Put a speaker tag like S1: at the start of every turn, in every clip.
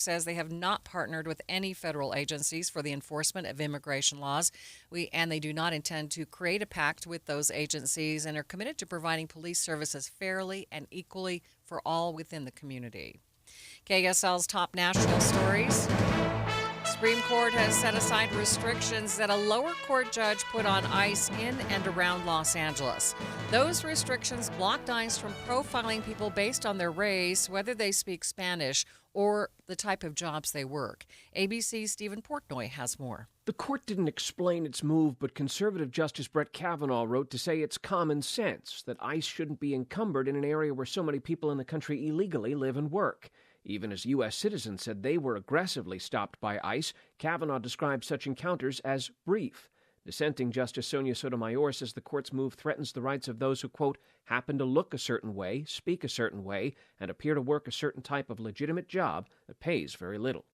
S1: says they have not partnered with any federal agencies for the enforcement of immigration laws. And they do not intend to create a pact with those agencies and are committed to providing police services fairly and equally for all within the community. KSL's top national stories. Supreme Court has set aside restrictions that a lower court judge put on ICE in and around Los Angeles. Those restrictions blocked ICE from profiling people based on their race, whether they speak Spanish, or the type of jobs they work. ABC's Stephen Portnoy has more.
S2: The court didn't explain its move, but conservative Justice Brett Kavanaugh wrote to say it's common sense that ICE shouldn't be encumbered in an area where so many people in the country illegally live and work. Even as U.S. citizens said they were aggressively stopped by ICE, Kavanaugh described such encounters as brief. Dissenting Justice Sonia Sotomayor says the court's move threatens the rights of those who, quote, happen to look a certain way, speak a certain way, and appear to work a certain type of legitimate job that pays very little.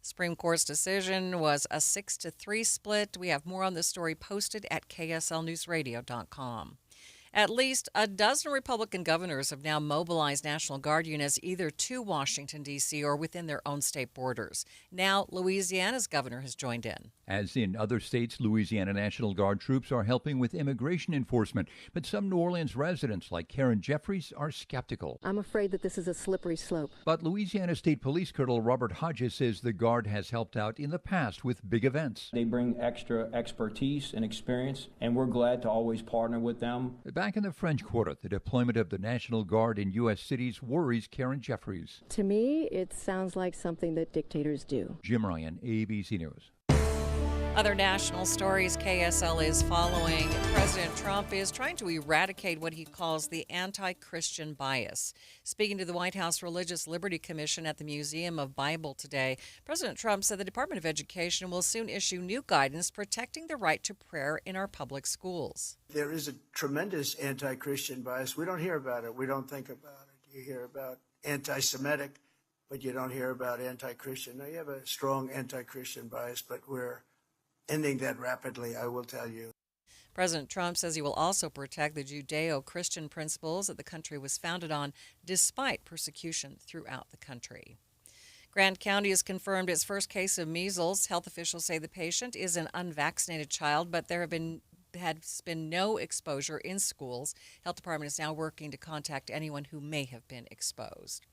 S1: Supreme Court's decision was a 6-3 split. We have more on this story posted at kslnewsradio.com. At least a dozen Republican governors have now mobilized National Guard units either to Washington, D.C. or within their own state borders. Now, Louisiana's governor has joined in.
S3: As in other states, Louisiana National Guard troops are helping with immigration enforcement. But some New Orleans residents like Karen Jeffries are skeptical.
S4: I'm afraid that this is a slippery slope.
S3: But Louisiana State Police Colonel Robert Hodges says the Guard has helped out in the past with big events.
S5: They bring extra expertise and experience, and we're glad to always partner with them.
S3: Back in the French Quarter, the deployment of the National Guard in U.S. cities worries Karen Jeffries.
S4: To me, it sounds like something that dictators do.
S3: Jim Ryan, ABC News.
S1: Other national stories KSL is following. President Trump is trying to eradicate what he calls the anti-Christian bias. Speaking to the White House Religious Liberty Commission at the Museum of Bible today, President Trump said the Department of Education will soon issue new guidance protecting the right to prayer in our public schools.
S6: There is a tremendous anti-Christian bias. We don't hear about it. We don't think about it. You hear about anti-Semitic, but you don't hear about anti-Christian. Now, you have a strong anti-Christian bias, but we're ending that rapidly, I will tell you.
S1: President Trump says he will also protect the Judeo-Christian principles that the country was founded on, despite persecution throughout the country. Grant County has confirmed its first case of measles. Health officials say the patient is an unvaccinated child, but there has been no exposure in schools. Health Department is now working to contact anyone who may have been exposed.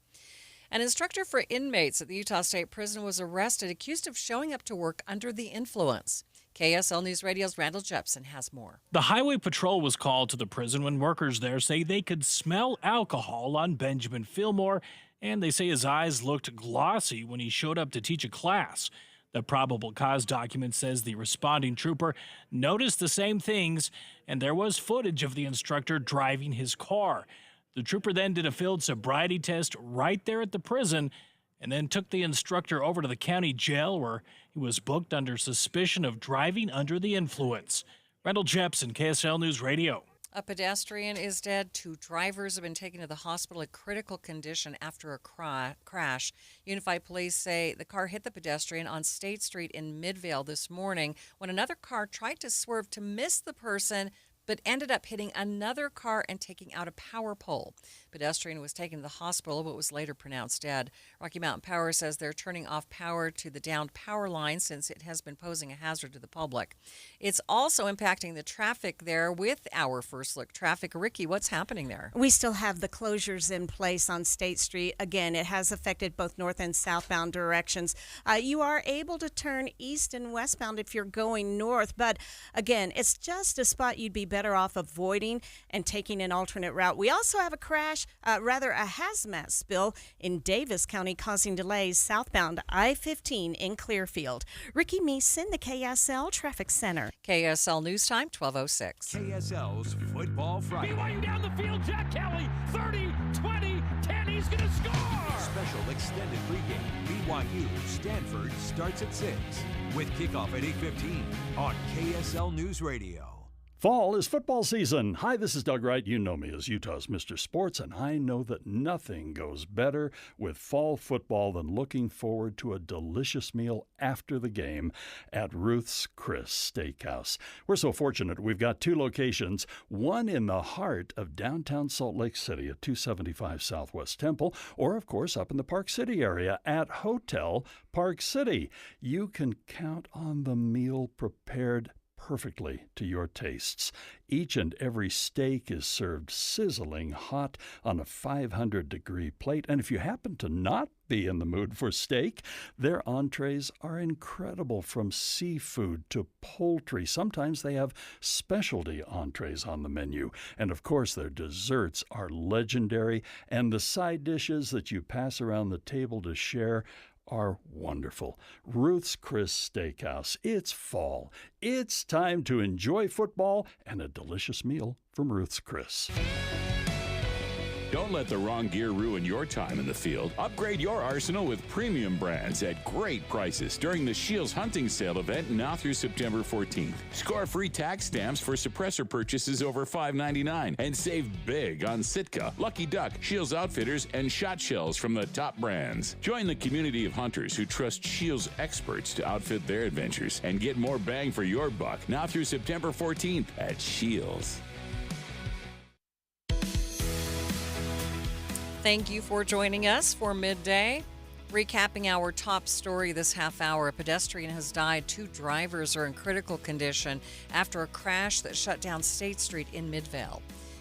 S1: An instructor for inmates at the Utah State Prison was arrested, accused of showing up to work under the influence. KSL News Radio's Randall Jepson has more.
S7: The Highway Patrol was called to the prison when workers there say they could smell alcohol on Benjamin Fillmore, and they say his eyes looked glossy when he showed up to teach a class. The probable cause document says the responding trooper noticed the same things, and there was footage of the instructor driving his car. The trooper then did a field sobriety test right there at the prison and then took the instructor over to the county jail where he was booked under suspicion of driving under the influence. Randall Jepson, KSL News Radio.
S1: A pedestrian is dead. 2 drivers have been taken to the hospital in critical condition after a crash. Unified Police say the car hit the pedestrian on State Street in Midvale this morning when another car tried to swerve to miss the person, but ended up hitting another car and taking out a power pole. Pedestrian was taken to the hospital but was later pronounced dead. Rocky Mountain Power says they're turning off power to the downed power line since it has been posing a hazard to the public. It's also impacting the traffic there with our First Look traffic. Ricky, what's happening there?
S8: We still have the closures in place on State Street. Again, it has affected both north and southbound directions. You are able to turn east and westbound if you're going north, but again, it's just a spot you'd be better off avoiding and taking an alternate route. We also have a a hazmat spill in Davis County causing delays southbound I-15 in Clearfield. Ricky Meeson, the KSL Traffic Center.
S1: KSL News Time, 12:06.
S9: KSL's Football Friday.
S10: BYU down the field, Jack Kelly, 30, 20, 10, he's going to score!
S9: Special extended pregame. BYU Stanford starts at 6 with kickoff at 8:15 on KSL News Radio.
S11: Fall is football season. Hi, this is Doug Wright. You know me as Utah's Mr. Sports, and I know that nothing goes better with fall football than looking forward to a delicious meal after the game at Ruth's Chris Steakhouse. We're so fortunate we've got two locations, one in the heart of downtown Salt Lake City at 275 Southwest Temple, or of course up in the Park City area at Hotel Park City. You can count on the meal prepared perfectly to your tastes. Each and every steak is served sizzling hot on a 500-degree plate, and if you happen to not be in the mood for steak, their entrees are incredible, from seafood to poultry. Sometimes they have specialty entrees on the menu, and of course their desserts are legendary, and the side dishes that you pass around the table to share are wonderful. Ruth's Chris Steakhouse. It's fall. It's time to enjoy football and a delicious meal from Ruth's Chris.
S12: Don't let the wrong gear ruin your time in the field. Upgrade your arsenal with premium brands at great prices during the Shields Hunting Sale event now through September 14th. Score free tax stamps for suppressor purchases over $5.99 and save big on Sitka, Lucky Duck, Shields Outfitters, and shot shells from the top brands. Join the community of hunters who trust Shields experts to outfit their adventures and get more bang for your buck now through September 14th at Shields.
S1: Thank you for joining us for Midday. Recapping our top story this half hour, a pedestrian has died. 2 drivers are in critical condition after a crash that shut down State Street in Midvale.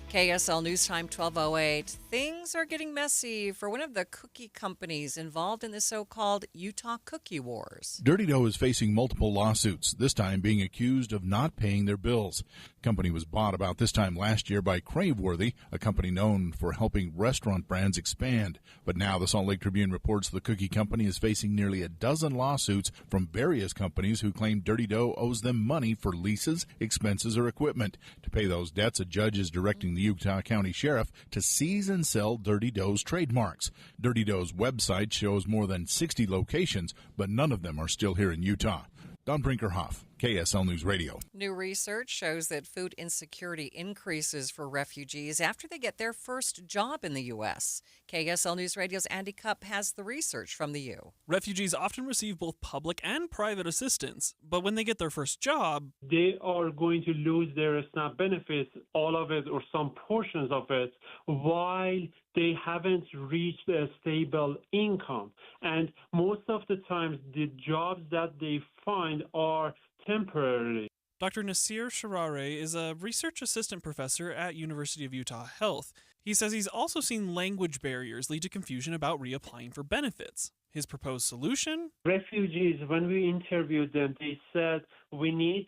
S1: KSL News Time 12:08. Things are getting messy for one of the cookie companies involved in the so-called Utah Cookie Wars.
S13: Dirty Dough is facing multiple lawsuits, this time being accused of not paying their bills. The company was bought about this time last year by Craveworthy, a company known for helping restaurant brands expand. But now the Salt Lake Tribune reports the cookie company is facing nearly a dozen lawsuits from various companies who claim Dirty Dough owes them money for leases, expenses, or equipment. To pay those debts, a judge is directing the Utah County Sheriff to seize and sell Dirty Dough's trademarks. Dirty Dough's website shows more than 60 locations, but none of them are still here in Utah. Don Brinkerhoff, KSL News Radio.
S1: New research shows that food insecurity increases for refugees after they get their first job in the U.S. KSL News Radio's Andy Cupp has the research from the U.
S14: Refugees often receive both public and private assistance, but when they get their first job,
S15: they are going to lose their SNAP benefits, all of it or some portions of it, while they haven't reached a stable income. And most of the times, the jobs that they find are temporary.
S14: Dr. Nasir Sharare is a research assistant professor at University of Utah Health. He says he's also seen language barriers lead to confusion about reapplying for benefits. His proposed solution?
S15: Refugees, when we interviewed them, they said we need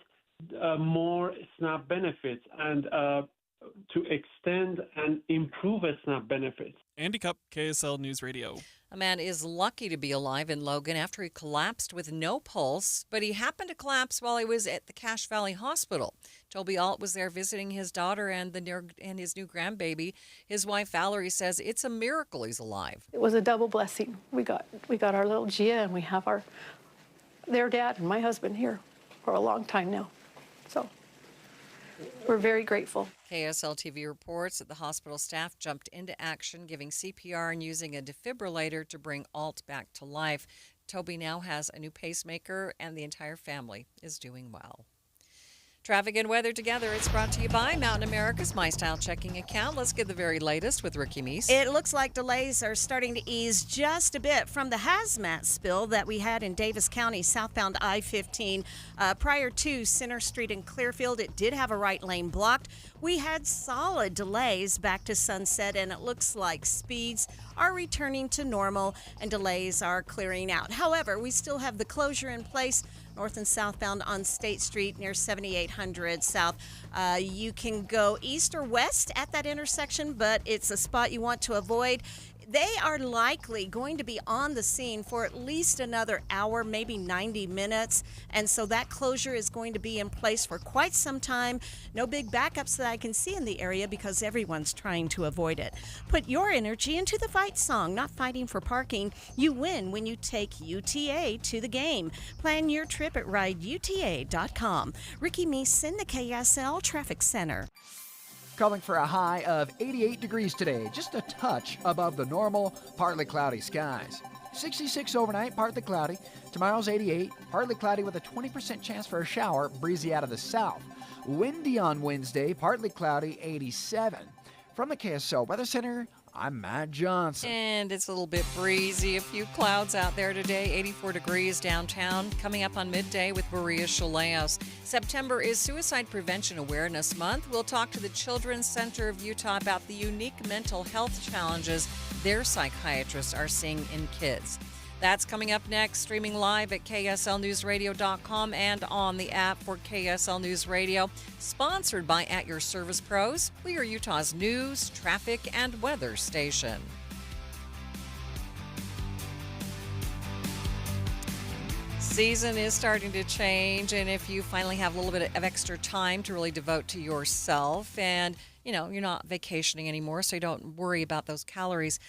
S15: more SNAP benefits and to extend and improve SNAP benefits.
S14: Andy Cupp, KSL News Radio.
S1: A man is lucky to be alive in Logan after he collapsed with no pulse, but he happened to collapse while he was at the Cache Valley Hospital. Toby Alt was there visiting his daughter and his new grandbaby. His wife Valerie says it's a miracle he's alive.
S16: It was a double blessing. We got our little Gia, and we have their dad and my husband here for a long time now. So we're very grateful.
S1: KSL TV reports that the hospital staff jumped into action, giving CPR and using a defibrillator to bring Alt back to life. Toby now has a new pacemaker, and the entire family is doing well. Traffic and weather together. It's brought to you by Mountain America's My Style checking account. Let's get the very latest with Ricky Meese.
S8: It looks like delays are starting to ease just a bit from the hazmat spill that we had in Davis County, southbound I-15. Prior to Center Street in Clearfield, it did have a right lane blocked. We had solid delays back to Sunset, and it looks like speeds are returning to normal and delays are clearing out. However, we still have the closure in place north and southbound on State Street near 7800 South. You can go east or west at that intersection, but it's a spot you want to avoid. They are likely going to be on the scene for at least another hour, maybe 90 minutes. And so that closure is going to be in place for quite some time. No big backups that I can see in the area because everyone's trying to avoid it. Put your energy into the fight song, not fighting for parking. You win when you take UTA to the game. Plan your trip at rideuta.com. Ricky Meeson, the KSL Traffic Center.
S17: Calling for a high of 88 degrees today, just a touch above the normal, partly cloudy skies. 66 overnight, partly cloudy. Tomorrow's 88, partly cloudy with a 20% chance for a shower, breezy out of the south. Windy on Wednesday, partly cloudy, 87. From the KSL Weather Center, I'm Matt Johnson.
S1: And it's a little bit breezy. A few clouds out there today. 84 degrees downtown. Coming up on midday with Maria Shilaos. September is Suicide Prevention Awareness Month. We'll talk to the Children's Center of Utah about the unique mental health challenges their psychiatrists are seeing in kids. That's coming up next, streaming live at KSLNewsRadio.com and on the app for KSL News Radio. Sponsored by At Your Service Pros. We are Utah's news, traffic, and weather station. Season is starting to change, and if you finally have a little bit of extra time to really devote to yourself, and you're not vacationing anymore, so you don't worry about those calories,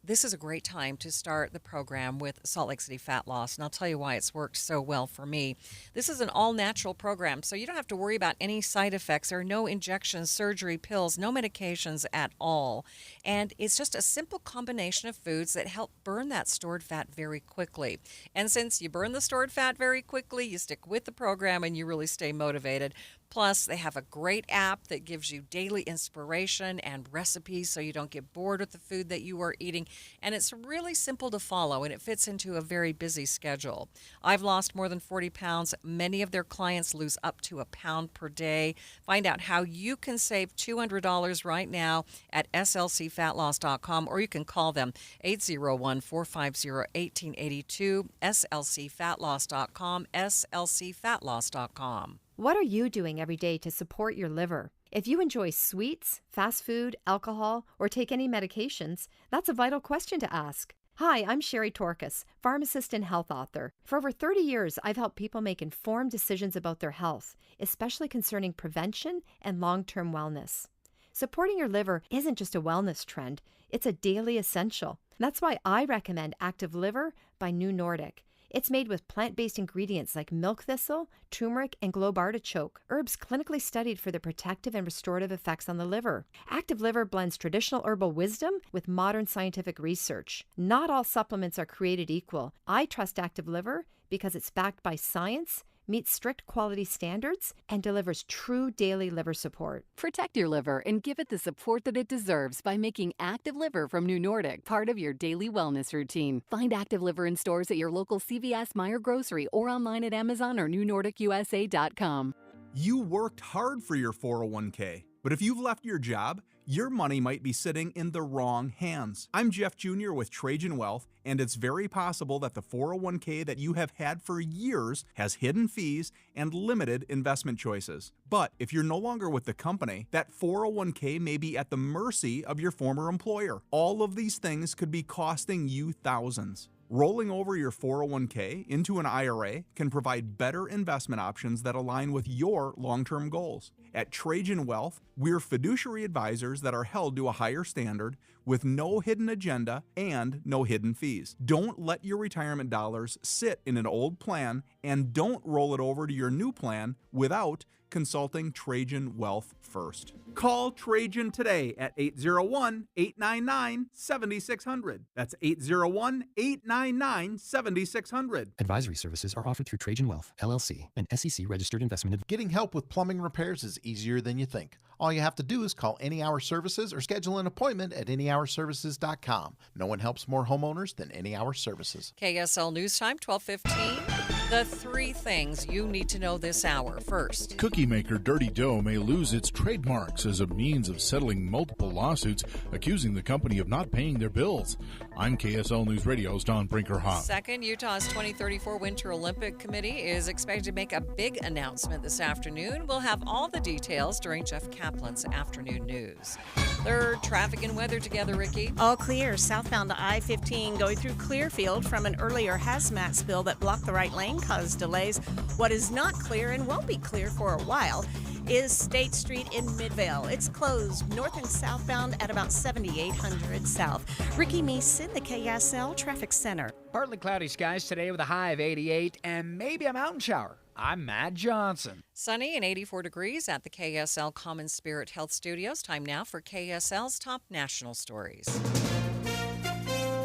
S1: this is a great time to start the program with Salt Lake City Fat Loss, and I'll tell you why it's worked so well for me. This is an all-natural program, so you don't have to worry about any side effects. There are no injections, surgery, pills, no medications at all, and it's just a simple combination of foods that help burn that stored fat very quickly. And since you burn the stored fat very quickly, you stick with the program and you really stay motivated. Plus, they have a great app that gives you daily inspiration and recipes so you don't get bored with the food that you are eating. And it's really simple to follow, and it fits into a very busy schedule. I've lost more than 40 pounds. Many of their clients lose up to a pound per day. Find out how you can save $200 right now at slcfatloss.com, or you can call them 801-450-1882, slcfatloss.com, slcfatloss.com.
S18: What are you doing every day to support your liver? If you enjoy sweets, fast food, alcohol, or take any medications, that's a vital question to ask. Hi, I'm Sherry Torkas, pharmacist and health author. For over 30 years, I've helped people make informed decisions about their health, especially concerning prevention and long-term wellness. Supporting your liver isn't just a wellness trend, it's a daily essential. That's why I recommend Active Liver by New Nordic. It's made with plant-based ingredients like milk thistle, turmeric, and globe artichoke, herbs clinically studied for their protective and restorative effects on the liver. Active Liver blends traditional herbal wisdom with modern scientific research. Not all supplements are created equal. I trust Active Liver because it's backed by science, meets strict quality standards, and delivers true daily liver support.
S19: Protect your liver and give it the support that it deserves by making Active Liver from New Nordic part of your daily wellness routine. Find Active Liver in stores at your local CVS, Meijer Grocery, or online at Amazon or newnordicusa.com.
S20: You worked hard for your 401k, but if you've left your job, your money might be sitting in the wrong hands. I'm Jeff Jr. with Trajan Wealth, and it's very possible that the 401k that you have had for years has hidden fees and limited investment choices. But if you're no longer with the company, that 401k may be at the mercy of your former employer. All of these things could be costing you thousands. Rolling over your 401k into an IRA can provide better investment options that align with your long-term goals. At Trajan Wealth, we're fiduciary advisors that are held to a higher standard with no hidden agenda and no hidden fees. Don't let your retirement dollars sit in an old plan, and don't roll it over to your new plan without consulting Trajan Wealth first. Call Trajan today at 801-899-7600. That's 801-899-7600.
S21: Advisory services are offered through Trajan Wealth, LLC, an SEC-registered investment.
S22: Getting help with plumbing repairs is easier than you think. All you have to do is call Any Hour Services or schedule an appointment at anyhourservices.com. No one helps more homeowners than Any Hour Services.
S1: KSL News Time, 12:15. The three things you need to know this hour. First,
S13: cookie maker Dirty Dough may lose its trademarks as a means of settling multiple lawsuits accusing the company of not paying their bills. I'm KSL News Radio's Don Brinkerhoff.
S1: Second, Utah's 2034 Winter Olympic Committee is expected to make a big announcement this afternoon. We'll have all the details during Jeff Kaplan's afternoon news. Third, traffic and weather together, Ricky.
S8: All clear southbound to I-15 going through Clearfield from an earlier hazmat spill that blocked the right lane caused delays. What is not clear and won't be clear for a while is State Street in Midvale. It's closed north and southbound at about 7800 South. Ricky Meese in the KSL Traffic Center.
S17: Partly cloudy skies today with a high of 88 and maybe a mountain shower. I'm Matt Johnson.
S1: Sunny and 84 degrees at the KSL Common Spirit Health Studios. Time now for KSL's top national stories.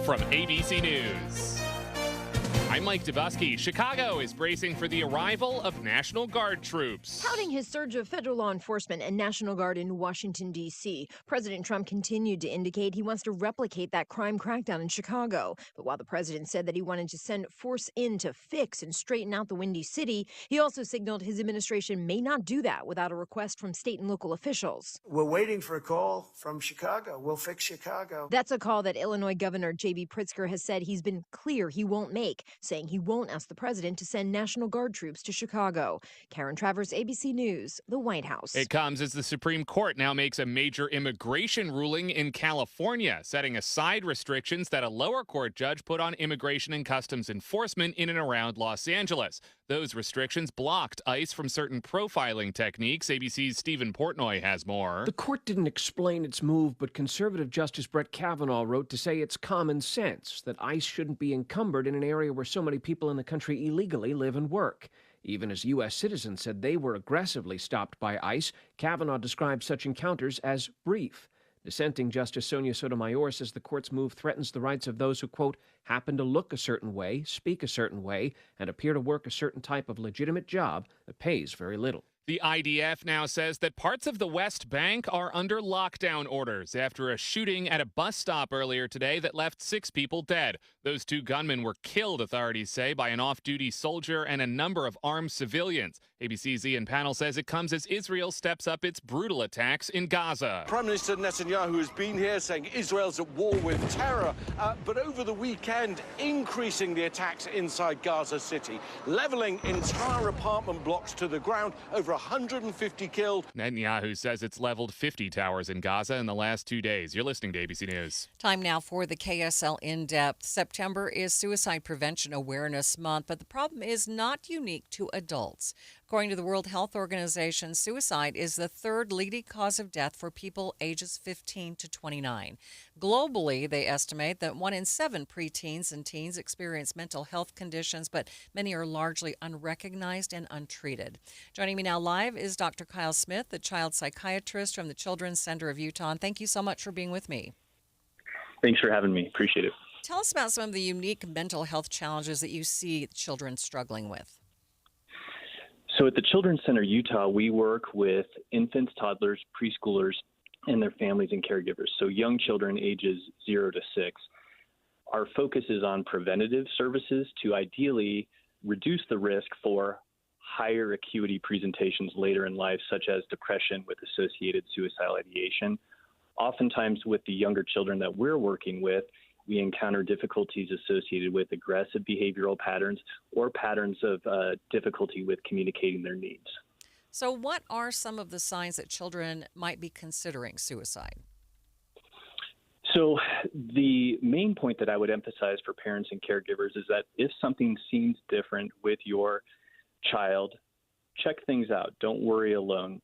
S2: From ABC News, I'm Mike Dubusky. Chicago is bracing for the arrival of National Guard troops.
S5: Touting his surge of federal law enforcement and National Guard in Washington, D.C., President Trump continued to indicate he wants to replicate that crime crackdown in Chicago. But while the president said that he wanted to send force in to fix and straighten out the Windy City, he also signaled his administration may not do that without a request from state and local officials.
S6: We're waiting for a call from Chicago. We'll fix Chicago.
S5: That's a call that Illinois Governor J.B. Pritzker has said he's been clear he won't make, saying he won't ask the president to send National Guard troops to Chicago. Karen Travers, ABC News, the White House.
S2: It comes as the Supreme Court now makes a major immigration ruling in California, setting aside restrictions that a lower court judge put on immigration and customs enforcement in and around Los Angeles. Those restrictions blocked ICE from certain profiling techniques. ABC's Stephen Portnoy has more.
S23: The court didn't explain its move, but conservative Justice Brett Kavanaugh wrote to say it's common sense that ICE shouldn't be encumbered in an area where so many people in the country illegally live and work. Even as U.S. citizens said they were aggressively stopped by ICE, Kavanaugh described such encounters as brief. Dissenting Justice Sonia Sotomayor says the court's move threatens the rights of those who, quote, happen to look a certain way, speak a certain way, and appear to work a certain type of legitimate job that pays very little.
S2: The IDF now says that parts of the West Bank are under lockdown orders after a shooting at a bus stop earlier today that left 6 people dead. Those 2 gunmen were killed, authorities say, by an off-duty soldier and a number of armed civilians. ABC's Ian Pannell says it comes as Israel steps up its brutal attacks in Gaza.
S24: Prime Minister Netanyahu has been here saying Israel's at war with terror, but over the weekend increasing the attacks inside Gaza City, leveling entire apartment blocks to the ground, over 150 killed.
S2: Netanyahu says it's leveled 50 towers in Gaza in the last 2 days. You're listening to ABC News.
S1: Time now for the KSL In-Depth. September is Suicide Prevention Awareness Month, but the problem is not unique to adults. According to the World Health Organization, suicide is the 3rd leading cause of death for people ages 15 to 29. Globally, they estimate that 1 in 7 preteens and teens experience mental health conditions, but many are largely unrecognized and untreated. Joining me now live is Dr. Kyle Smith, the child psychiatrist from the Children's Center of Utah. And thank you so much for being with me.
S25: Thanks for having me. Appreciate it.
S1: Tell us about some of the unique mental health challenges that you see children struggling with.
S25: So at the Children's Center Utah, we work with infants, toddlers, preschoolers, and their families and caregivers, so young children ages 0 to 6. Our focus is on preventative services to ideally reduce the risk for higher acuity presentations later in life, such as depression with associated suicidal ideation. Oftentimes with the younger children that we're working with, we encounter difficulties associated with aggressive behavioral patterns or patterns of difficulty with communicating their needs.
S1: So what are some of the signs that children might be considering suicide?
S25: So the main point that I would emphasize for parents and caregivers is that if something seems different with your child, check things out. Don't worry alone.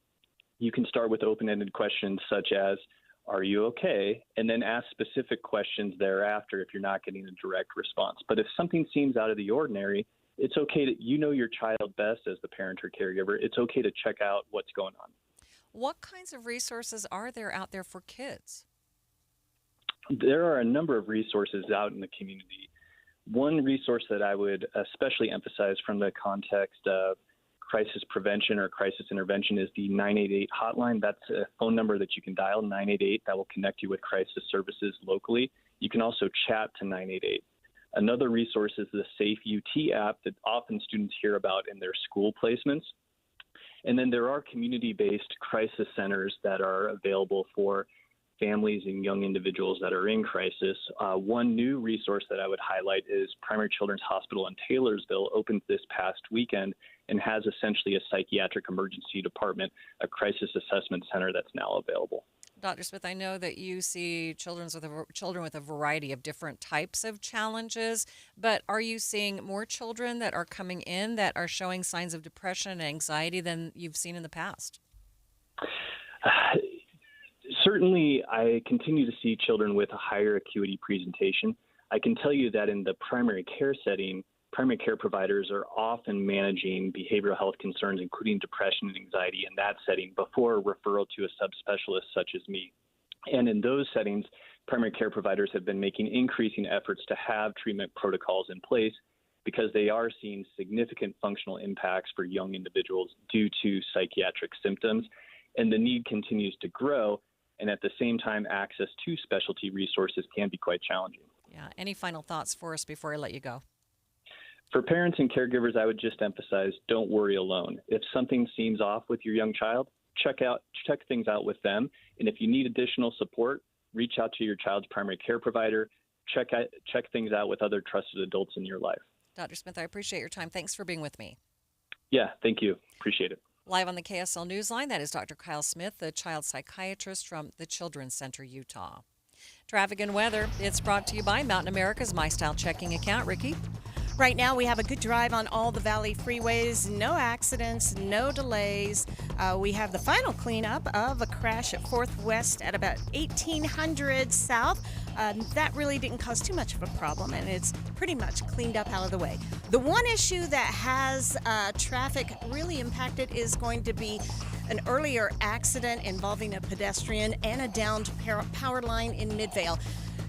S25: You can start with open-ended questions such as, are you okay? And then ask specific questions thereafter if you're not getting a direct response. But if something seems out of the ordinary, it's okay to, you know your child best as the parent or caregiver. It's okay to check out what's going on.
S1: What kinds of resources are there out there for kids?
S25: There are a number of resources out in the community. One resource that I would especially emphasize from the context of crisis prevention or crisis intervention is the 988 hotline. That's a phone number that you can dial, 988, that will connect you with crisis services locally. You can also chat to 988. Another resource is the Safe UT app that often students hear about in their school placements. And then there are community-based crisis centers that are available for families and young individuals that are in crisis. One new resource that I would highlight is Primary Children's Hospital in Taylorsville opened this past weekend and has essentially a psychiatric emergency department, a crisis assessment center that's now available.
S1: Dr. Smith, I know that you see children with a variety of different types of challenges, but are you seeing more children that are coming in that are showing signs of depression and anxiety than you've seen in the past?
S25: Certainly, I continue to see children with a higher acuity presentation. I can tell you that in the primary care setting, primary care providers are often managing behavioral health concerns, including depression and anxiety, in that setting before a referral to a subspecialist such as me. And in those settings, primary care providers have been making increasing efforts to have treatment protocols in place because they are seeing significant functional impacts for young individuals due to psychiatric symptoms. And the need continues to grow. And at the same time, access to specialty resources can be quite challenging.
S1: Yeah. Any final thoughts for us before I let you go?
S25: For parents and caregivers, I would just emphasize, don't worry alone. If something seems off with your young child, check things out with them. And if you need additional support, reach out to your child's primary care provider. Check things out with other trusted adults in your life.
S1: Dr. Smith, I appreciate your time. Thanks for being with me.
S25: Yeah, thank you. Appreciate it.
S1: Live on the KSL Newsline, that is Dr. Kyle Smith, the child psychiatrist from the Children's Center, Utah. Traffic and weather, it's brought to you by Mountain America's My Style checking account. Ricky?
S8: Right now, we have a good drive on all the Valley freeways. No accidents, no delays. We have the final cleanup of a crash at 4th West at about 1800 South. That really didn't cause too much of a problem, and it's pretty much cleaned up out of the way. The one issue that has traffic really impacted is going to be an earlier accident involving a pedestrian and a downed power line in Midvale.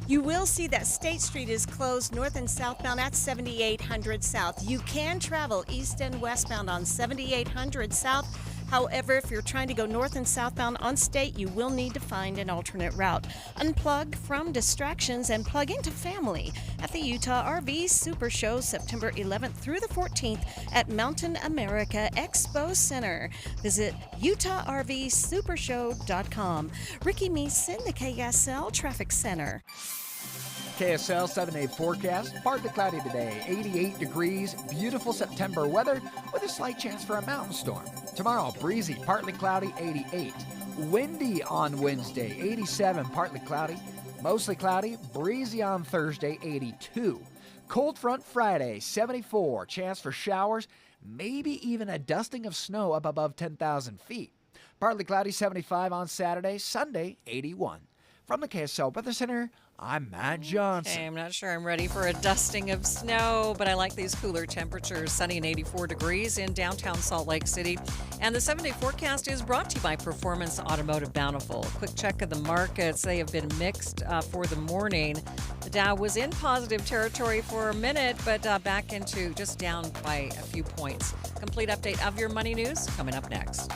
S8: You will see that State Street is closed north and southbound at 7800 South. You can travel east and westbound on 7800 South. However, if you're trying to go north and southbound on State, you will need to find an alternate route. Unplug from distractions and plug into family at the Utah RV Super Show September 11th through the 14th at Mountain America Expo Center. Visit UtahRVSupershow.com. Ricky Meeson, the KSL Traffic Center.
S17: KSL 7-day forecast. Partly cloudy today, 88 degrees, beautiful September weather with a slight chance for a mountain storm. Tomorrow, breezy, partly cloudy, 88. Windy on Wednesday, 87, partly cloudy. Mostly cloudy, breezy on Thursday, 82. Cold front Friday, 74, chance for showers, maybe even a dusting of snow up above 10,000 feet. Partly cloudy, 75 on Saturday, Sunday, 81. From the KSL Weather Center, I'm Matt Johnson.
S1: Okay, I'm not sure I'm ready for a dusting of snow, but I like these cooler temperatures. Sunny and 84 degrees in downtown Salt Lake City. And the 7-day forecast is brought to you by Performance Automotive Bountiful. Quick check of the markets. They have been mixed for the morning. The Dow was in positive territory for a minute, but back into just down by a few points. Complete update of your money news coming up next.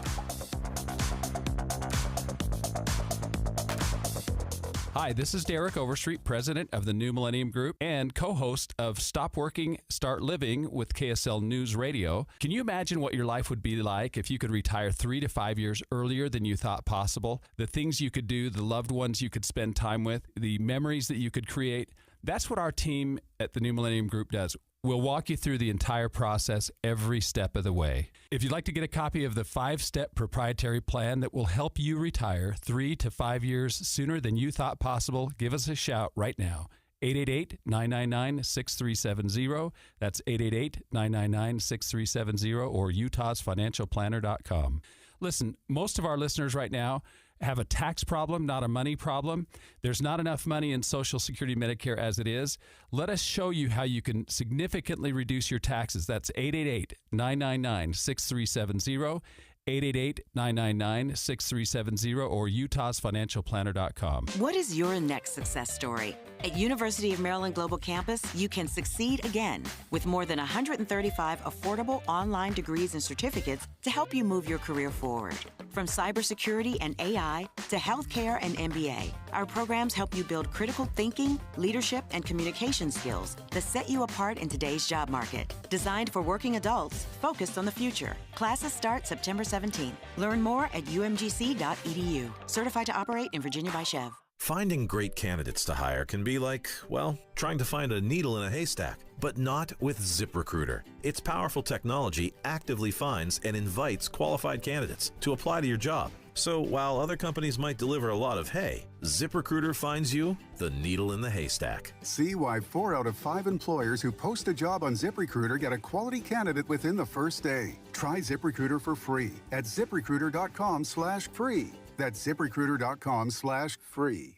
S3: Hi, this is Derek Overstreet, president of the New Millennium Group and co-host of Stop Working, Start Living with KSL News Radio. Can you imagine what your life would be like if you could retire 3 to 5 years earlier than you thought possible? The things you could do, the loved ones you could spend time with, the memories that you could create. That's what our team at the New Millennium Group does. We'll walk you through the entire process every step of the way. If you'd like to get a copy of the 5-step proprietary plan that will help you retire 3 to 5 years sooner than you thought possible, give us a shout right now. 888-999-6370. That's 888-999-6370 or utahsfinancialplanner.com. Listen, most of our listeners right now have a tax problem, not a money problem. There's not enough money in Social Security Medicare as it is. Let us show you how you can significantly reduce your taxes. That's 888-999-6370, 888-999-6370, or utahsfinancialplanner.com.
S4: What is your next success story? At University of Maryland Global Campus, you can succeed again with more than 135 affordable online degrees and certificates to help you move your career forward. From cybersecurity and AI to healthcare and MBA, our programs help you build critical thinking, leadership, and communication skills that set you apart in today's job market. Designed for working adults focused on the future. Classes start September 17th. Learn more at umgc.edu. Certified to operate in Virginia by Chev.
S7: Finding great candidates to hire can be like, well, trying to find a needle in a haystack, but not with ZipRecruiter. Its powerful technology actively finds and invites qualified candidates to apply to your job. So while other companies might deliver a lot of hay, ZipRecruiter finds you the needle in the haystack.
S9: See why 4 out of 5 employers who post a job on ZipRecruiter get a quality candidate within the first day. Try ZipRecruiter for free at ZipRecruiter.com/free. That's ZipRecruiter.com/free.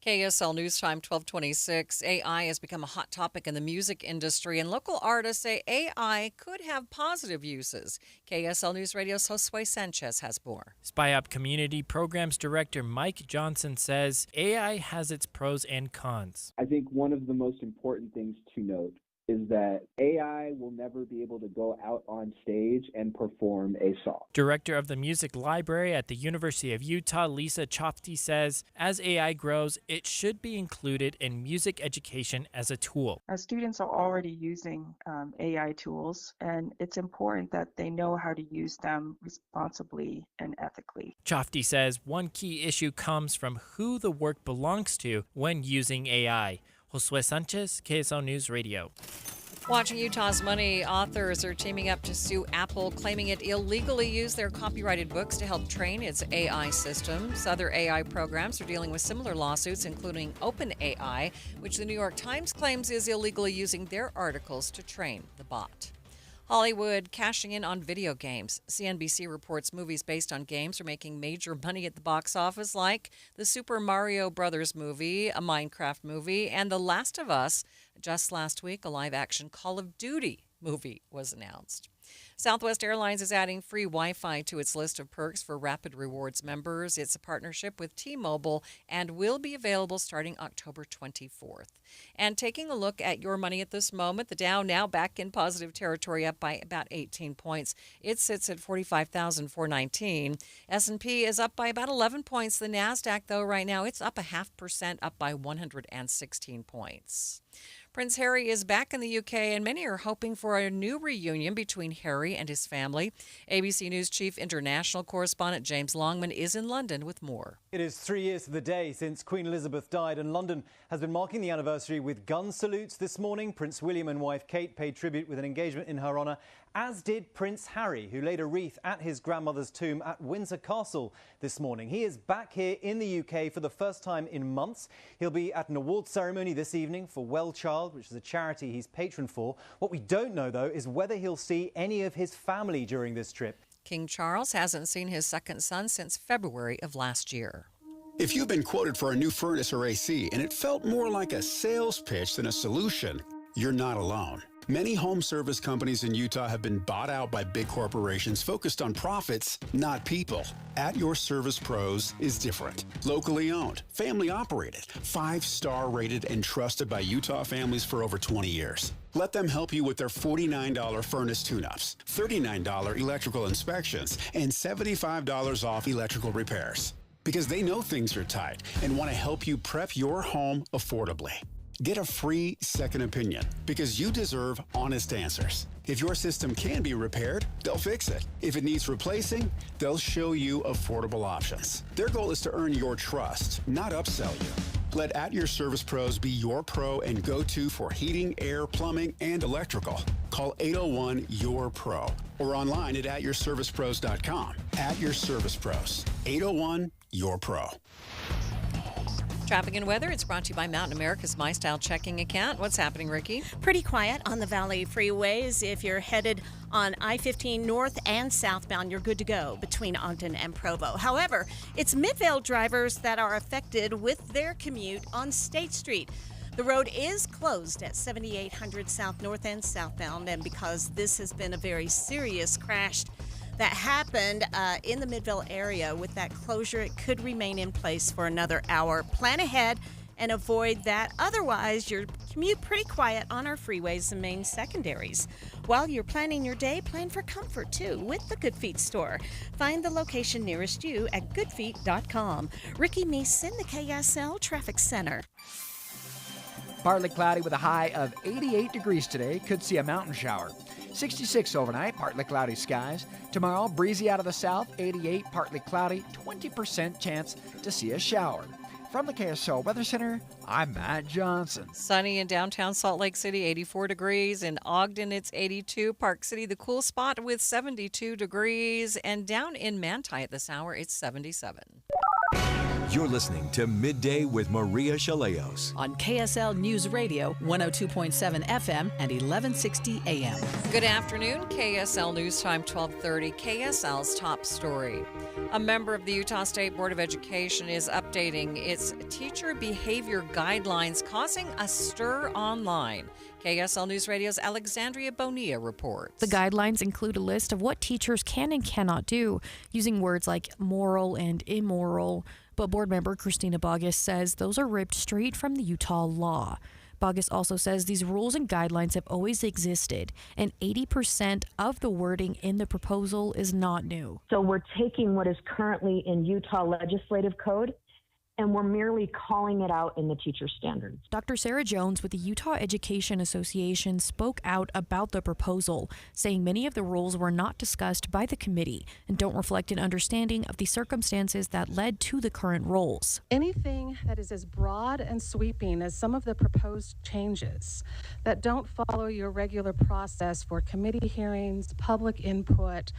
S1: KSL News Time 1226. AI has become a hot topic in the music industry, and local artists say AI could have positive uses. KSL News Radio's Josue Sanchez has more.
S10: SpyUp Community Programs Director Mike Johnson says AI has its pros and cons.
S11: I think one of the most important things to note is that AI will never be able to go out on stage and perform a song.
S10: Director of the Music Library at the University of Utah, Lisa Chofty, says as AI grows, it should be included in music education as a tool.
S12: Our students are already using AI tools, and it's important that they know how to use them responsibly and ethically.
S10: Chofty says one key issue comes from who the work belongs to when using AI. Josue Sanchez, KSL News Radio.
S1: Watching Utah's Money, authors are teaming up to sue Apple, claiming it illegally used their copyrighted books to help train its AI systems. Other AI programs are dealing with similar lawsuits, including OpenAI, which the New York Times claims is illegally using their articles to train the bot. Hollywood cashing in on video games. CNBC reports movies based on games are making major money at the box office, like the Super Mario Brothers movie, a Minecraft movie, and The Last of Us. Just last week, a live-action Call of Duty movie was announced. Southwest Airlines is adding free Wi-Fi to its list of perks for Rapid Rewards members. It's a partnership with T-Mobile and will be available starting October 24th. And taking a look at your money at this moment, the Dow now back in positive territory, up by about 18 points. It sits at 45,419. S&P is up by about 11 points. The NASDAQ, though, right now, it's up 0.5%, up by 116 points. Prince Harry is back in the UK, and many are hoping for a new reunion between Harry and his family. ABC News Chief International Correspondent James Longman is in London with more.
S26: It is 3 years to the day since Queen Elizabeth died, and London has been marking the anniversary with gun salutes this morning. Prince William and wife Kate paid tribute with an engagement in her honour, as did Prince Harry, who laid a wreath at his grandmother's tomb at Windsor Castle this morning. He is back here in the UK for the first time in months. He'll be at an awards ceremony this evening for Well Child, which is a charity he's patron for. What we don't know, though, is whether he'll see any of his family during this trip.
S1: King Charles hasn't seen his second son since February of last year.
S27: If you've been quoted for a new furnace or AC and it felt more like a sales pitch than a solution, you're not alone. Many home service companies in Utah have been bought out by big corporations focused on profits, not people. At Your Service Pros is different. Locally owned, family operated, 5-star rated, and trusted by Utah families for over 20 years. Let them help you with their $49 furnace tune-ups, $39 electrical inspections, and $75 off electrical repairs. Because they know things are tight and want to help you prep your home affordably. Get a free second opinion because you deserve honest answers. If your system can be repaired, they'll fix it. If it needs replacing, they'll show you affordable options. Their goal is to earn your trust, not upsell you. Let At Your Service Pros be your pro and go-to for heating, air, plumbing, and electrical. Call 801-YOUR-PRO or online at atyourservicepros.com. At Your Service Pros, 801-YOUR-PRO.
S1: Traffic and weather, it's brought to you by Mountain America's My Style checking account. What's happening, Ricky?
S8: Pretty quiet on the Valley freeways. If you're headed on I-15 north and southbound, you're good to go between Ogden and Provo. However, it's Midvale drivers that are affected with their commute on State Street. The road is closed at 7800 south north and southbound, and because this has been a very serious crash that happened in the Midvale area, with that closure, it could remain in place for another hour. Plan ahead and avoid that. Otherwise, your commute pretty quiet on our freeways and main secondaries. While you're planning your day, plan for comfort too with the Good Feet store. Find the location nearest you at goodfeet.com. Ricky Meese in the KSL Traffic Center.
S17: Partly cloudy with a high of 88 degrees today. Could see a mountain shower. 66 overnight, partly cloudy skies. Tomorrow, breezy out of the south, 88, partly cloudy, 20% chance to see a shower. From the KSL Weather Center, I'm Matt Johnson.
S1: Sunny in downtown Salt Lake City, 84 degrees. In Ogden, it's 82. Park City, the cool spot with 72 degrees. And down in Manti at this hour, it's 77.
S14: You're listening to Midday with Maria Shilaos
S15: on KSL News Radio, 102.7 FM and 1160 AM.
S1: Good afternoon. KSL News Time, 1230. KSL's top story. A member of the Utah State Board of Education is updating its teacher behavior guidelines, causing a stir online. KSL News Radio's Alexandria Bonilla reports.
S16: The guidelines include a list of what teachers can and cannot do, using words like moral and immoral. But board member Christina Bogus says those are ripped straight from the Utah law. Bogus also says these rules and guidelines have always existed, and 80% of the wording in the proposal is not new.
S18: So we're taking what is currently in Utah legislative code, and we're merely calling it out in the teacher standards.
S16: Dr. Sarah Jones with the Utah Education Association spoke out about the proposal, saying many of the rules were not discussed by the committee and don't reflect an understanding of the circumstances that led to the current rules.
S19: Anything that is as broad and sweeping as some of the proposed changes that don't follow your regular process for committee hearings, public input,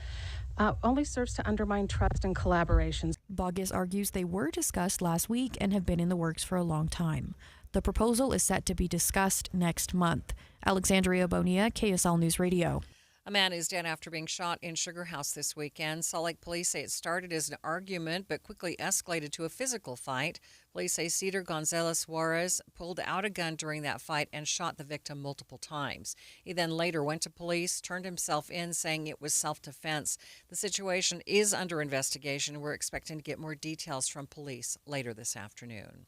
S19: only serves to undermine trust and collaborations.
S16: Bogus argues they were discussed last week and have been in the works for a long time. The proposal is set to be discussed next month. Alexandria Bonilla, KSL News Radio.
S1: A man is dead after being shot in Sugar House this weekend. Salt Lake police say it started as an argument but quickly escalated to a physical fight. Police say Cedar Gonzalez Juarez pulled out a gun during that fight and shot the victim multiple times. He then later went to police, turned himself in, saying it was self-defense. The situation is under investigation. We're expecting to get more details from police later this afternoon.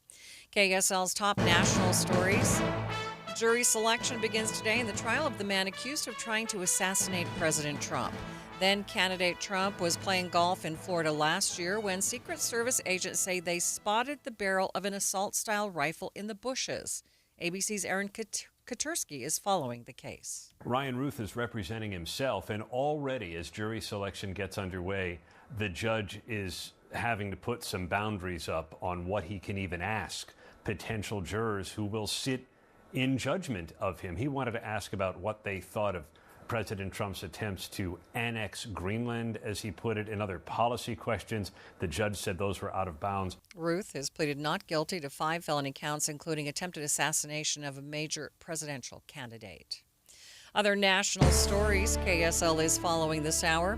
S1: KSL's top national stories. Jury selection begins today in the trial of the man accused of trying to assassinate President Trump. Then candidate Trump was playing golf in Florida last year when Secret Service agents say they spotted the barrel of an assault-style rifle in the bushes. ABC's Aaron Katursky is following the case.
S20: Ryan Ruth is representing himself, and already as jury selection gets underway, the judge is having to put some boundaries up on what he can even ask potential jurors who will sit in judgment of him. He wanted to ask about what they thought of President Trump's attempts to annex Greenland, as he put it, and other policy questions. The judge said those were out of bounds.
S1: Ruth has pleaded not guilty to 5 felony counts, including attempted assassination of a major presidential candidate. Other national stories KSL is following this hour.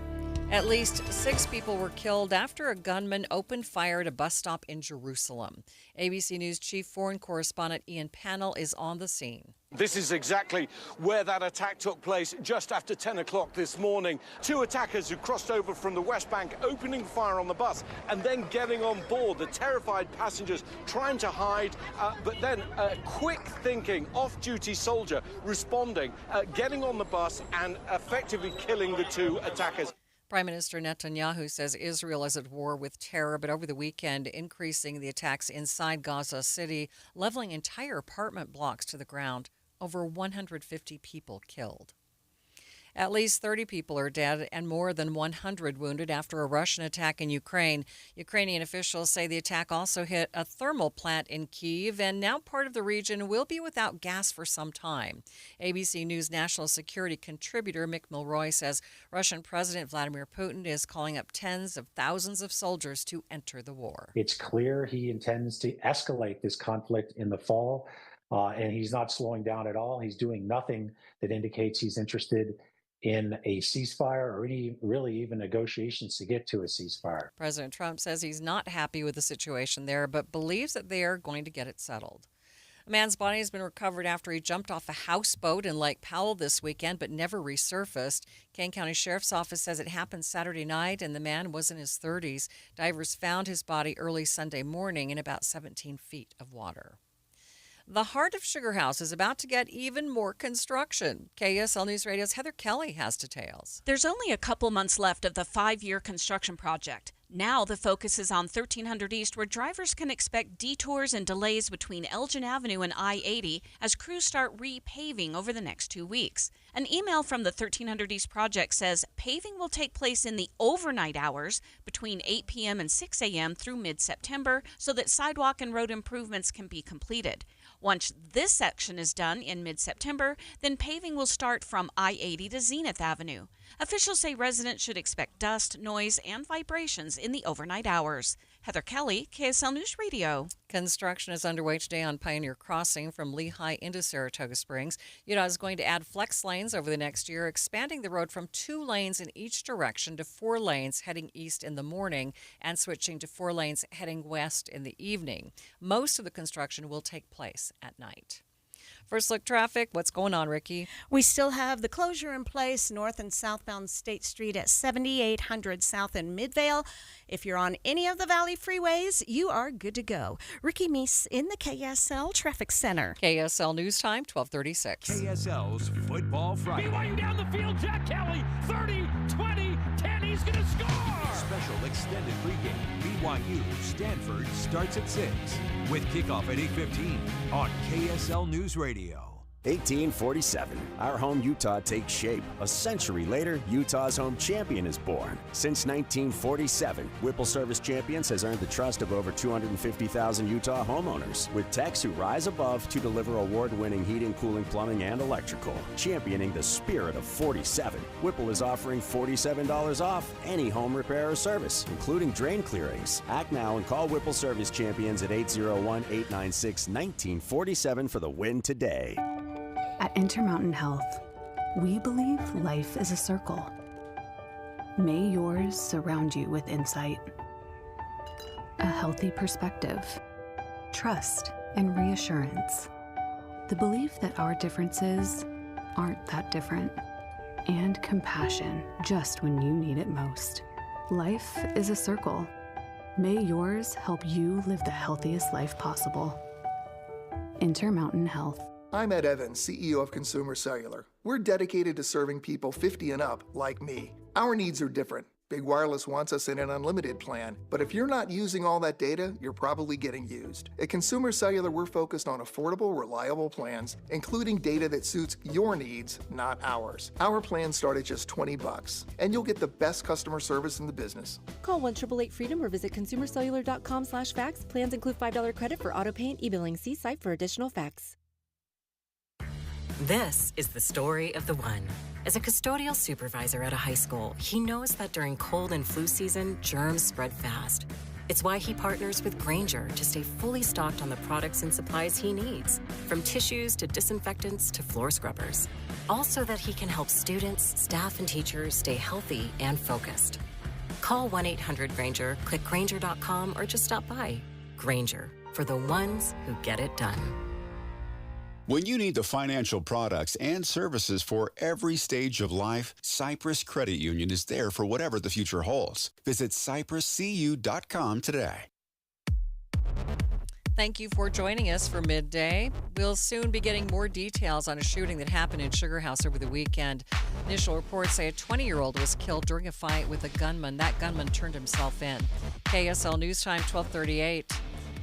S1: At least 6 people were killed after a gunman opened fire at a bus stop in Jerusalem. ABC News chief foreign correspondent Ian Pannell is on the scene.
S24: This is exactly where that attack took place just after 10 o'clock this morning. 2 attackers who crossed over from the West Bank, opening fire on the bus and then getting on board. The terrified passengers trying to hide, but then a quick thinking off-duty soldier responding, getting on the bus and effectively killing the 2 attackers.
S1: Prime Minister Netanyahu says Israel is at war with terror, but over the weekend increasing the attacks inside Gaza City, leveling entire apartment blocks to the ground. Over 150 people killed. At least 30 people are dead and more than 100 wounded after a Russian attack in Ukraine. Ukrainian officials say the attack also hit a thermal plant in Kyiv, and now part of the region will be without gas for some time. ABC News national security contributor Mick Milroy says Russian President Vladimir Putin is calling up tens of thousands of soldiers to enter the war.
S21: It's clear he intends to escalate this conflict in the fall, and he's not slowing down at all. He's doing nothing that indicates he's interested in a ceasefire or even negotiations to get to a ceasefire.
S1: President Trump says he's not happy with the situation there, but believes that they are going to get it settled. A man's body has been recovered after he jumped off a houseboat in Lake Powell this weekend, but never resurfaced. Kane County Sheriff's Office says it happened Saturday night, and the man was in his 30s. Divers found his body early Sunday morning in about 17 feet of water. The heart of Sugar House is about to get even more construction. KSL News Radio's Heather Kelly has details.
S28: There's only a couple months left of the 5-year construction project.
S2: Now the focus is on 1300 East, where drivers can expect detours and delays between Elgin Avenue and I-80 as crews start repaving over the next 2 weeks. An email from the 1300 East project says paving will take place in the overnight hours between 8 p.m. and 6 a.m. through mid-September so that sidewalk and road improvements can be completed. Once this section is done in mid-September, then paving will start from I-80 to Zenith Avenue. Officials say residents should expect dust, noise, and vibrations in the overnight hours. Heather Kelly, KSL News Radio.
S1: Construction is underway today on Pioneer Crossing from Lehigh into Saratoga Springs. UDOT is going to add flex lanes over the next year, expanding the road from 2 lanes in each direction to 4 lanes heading east in the morning and switching to 4 lanes heading west in the evening. Most of the construction will take place at night. First look traffic. What's going on, Ricky?
S8: We still have the closure in place north and southbound State Street at 7800 South in Midvale. If you're on any of the Valley freeways, you are good to go. Ricky Meese in the KSL Traffic Center.
S1: KSL News Time, 1236.
S14: KSL's Football Friday.
S5: BYU down the field, Jack Kelly, 30, 20, 10, he's going to score!
S14: Special extended pregame. BYU Stanford starts at 6 with kickoff at 8:15 on KSL News Radio.
S6: 1847. Our home Utah takes shape. A century later, Utah's home champion is born. Since 1947, Whipple Service Champions has earned the trust of over 250,000 Utah homeowners, with techs who rise above to deliver award-winning heating, cooling, plumbing, and electrical. Championing the spirit of 47, Whipple is offering $47 off any home repair or service, including drain clearings. Act now and call Whipple Service Champions at 801-896-1947 for the win today.
S13: At Intermountain Health, we believe life is a circle. May yours surround you with insight, a healthy perspective, trust, and reassurance. The belief that our differences aren't that different, and compassion just when you need it most. Life is a circle. May yours help you live the healthiest life possible. Intermountain Health.
S22: I'm Ed Evans, CEO of Consumer Cellular. We're dedicated to serving people 50 and up like me. Our needs are different. Big Wireless wants us in an unlimited plan, but if you're not using all that data, you're probably getting used. At Consumer Cellular, we're focused on affordable, reliable plans, including data that suits your needs, not ours. Our plans start at just $20, and you'll get the best customer service in the business.
S23: Call 1-888-FREEDOM or visit consumercellular.com/facts. Plans include $5 credit for auto pay and e-billing. See site for additional facts.
S25: This is the story of the one. As a custodial supervisor at a high school, he knows that during cold and flu season, germs spread fast. It's why he partners with Grainger to stay fully stocked on the products and supplies he needs, from tissues to disinfectants to floor scrubbers. All so that he can help students, staff, and teachers stay healthy and focused. Call 1-800-GRAINGER, click Grainger.com, or just stop by. Grainger, for the ones who get it done.
S27: When you need the financial products and services for every stage of life, Cyprus Credit Union is there for whatever the future holds. Visit cypruscu.com today.
S1: Thank you for joining us for Midday. We'll soon be getting more details on a shooting that happened in Sugar House over the weekend. Initial reports say a 20-year-old was killed during a fight with a gunman. That gunman turned himself in. KSL News Time, 1238.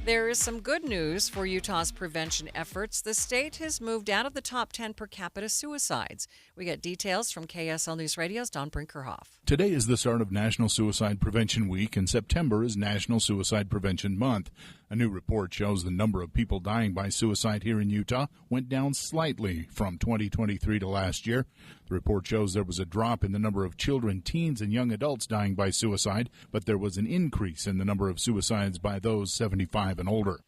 S1: There is some good news for Utah's prevention efforts. The state has moved out of the top 10 per capita suicides. We get details from KSL News Radio's Don Brinkerhoff.
S28: Today is the start of National Suicide Prevention Week, and September is National Suicide Prevention Month. A new report shows the number of people dying by suicide here in Utah went down slightly from 2023 to last year. The report shows there was a drop in the number of children, teens, and young adults dying by suicide, but there was an increase in the number of suicides by those 75 and older.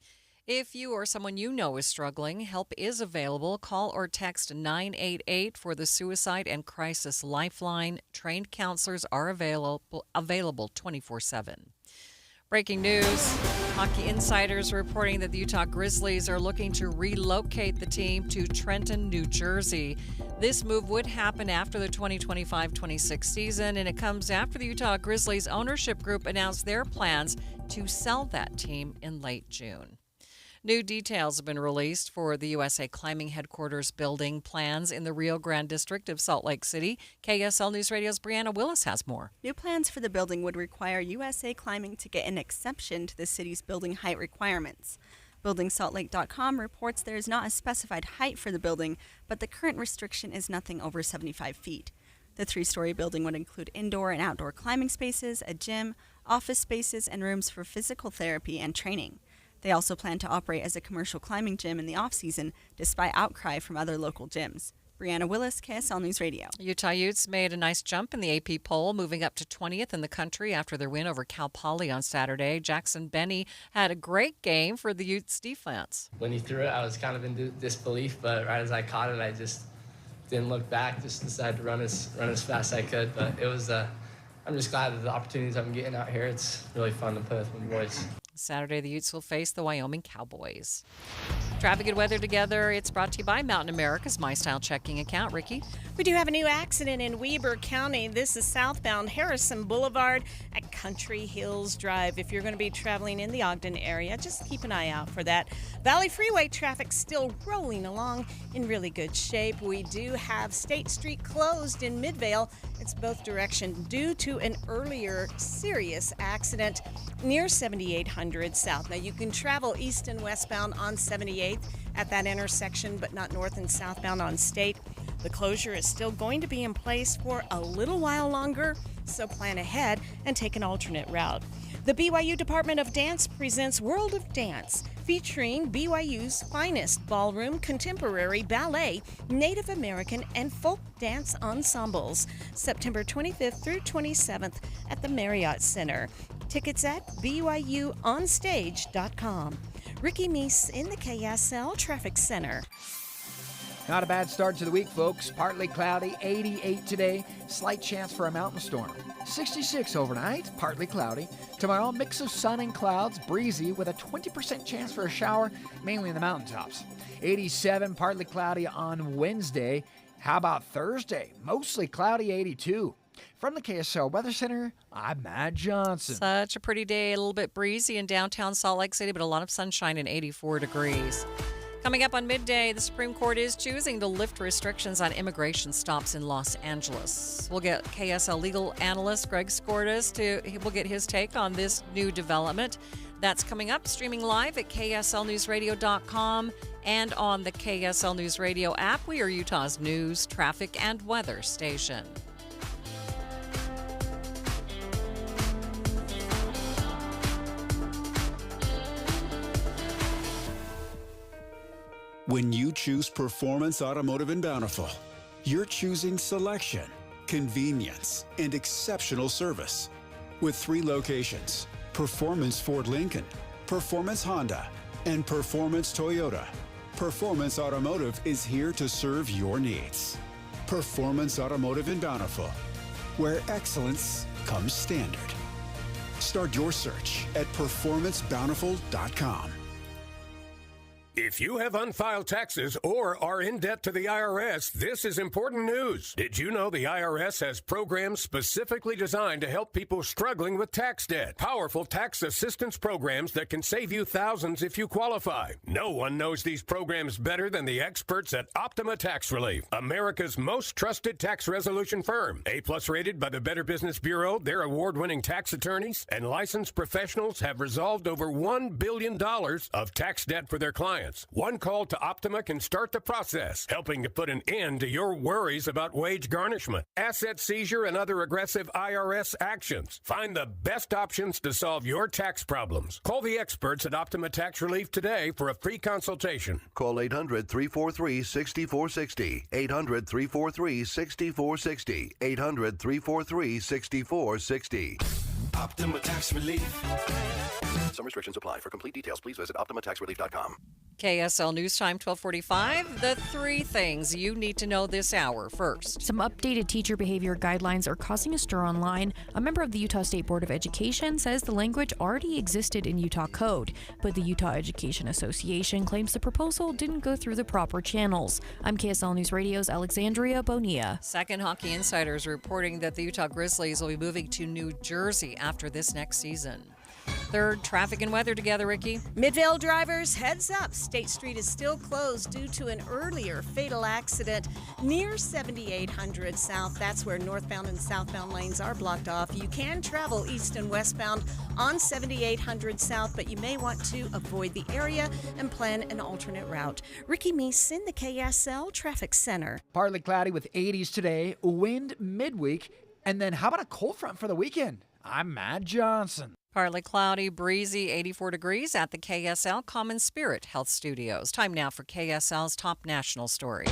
S1: If you or someone you know is struggling, help is available. Call or text 988 for the Suicide and Crisis Lifeline. Trained counselors are available 24/7. Breaking news. Hockey insiders reporting that the Utah Grizzlies are looking to relocate the team to Trenton, New Jersey. This move would happen after the 2025-26 season, and it comes after the Utah Grizzlies ownership group announced their plans to sell that team in late June. New details have been released for the USA Climbing Headquarters building plans in the Rio Grande district of Salt Lake City. KSL News Radio's Brianna Willis has more.
S3: New plans for the building would require USA Climbing to get an exception to the city's building height requirements. BuildingSaltLake.com reports there is not a specified height for the building, but the current restriction is nothing over 75 feet. The 3-story building would include indoor and outdoor climbing spaces, a gym, office spaces, and rooms for physical therapy and training. They also plan to operate as a commercial climbing gym in the off-season, despite outcry from other local gyms. Brianna Willis, KSL News Radio.
S1: Utah Utes made a nice jump in the AP poll, moving up to 20th in the country after their win over Cal Poly on Saturday. Jackson Benny had a great game for the Utes defense.
S4: When he threw it, I was kind of in disbelief, but right as I caught it, I just didn't look back, just decided to run as fast as I could. But it was, I'm just glad that the opportunities I'm getting out here, it's really fun to play with my boys.
S1: Saturday, the Utes will face the Wyoming Cowboys. Traffic and weather together. It's brought to you by Mountain America's My Style checking account. Ricky?
S8: We do have a new accident in Weber County. This is southbound Harrison Boulevard at Country Hills Drive. If you're going to be traveling in the Ogden area, just keep an eye out for that. Valley Freeway traffic still rolling along in really good shape. We do have State Street closed in Midvale. It's both directions due to an earlier serious accident near 7800 South. Now, you can travel east and westbound on 78th at that intersection, but not north and southbound on State. The closure is still going to be in place for a little while longer, so plan ahead and take an alternate route. The BYU Department of Dance presents World of Dance, featuring BYU's finest ballroom, contemporary, ballet, Native American, and folk dance ensembles, September 25th through 27th at the Marriott Center. Tickets at BYUOnStage.com. Ricky Meese in the KSL Traffic Center.
S17: Not a bad start to the week, folks. Partly cloudy, 88 today. Slight chance for a mountain storm. 66 overnight, partly cloudy. Tomorrow, mix of sun and clouds, breezy with a 20% chance for a shower, mainly in the mountaintops. 87, partly cloudy on Wednesday. How about Thursday? Mostly cloudy, 82. From the KSL Weather Center, I'm Matt Johnson.
S1: Such a pretty day, a little bit breezy in downtown Salt Lake City, but a lot of sunshine and 84 degrees. Coming up on Midday, the Supreme Court is choosing to lift restrictions on immigration stops in Los Angeles. We'll get KSL legal analyst Greg Skordas we'll get his take on this new development. That's coming up, streaming live at KSLNewsRadio.com and on the KSL News Radio app. We are Utah's news, traffic, and weather station.
S27: When you choose Performance Automotive in Bountiful, you're choosing selection, convenience, and exceptional service. With 3 locations, Performance Ford Lincoln, Performance Honda, and Performance Toyota, Performance Automotive is here to serve your needs. Performance Automotive in Bountiful, where excellence comes standard. Start your search at performancebountiful.com.
S7: If you have unfiled taxes or are in debt to the IRS, this is important news. Did you know the IRS has programs specifically designed to help people struggling with tax debt? Powerful tax assistance programs that can save you thousands if you qualify. No one knows these programs better than the experts at Optima Tax Relief, America's most trusted tax resolution firm. A-plus rated by the Better Business Bureau, their award-winning tax attorneys and licensed professionals have resolved over $1 billion of tax debt for their clients. One call to Optima can start the process, helping to put an end to your worries about wage garnishment, asset seizure, and other aggressive IRS actions. Find the best options to solve your tax problems. Call the experts at Optima Tax Relief today for a free consultation.
S9: Call 800-343-6460. 800-343-6460. 800-343-6460.
S7: Optima Tax Relief.
S9: Some restrictions apply. For complete details, please visit OptimaTaxRelief.com.
S1: KSL News Time 1245. The 3 things you need to know this hour. First,
S16: some updated teacher behavior guidelines are causing a stir online. A member of the Utah State Board of Education says the language already existed in Utah code, but the Utah Education Association claims the proposal didn't go through the proper channels. I'm KSL News Radio's Alexandria Bonilla.
S1: Second, Hockey Insider is reporting that the Utah Grizzlies will be moving to New Jersey after this next season. Third, traffic and weather together, Ricky.
S8: Midvale drivers, heads up. State Street is still closed due to an earlier fatal accident near 7800 South. That's where northbound and southbound lanes are blocked off. You can travel east and westbound on 7800 South, but you may want to avoid the area and plan an alternate route. Ricky Meese in the KSL Traffic Center.
S17: Partly cloudy with 80s today, wind midweek, and then how about a cold front for the weekend? I'm Matt Johnson.
S1: Partly cloudy, breezy, 84 degrees at the KSL Common Spirit Health Studios. Time now for KSL's top national stories.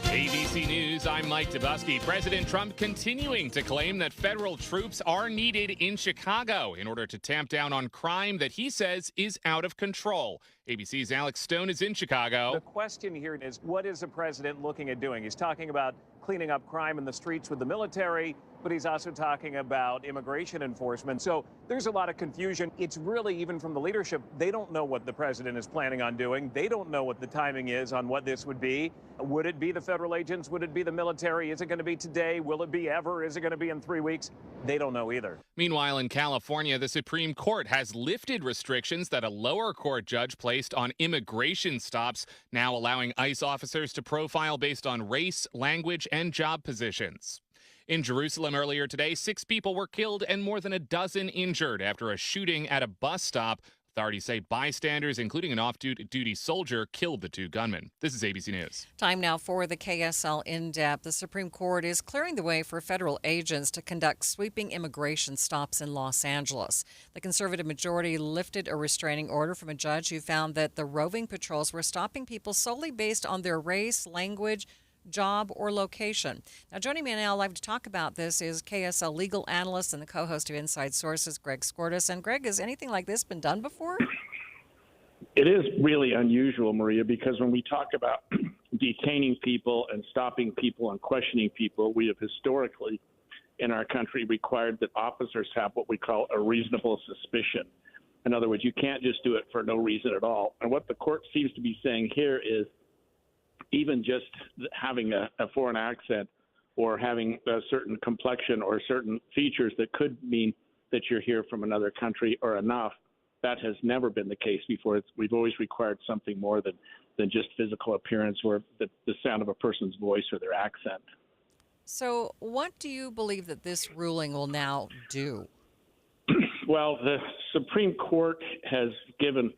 S10: ABC News, I'm Mike Dubusky. President Trump continuing to claim that federal troops are needed in Chicago in order to tamp down on crime that he says is out of control. ABC's Alex Stone is in Chicago.
S11: The question here is, what is the president looking at doing? He's talking about cleaning up crime in the streets with the military, but he's also talking about immigration enforcement. So there's a lot of confusion. It's really, even from the leadership, they don't know what the president is planning on doing. They don't know what the timing is on what this would be. Would it be the federal agents? Would it be the military? Is it going to be today? Will it be ever? Is it going to be in 3 weeks? They don't know either.
S10: Meanwhile, in California, the Supreme Court has lifted restrictions that a lower court judge placed on immigration stops, now allowing ICE officers to profile based on race, language, and job positions. In Jerusalem earlier today, 6 people were killed and more than a dozen injured after a shooting at a bus stop. Authorities say bystanders, including an off-duty soldier, killed the 2 gunmen. This is ABC News.
S1: Time now for the KSL In-Depth. The Supreme Court is clearing the way for federal agents to conduct sweeping immigration stops in Los Angeles. The conservative majority lifted a restraining order from a judge who found that the roving patrols were stopping people solely based on their race, language, job, or location. Now, joining me now live to talk about this is KSL legal analyst and the co-host of Inside Sources, Greg Skordas. And Greg, has anything like this been done before?
S12: It is really unusual, Maria, because when we talk about detaining people and stopping people and questioning people, we have historically in our country required that officers have what we call a reasonable suspicion. In other words, you can't just do it for no reason at all. And what the court seems to be saying here is even just having a foreign accent or having a certain complexion or certain features that could mean that you're here from another country or enough, that has never been the case before. We've always required something more than just physical appearance or the sound of a person's voice or their accent.
S1: So what do you believe that this ruling will now do?
S12: Well, the Supreme Court has given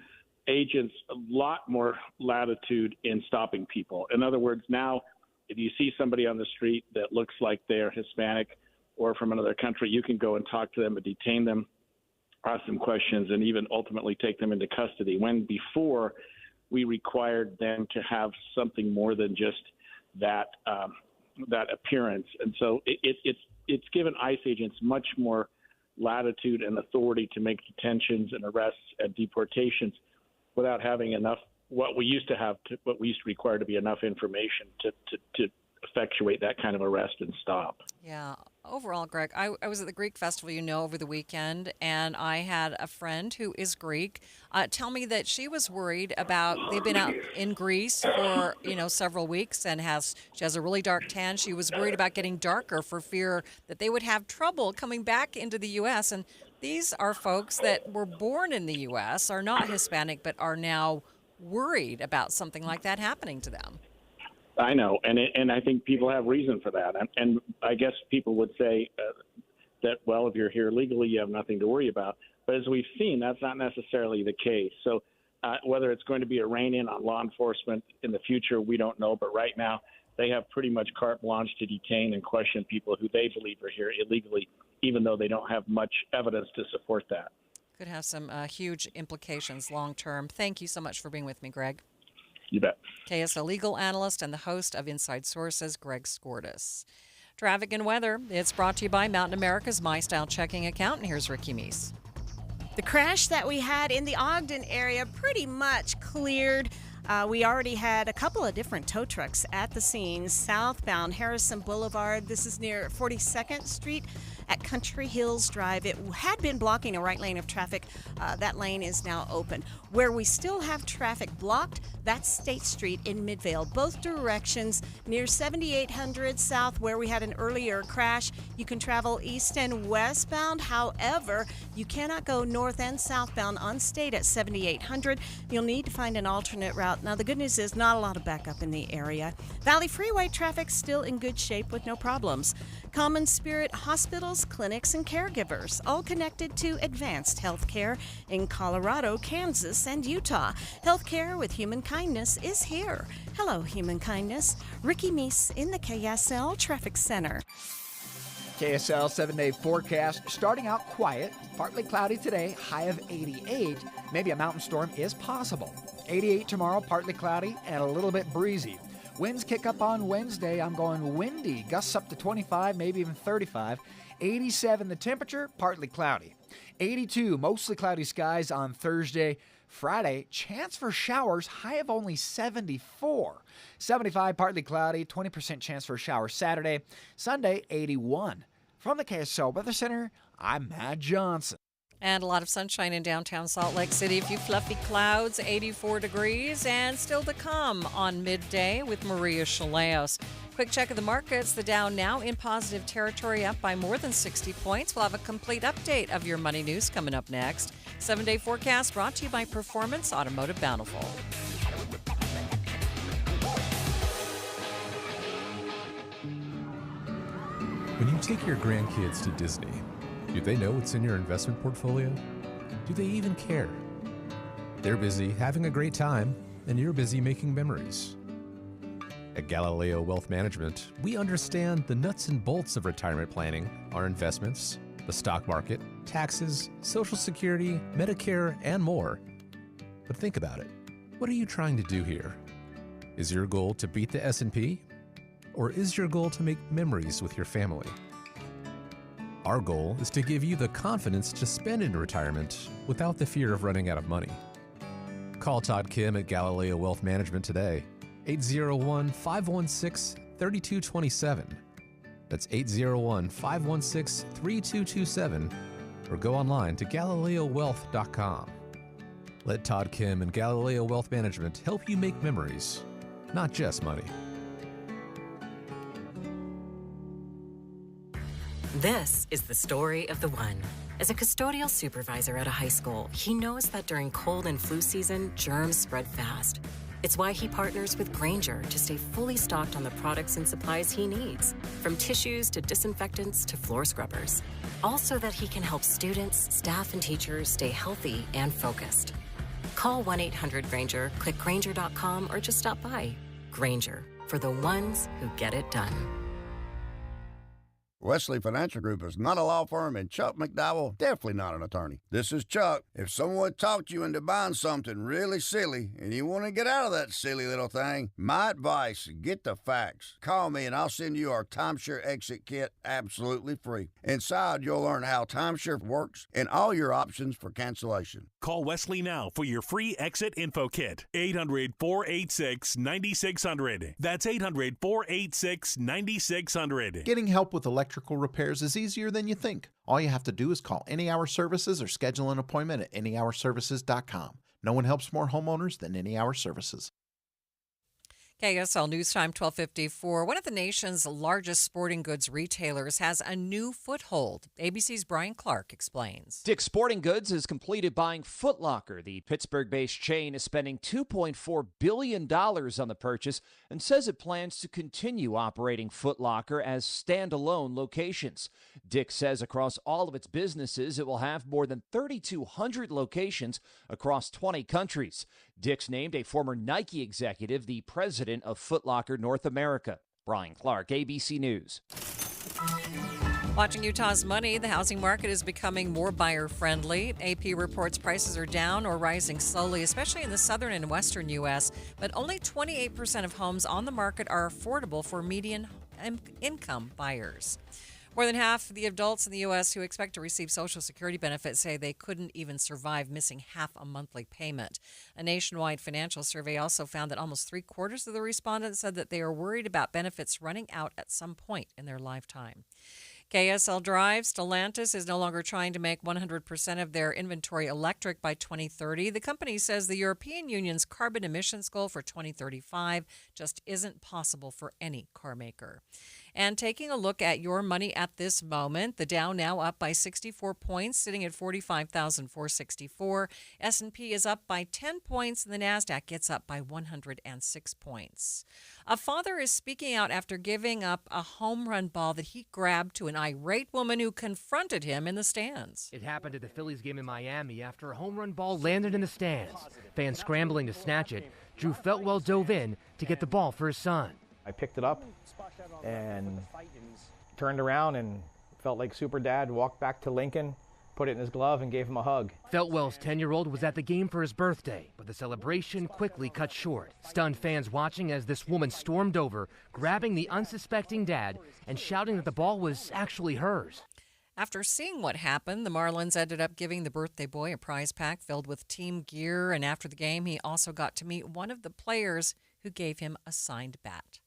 S12: agents a lot more latitude in stopping people. In other words, now if you see somebody on the street that looks like they're Hispanic or from another country, you can go and talk to them and detain them, ask them questions, and even ultimately take them into custody. When before we required them to have something more than just that appearance. And so it's given ICE agents much more latitude and authority to make detentions and arrests and deportations without having enough, what we used to require to be enough information to effectuate that kind of arrest and stop.
S1: Yeah. Overall, Greg, I was at the Greek festival, over the weekend, and I had a friend who is Greek tell me that she was worried about, they've been out in Greece for, several weeks, and she has a really dark tan. She was worried about getting darker for fear that they would have trouble coming back into the U.S. And these are folks that were born in the U.S., are not Hispanic, but are now worried about something like that happening to them.
S12: I know, and I think people have reason for that. And I guess people would say that, well, if you're here legally, you have nothing to worry about. But as we've seen, that's not necessarily the case. So whether it's going to be a rein-in on law enforcement in the future, we don't know. But right now, they have pretty much carte blanche to detain and question people who they believe are here illegally, even though they don't have much evidence to support that.
S1: Could have some huge implications long term. Thank you so much for being with me, Greg.
S12: You bet.
S1: KSL legal analyst and the host of Inside Sources, Greg Skordas. Traffic and weather, it's brought to you by Mountain America's My Style checking account. And here's Ricky Meese.
S8: The crash that we had in the Ogden area pretty much cleared. We already had a couple of different tow trucks at the scene. Southbound Harrison Boulevard. This is near 42nd Street at Country Hills Drive. It had been blocking a right lane of traffic. That lane is now open. Where we still have traffic blocked, that's State Street in Midvale. Both directions near 7800 South, where we had an earlier crash. You can travel east and westbound. However, you cannot go north and southbound on State at 7800. You'll need to find an alternate route. Now, the good news is not a lot of backup in the area. Valley Freeway traffic still in good shape with no problems. Common Spirit hospitals, clinics, and caregivers, all connected to advanced health care in Colorado, Kansas, and Utah. Healthcare with human kindness is here. Hello, human kindness. Ricky Meese in the KSL Traffic Center.
S17: KSL 7-day forecast starting out quiet, partly cloudy today, high of 88. Maybe a mountain storm is possible. 88 tomorrow, partly cloudy and a little bit breezy. Winds kick up on Wednesday. I'm going windy, gusts up to 25, maybe even 35. 87 the temperature, partly cloudy. 82 mostly cloudy skies on Thursday. Friday, chance for showers, high of only 74. 75 partly cloudy, 20% chance for a shower Saturday. Sunday, 81. From the KSL Weather Center, I'm Matt Johnson.
S1: And a lot of sunshine in downtown Salt Lake City. A few fluffy clouds, 84 degrees, and still to come on midday with Maria Shilaos. Quick check of the markets. The Dow now in positive territory, up by more than 60 points. We'll have a complete update of your money news coming up next. 7-day forecast brought to you by Performance Automotive Bountiful.
S2: When you take your grandkids to Disney, do they know what's in your investment portfolio? Do they even care? They're busy having a great time, and you're busy making memories. At Galileo Wealth Management, we understand the nuts and bolts of retirement planning, our investments, the stock market, taxes, Social Security, Medicare, and more. But think about it. What are you trying to do here? Is your goal to beat the S&P? Or is your goal to make memories with your family? Our goal is to give you the confidence to spend in retirement without the fear of running out of money. Call Todd Kim at Galileo Wealth Management today, 801-516-3227. That's 801-516-3227, or go online to GalileoWealth.com. Let Todd Kim and Galileo Wealth Management help you make memories, not just money.
S25: This is the story of the one. As a custodial supervisor at a high school, he knows that during cold and flu season, germs spread fast. It's why he partners with Grainger to stay fully stocked on the products and supplies he needs, from tissues to disinfectants to floor scrubbers. Also that he can help students, staff, and teachers stay healthy and focused. Call 1-800-GRAINGER, click Grainger.com, or just stop by. Grainger, for the ones who get it done.
S15: Wesley Financial Group is not a law firm, and Chuck McDowell definitely not an attorney. This is Chuck. If someone talked you into buying something really silly and you want to get out of that silly little thing, my advice, get the facts. Call me and I'll send you our timeshare exit kit absolutely free. Inside, you'll learn how timeshare works and all your options for cancellation.
S18: Call Wesley now for your free exit info kit. 800-486-9600. That's 800-486-9600.
S19: Getting help with electrical repairs is easier than you think. All you have to do is call Any Hour Services or schedule an appointment at anyhourservices.com. No one helps more homeowners than Any Hour Services.
S1: KSL News Time 12:54. One of the nation's largest sporting goods retailers has a new foothold. ABC's Brian Clark explains.
S20: Dick's Sporting Goods has completed buying Foot Locker. The Pittsburgh-based chain is spending $2.4 billion on the purchase and says it plans to continue operating Foot Locker as standalone locations. Dick's says across all of its businesses, it will have more than 3,200 locations across 20 countries. Dick's named a former Nike executive the president of Foot Locker North America. Brian Clark, ABC News.
S1: Watching Utah's money, the housing market is becoming more buyer-friendly. AP reports prices are down or rising slowly, especially in the southern and western U.S., but only 28% of homes on the market are affordable for median income buyers. More than half of the adults in the U.S. who expect to receive Social Security benefits say they couldn't even survive missing half a monthly payment. A nationwide financial survey also found that almost 3/4 of the respondents said that they are worried about benefits running out at some point in their lifetime. KSL Drive, Stellantis is no longer trying to make 100% of their inventory electric by 2030. The company says the European Union's carbon emissions goal for 2035 just isn't possible for any car maker. And taking a look at your money at this moment, the Dow now up by 64 points, sitting at 45,464. S&P is up by 10 points, and the Nasdaq gets up by 106 points. A father is speaking out after giving up a home run ball that he grabbed to an irate woman who confronted him in the stands.
S5: It happened at the Phillies game in Miami after a home run ball landed in the stands. Fans scrambling to snatch it. Drew Feltwell dove in to get the ball for his son.
S6: I picked it up and turned around and felt like Super Dad, walked back to Lincoln, put it in his glove, and gave him a hug.
S5: Feltwell's 10-year-old was at the game for his birthday, but the celebration quickly cut short. Stunned fans watching as this woman stormed over, grabbing the unsuspecting dad and shouting that the ball was actually hers.
S1: After seeing what happened, the Marlins ended up giving the birthday boy a prize pack filled with team gear, and after the game, he also got to meet one of the players who gave him a signed bat.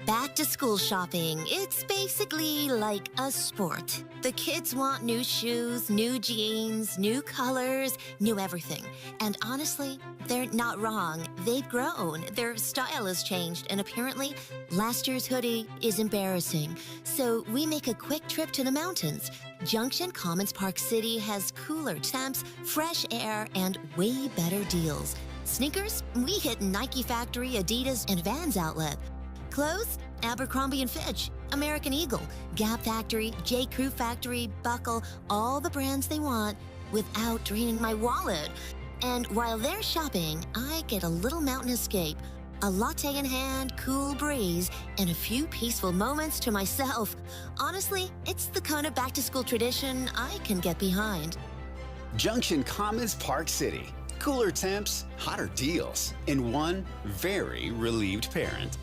S13: Back to school shopping. It's basically like a sport. The kids want new shoes, new jeans, new colors, new everything. And honestly, they're not wrong. They've grown. Their style has changed, and apparently, last year's hoodie is embarrassing. So we make a quick trip to the mountains. Junction Commons Park City has cooler temps, fresh air, and way better deals. Sneakers? We hit Nike Factory, Adidas, and Vans Outlet. Clothes? Abercrombie & Fitch, American Eagle, Gap Factory, J. Crew Factory, Buckle, all the brands they want without draining my wallet. And while they're shopping, I get a little mountain escape, a latte in hand, cool breeze, and a few peaceful moments to myself. Honestly, it's the kind of back-to-school tradition I can get behind.
S27: Junction Commons Park City. Cooler temps, hotter deals, and one very relieved parent.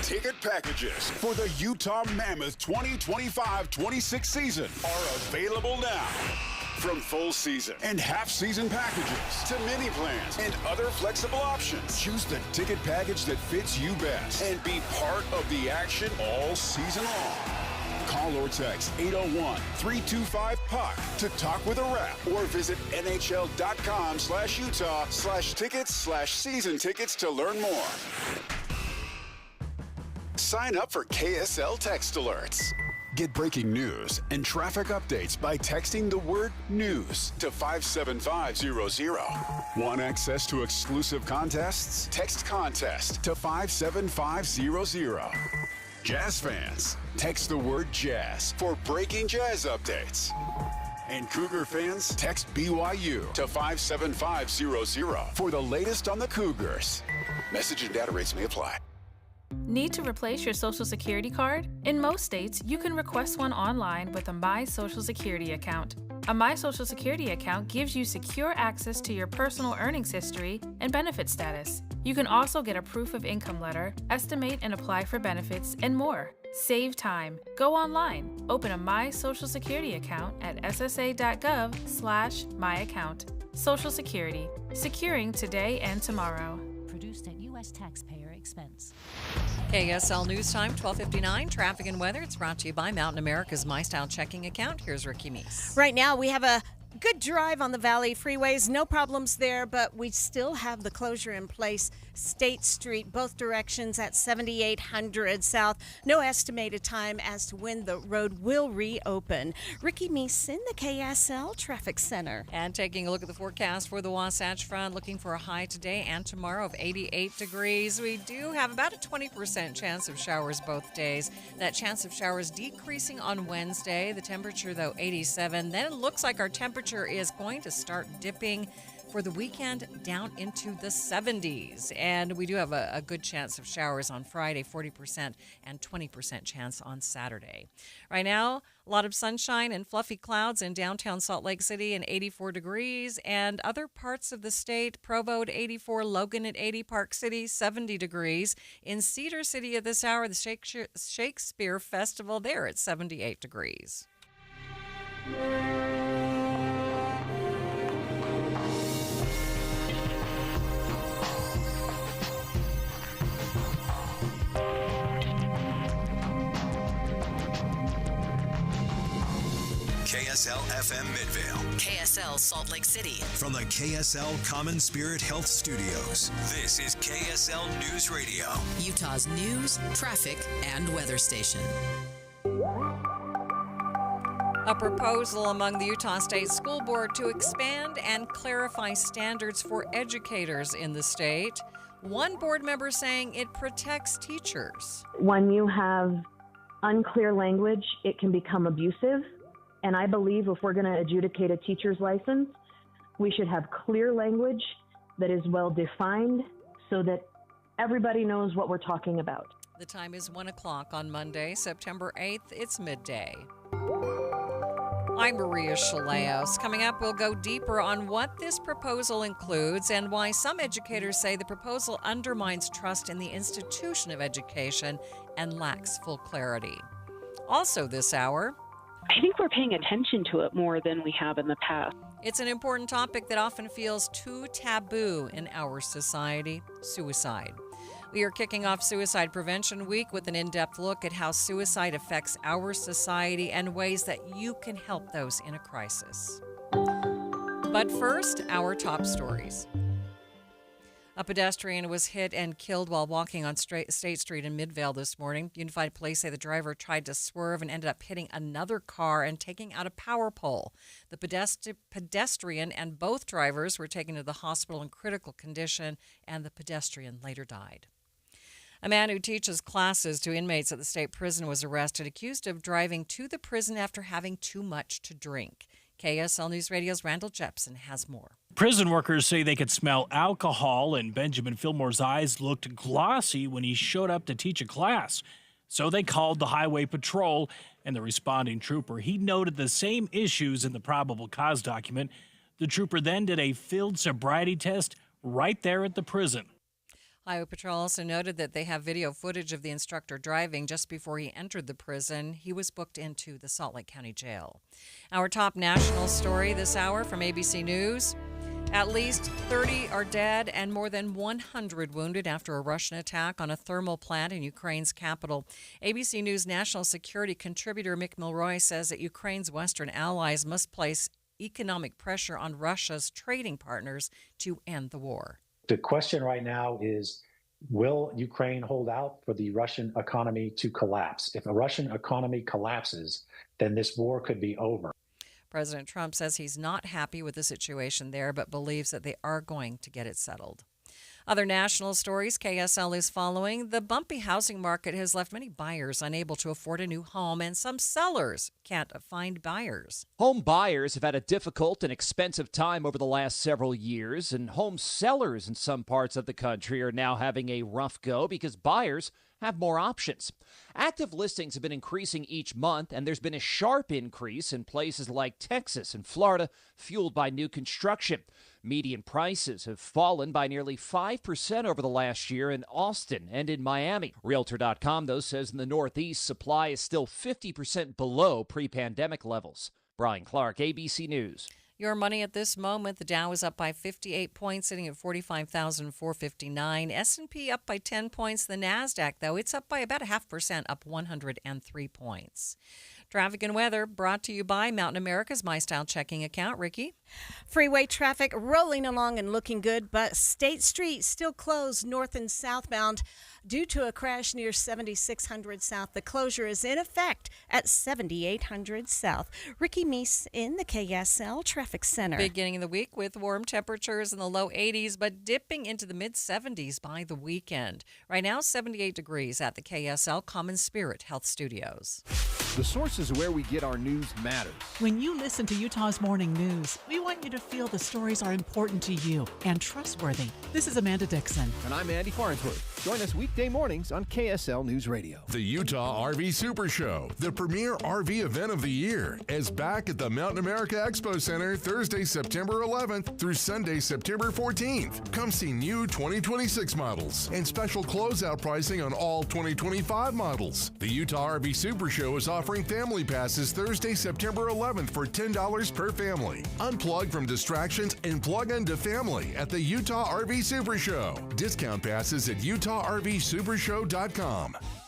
S14: Ticket packages for the Utah Mammoth 2025-26 season are available now. From full season and half-season packages to mini plans and other flexible options, choose the ticket package that fits you best and be part of the action all season long. Call or text 801-325-PUCK to talk with a rep or visit nhl.com/Utah/tickets/season tickets to learn more. Sign up for KSL text alerts. Get breaking news and traffic updates by texting the word news to 57500. Want access to exclusive contests? Text contest to 57500. Jazz fans, text the word jazz for breaking jazz updates. And Cougar fans, text BYU to 57500 for the latest on the Cougars. Message and data rates may apply.
S21: Need to replace your Social Security card? In most states, you can request one online with a My Social Security account. A My Social Security account gives you secure access to your personal earnings history and benefit status. You can also get a proof of income letter, estimate and apply for benefits, and more. Save time. Go online. Open a My Social Security account at ssa.gov/myaccount. Social Security. Securing today and tomorrow.
S22: Produced at U.S. taxpayer expense.
S1: KSL News Time, 12:59. Traffic and weather. It's brought to you by Mountain America's My Style checking account. Here's Ricky Meese.
S8: Right now, we have a good drive on the Valley freeways. No problems there, but we still have the closure in place. State Street, both directions at 7800 South. No estimated time as to when the road will reopen. Ricky Meese in the KSL Traffic Center.
S1: And taking a look at the forecast for the Wasatch Front, looking for a high today and tomorrow of 88 degrees. We do have about a 20% chance of showers both days. That chance of showers decreasing on Wednesday. The temperature, though, 87. Then it looks like our temperature is going to start dipping for the weekend down into the 70s. And we do have a good chance of showers on Friday, 40%, and 20% chance on Saturday. Right now, A lot of sunshine and fluffy clouds in downtown Salt Lake City and 84 degrees. And other parts of the state, Provo at 84, Logan at 80, Park City 70 degrees. In Cedar City at this hour, the Shakespeare Festival there at 78 degrees.
S3: KSL FM Midvale.
S4: KSL Salt Lake City.
S3: From the KSL Common Spirit Health Studios, this is KSL News Radio.
S4: Utah's news, traffic, and weather station.
S1: A proposal among the Utah State School Board to expand and clarify standards for educators in the state. One board member saying it protects teachers.
S7: When you have unclear language, it can become abusive. And I believe if we're going to adjudicate a teacher's license, we should have clear language that is well defined so that everybody knows what we're talking about.
S1: The time is 1 o'clock on Monday, September 8th. It's midday. I'm Maria Shilaos. Coming up, we'll go deeper on what this proposal includes and why some educators say the proposal undermines trust in the institution of education and lacks full clarity. Also this hour,
S9: I think we're paying attention to it more than we have in the past.
S1: it's an important topic that often feels too taboo in our society: suicide. We are kicking off Suicide Prevention Week with an in-depth look at how suicide affects our society and ways that you can help those in a crisis. But first, our top stories. A pedestrian was hit and killed while walking on State Street in Midvale this morning. Unified Police say the driver tried to swerve and ended up hitting another car and taking out a power pole. The pedestrian and both drivers were taken to the hospital in critical condition, and the pedestrian later died. A man who teaches classes to inmates at the state prison was arrested, accused of driving to the prison after having too much to drink. KSL News Radio's Randall Jepson has more.
S23: Prison workers say they could smell alcohol, and Benjamin Fillmore's eyes looked glossy when he showed up to teach a class. So they called the highway patrol and the responding trooper. He noted the same issues in the probable cause document. The trooper then did a field sobriety test right there at the prison.
S1: Highway Patrol also noted that they have video footage of the instructor driving just before he entered the prison. He was booked into the Salt Lake County Jail. Our top national story this hour from ABC News. At least 30 are dead and more than 100 wounded after a Russian attack on a thermal plant in Ukraine's capital. ABC News national security contributor Mick Milroy says that Ukraine's Western allies must place economic pressure on Russia's trading partners to end the war.
S24: The question right now is, will Ukraine hold out for the Russian economy to collapse? If a Russian economy collapses, then this war could be over.
S1: President Trump says he's not happy with the situation there, but believes that they are going to get it settled. Other national stories KSL is following. The bumpy housing market has left many buyers unable to afford a new home, and some sellers can't find buyers.
S20: Home buyers have had a difficult and expensive time over the last several years, and home sellers in some parts of the country are now having a rough go because buyers have more options. Active listings have been increasing each month, and there's been a sharp increase in places like Texas and Florida, fueled by new construction. Median prices have fallen by nearly 5% over the last year in Austin and in Miami. Realtor.com, though, says in the Northeast, supply is still 50% below pre-pandemic levels. Brian Clark, ABC News.
S1: Your money at this moment, the Dow is up by 58 points, sitting at 45,459. S&P up by 10 points. The NASDAQ, though, it's up by about 0.5%, up 103 points. Traffic and weather brought to you by Mountain America's My Style checking account. Ricky?
S8: Freeway traffic rolling along and looking good, but State Street still closed north and southbound due to a crash near 7600 South. The closure is in effect at 7800 South. Ricky Meese in the KSL Traffic Center.
S1: Beginning of the week with warm temperatures in the low 80s, but dipping into the mid-70s by the weekend. Right now, 78 degrees at the KSL Common Spirit Health Studios.
S26: The sources where we get our news matters.
S28: When you listen to Utah's Morning News, we want you to feel the stories are important to you and trustworthy. This is Amanda Dixon.
S26: And I'm Andy Farnsworth. Join us weekday mornings on KSL News Radio.
S2: The Utah RV Super Show, the premier RV event of the year, is back at the Mountain America Expo Center Thursday, September 11th through Sunday, September 14th. Come see new 2026 models and special closeout pricing on all 2025 models. The Utah RV Super Show is offering family passes Thursday, September 11th for $10 per family. Unplug from distractions and plug into family at the Utah RV Super Show. Discount passes at UtahRVSupershow.com.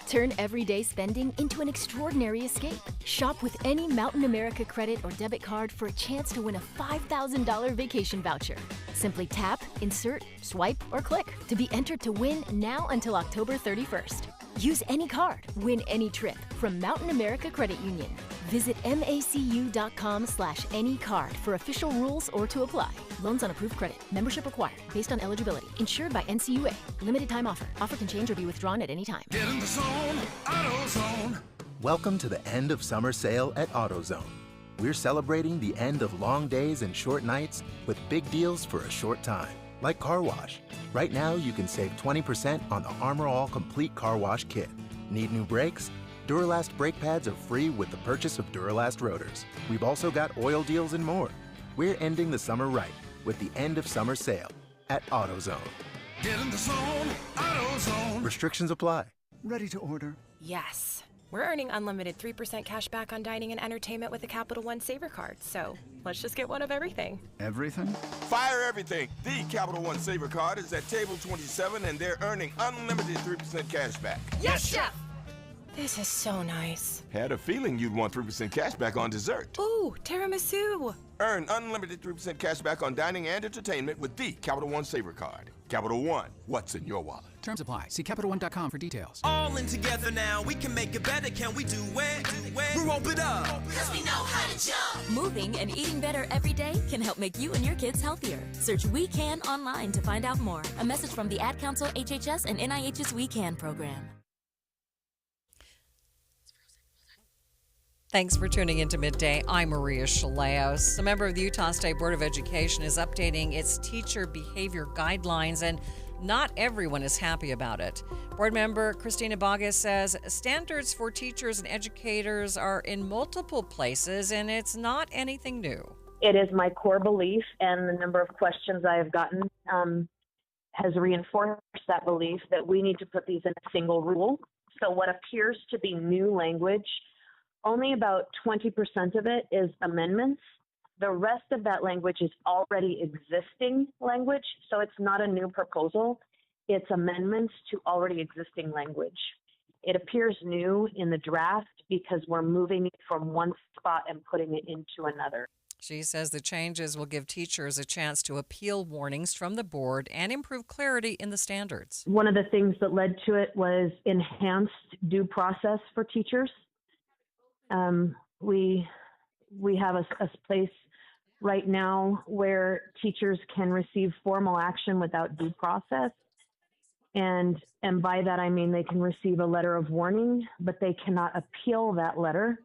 S10: Turn everyday spending into an extraordinary escape. Shop with any Mountain America credit or debit card for a chance to win a $5,000 vacation voucher. Simply tap, insert, swipe, or click to be entered to win now until October 31st. Use any card, win any trip from Mountain America Credit Union. Visit macu.com/anycard for official rules or to apply. Loans on approved credit. Membership required based on eligibility. Insured by NCUA. Limited time offer. Offer can change or be withdrawn at any time.
S11: Get in the zone, AutoZone.
S12: Welcome to the end of summer sale at AutoZone. We're celebrating the end of long days and short nights with big deals for a short time, like car wash. Right now, you can save 20% on the Armor All Complete Car Wash Kit. Need new brakes? Duralast brake pads are free with the purchase of Duralast rotors. We've also got oil deals and more. We're ending the summer right with the end of summer sale at AutoZone.
S11: Get in the zone, AutoZone.
S12: Restrictions apply.
S15: Ready to order?
S16: Yes. We're earning unlimited 3% cash back on dining and entertainment with the Capital One Saver Card, so let's just get one of everything.
S15: Everything?
S17: Fire everything. The Capital One Saver Card is at table 27, and they're earning unlimited 3% cash back.
S16: Yes, Chef! This is so nice.
S17: Had a feeling you'd want 3% cash back on dessert.
S16: Ooh, tiramisu.
S17: Earn unlimited 3% cash back on dining and entertainment with the Capital One Saver Card. Capital One, what's in your wallet?
S25: Terms apply. See CapitalOne.com for details.
S29: All in together now, we can make it better. Can we do it? We rope it up.
S30: Cause we know how to jump. Moving and eating better every day can help make you and your kids healthier. Search We Can online to find out more. A message from the Ad Council, HHS, and NIH's We Can program.
S1: Thanks for tuning into Midday. I'm Maria Shilaos. A member of the Utah State Board of Education is updating its teacher behavior guidelines, and not everyone is happy about it. Board member Christina Bogus says standards for teachers and educators are in multiple places, and it's not anything new.
S7: It is my core belief, and the number of questions I have gotten has reinforced that belief that we need to put these in a single rule. So what appears to be new language, only about 20% of it is amendments. The rest of that language is already existing language, so it's not a new proposal. It's amendments to already existing language. It appears new in the draft because we're moving it from one spot and putting it into another.
S1: She says the changes will give teachers a chance to appeal warnings from the board and improve clarity in the standards.
S7: One of the things that led to it was enhanced due process for teachers. We have a place right now where teachers can receive formal action without due process. And by that, I mean they can receive a letter of warning, but they cannot appeal that letter.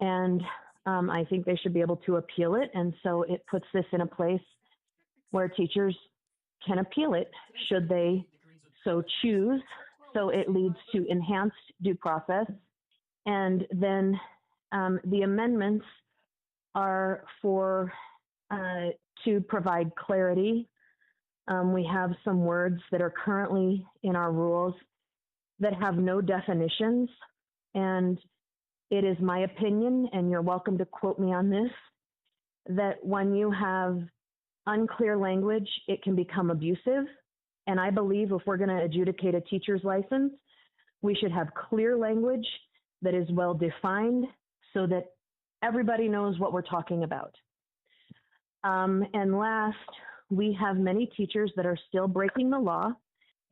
S7: And I think they should be able to appeal it. And so it puts this in a place where teachers can appeal it should they so choose. So it leads to enhanced due process. And then the amendments are for to provide clarity. We have some words that are currently in our rules that have no definitions. And it is my opinion, and you're welcome to quote me on this, that when you have unclear language, it can become abusive. And I believe if we're going to adjudicate a teacher's license, we should have clear language that is well defined so that everybody knows what we're talking about. And last, we have many teachers that are still breaking the law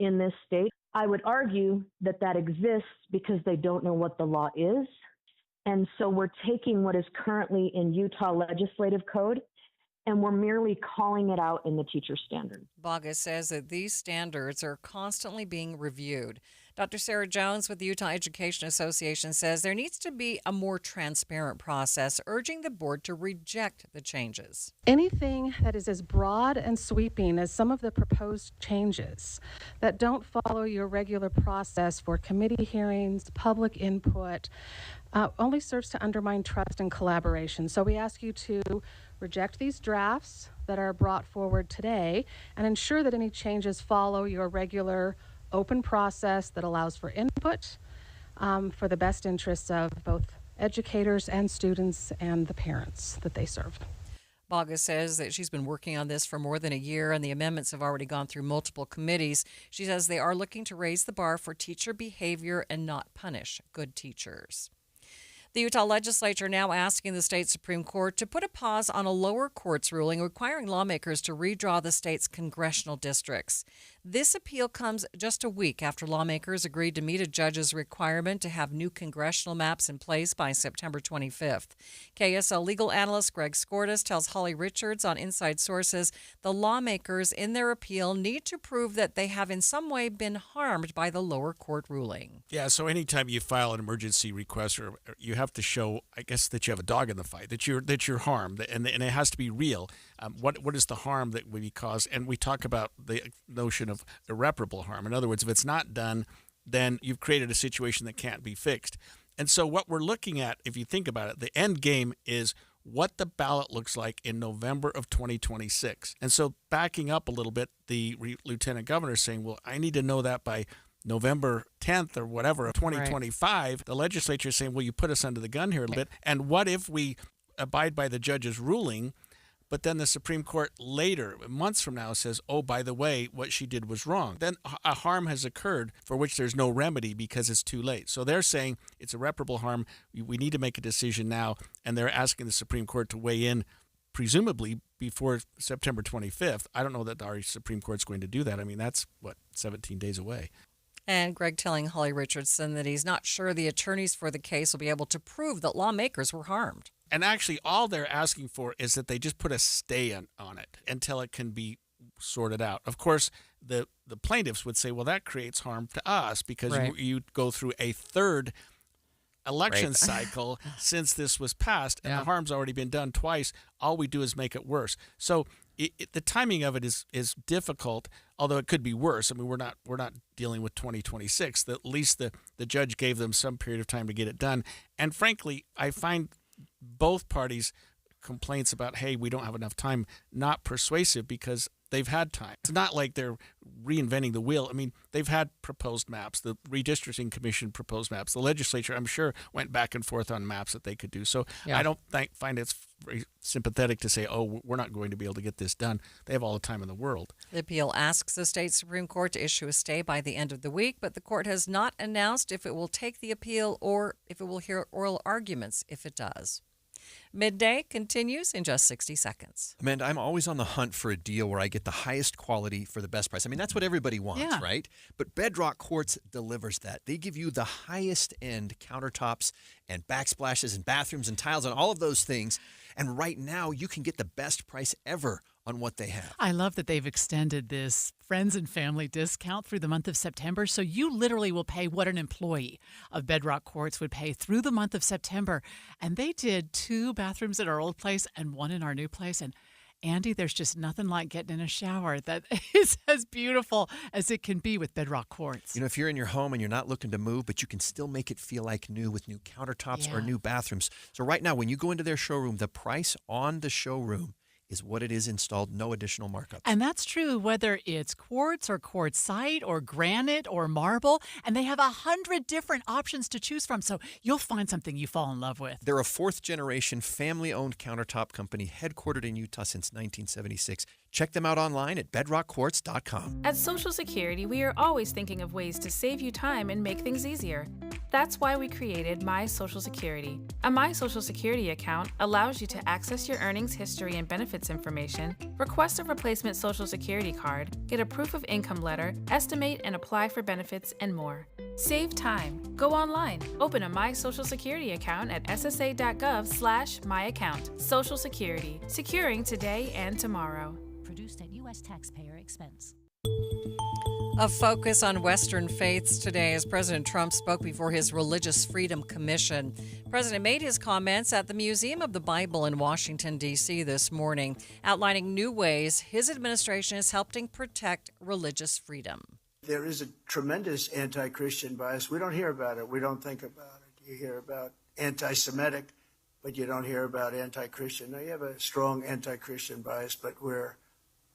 S7: in this state. I would argue that that exists because they don't know what the law is. And so we're taking what is currently in Utah legislative code and we're merely calling it out in the teacher standard.
S1: Bogus says that these standards are constantly being reviewed. Dr. Sarah Jones with the Utah Education Association says there needs to be a more transparent process, urging the board to reject the changes.
S5: Anything that is as broad and sweeping as some of the proposed changes that don't follow your regular process for committee hearings, public input, only serves to undermine trust and collaboration. So we ask you to reject these drafts that are brought forward today and ensure that any changes follow your regular open process that allows for input for the best interests of both educators and students and the parents that they serve.
S1: Baga says that she's been working on this for more than a year, and the amendments have already gone through multiple committees. She says they are looking to raise the bar for teacher behavior and not punish good teachers. The Utah legislature now asking the state Supreme Court to put a pause on a lower court's ruling requiring lawmakers to redraw the state's congressional districts. This appeal comes just a week after lawmakers agreed to meet a judge's requirement to have new congressional maps in place by September 25th. KSL legal analyst Greg Skordas tells Holly Richards on Inside Sources the lawmakers in their appeal need to prove that they have in some way been harmed by the lower court ruling.
S6: Yeah, so anytime you file an emergency request, or you have to show, I guess, that you have a dog in the fight, that you're harmed, and it has to be real. What is the harm that would be caused? And we talk about the notion of irreparable harm. In other words, if it's not done, then you've created a situation that can't be fixed. And so what we're looking at, if you think about it, the end game is what the ballot looks like in November of 2026. And so backing up a little bit, the lieutenant governor is saying, well, I need to know that by November 10th or whatever of 2025. Right. The legislature is saying, well, you put us under the gun here a little bit. And what if we abide by the judge's ruling, but then the Supreme Court later, months from now, says, oh, by the way, what she did was wrong. Then a harm has occurred for which there's no remedy because it's too late. So they're saying it's irreparable harm. We need to make a decision now. And they're asking the Supreme Court to weigh in, presumably before September 25th. I don't know that our Supreme Court's going to do that. I mean, that's, 17 days away.
S1: And Greg telling Holly Richardson that he's not sure the attorneys for the case will be able to prove that lawmakers were harmed.
S6: And actually, all they're asking for is that they just put a stay on it until it can be sorted out. Of course, the plaintiffs would say, well, that creates harm to us because you go through a third election cycle since this was passed, and the harm's already been done twice. All we do is make it worse. So the timing of it is difficult, although it could be worse. I mean, we're not dealing with 2026. At least the judge gave them some period of time to get it done. And frankly, I find both parties' complaints about, hey, we don't have enough time, not persuasive because they've had time. It's not like they're reinventing the wheel. I mean, they've had proposed maps. The Redistricting Commission proposed maps. The legislature, I'm sure, went back and forth on maps that they could do. So I don't find it's very sympathetic to say, oh, we're not going to be able to get this done. They have all the time in the world.
S1: The appeal asks the state Supreme Court to issue a stay by the end of the week, but the court has not announced if it will take the appeal or if it will hear oral arguments if it does. Midday continues in just 60 seconds.
S13: Amanda, I'm always on the hunt for a deal where I get the highest quality for the best price. I mean, that's what everybody wants, right? But Bedrock Quartz delivers that. They give you the highest end countertops and backsplashes and bathrooms and tiles and all of those things. And right now, you can get the best price ever on what they have.
S28: I love that they've extended this friends and family discount through the month of September. So you literally will pay what an employee of Bedrock Quartz would pay through the month of September. And they did 2 bathrooms at our old place and 1 in our new place. And Andy, there's just nothing like getting in a shower that is as beautiful as it can be with Bedrock Quartz.
S13: You know, if you're in your home and you're not looking to move, but you can still make it feel like new with new countertops or new bathrooms. So right now, when you go into their showroom, the price on the showroom is what it is installed, no additional markup.
S28: And that's true whether it's quartz or quartzite or granite or marble. And they have 100 different options to choose from. So you'll find something you fall in love with.
S13: They're a 4th-generation, family-owned countertop company headquartered in Utah since 1976. Check them out online at bedrockquartz.com.
S14: At Social Security, we are always thinking of ways to save you time and make things easier. That's why we created My Social Security. A My Social Security account allows you to access your earnings history and benefits information, request a replacement Social Security card, get a proof of income letter, estimate and apply for benefits, and more. Save time. Go online. Open a My Social Security account at ssa.gov/myaccount. Social Security. Securing today and tomorrow.
S15: Produced at U.S. taxpayer expense.
S1: A focus on Western faiths today as President Trump spoke before his Religious Freedom Commission. The president made his comments at the Museum of the Bible in Washington, D.C. this morning, outlining new ways his administration is helping protect religious freedom.
S3: There is a tremendous anti-Christian bias. We don't hear about it. We don't think about it. You hear about anti-Semitic, but you don't hear about anti-Christian. Now, you have a strong anti-Christian bias, but we're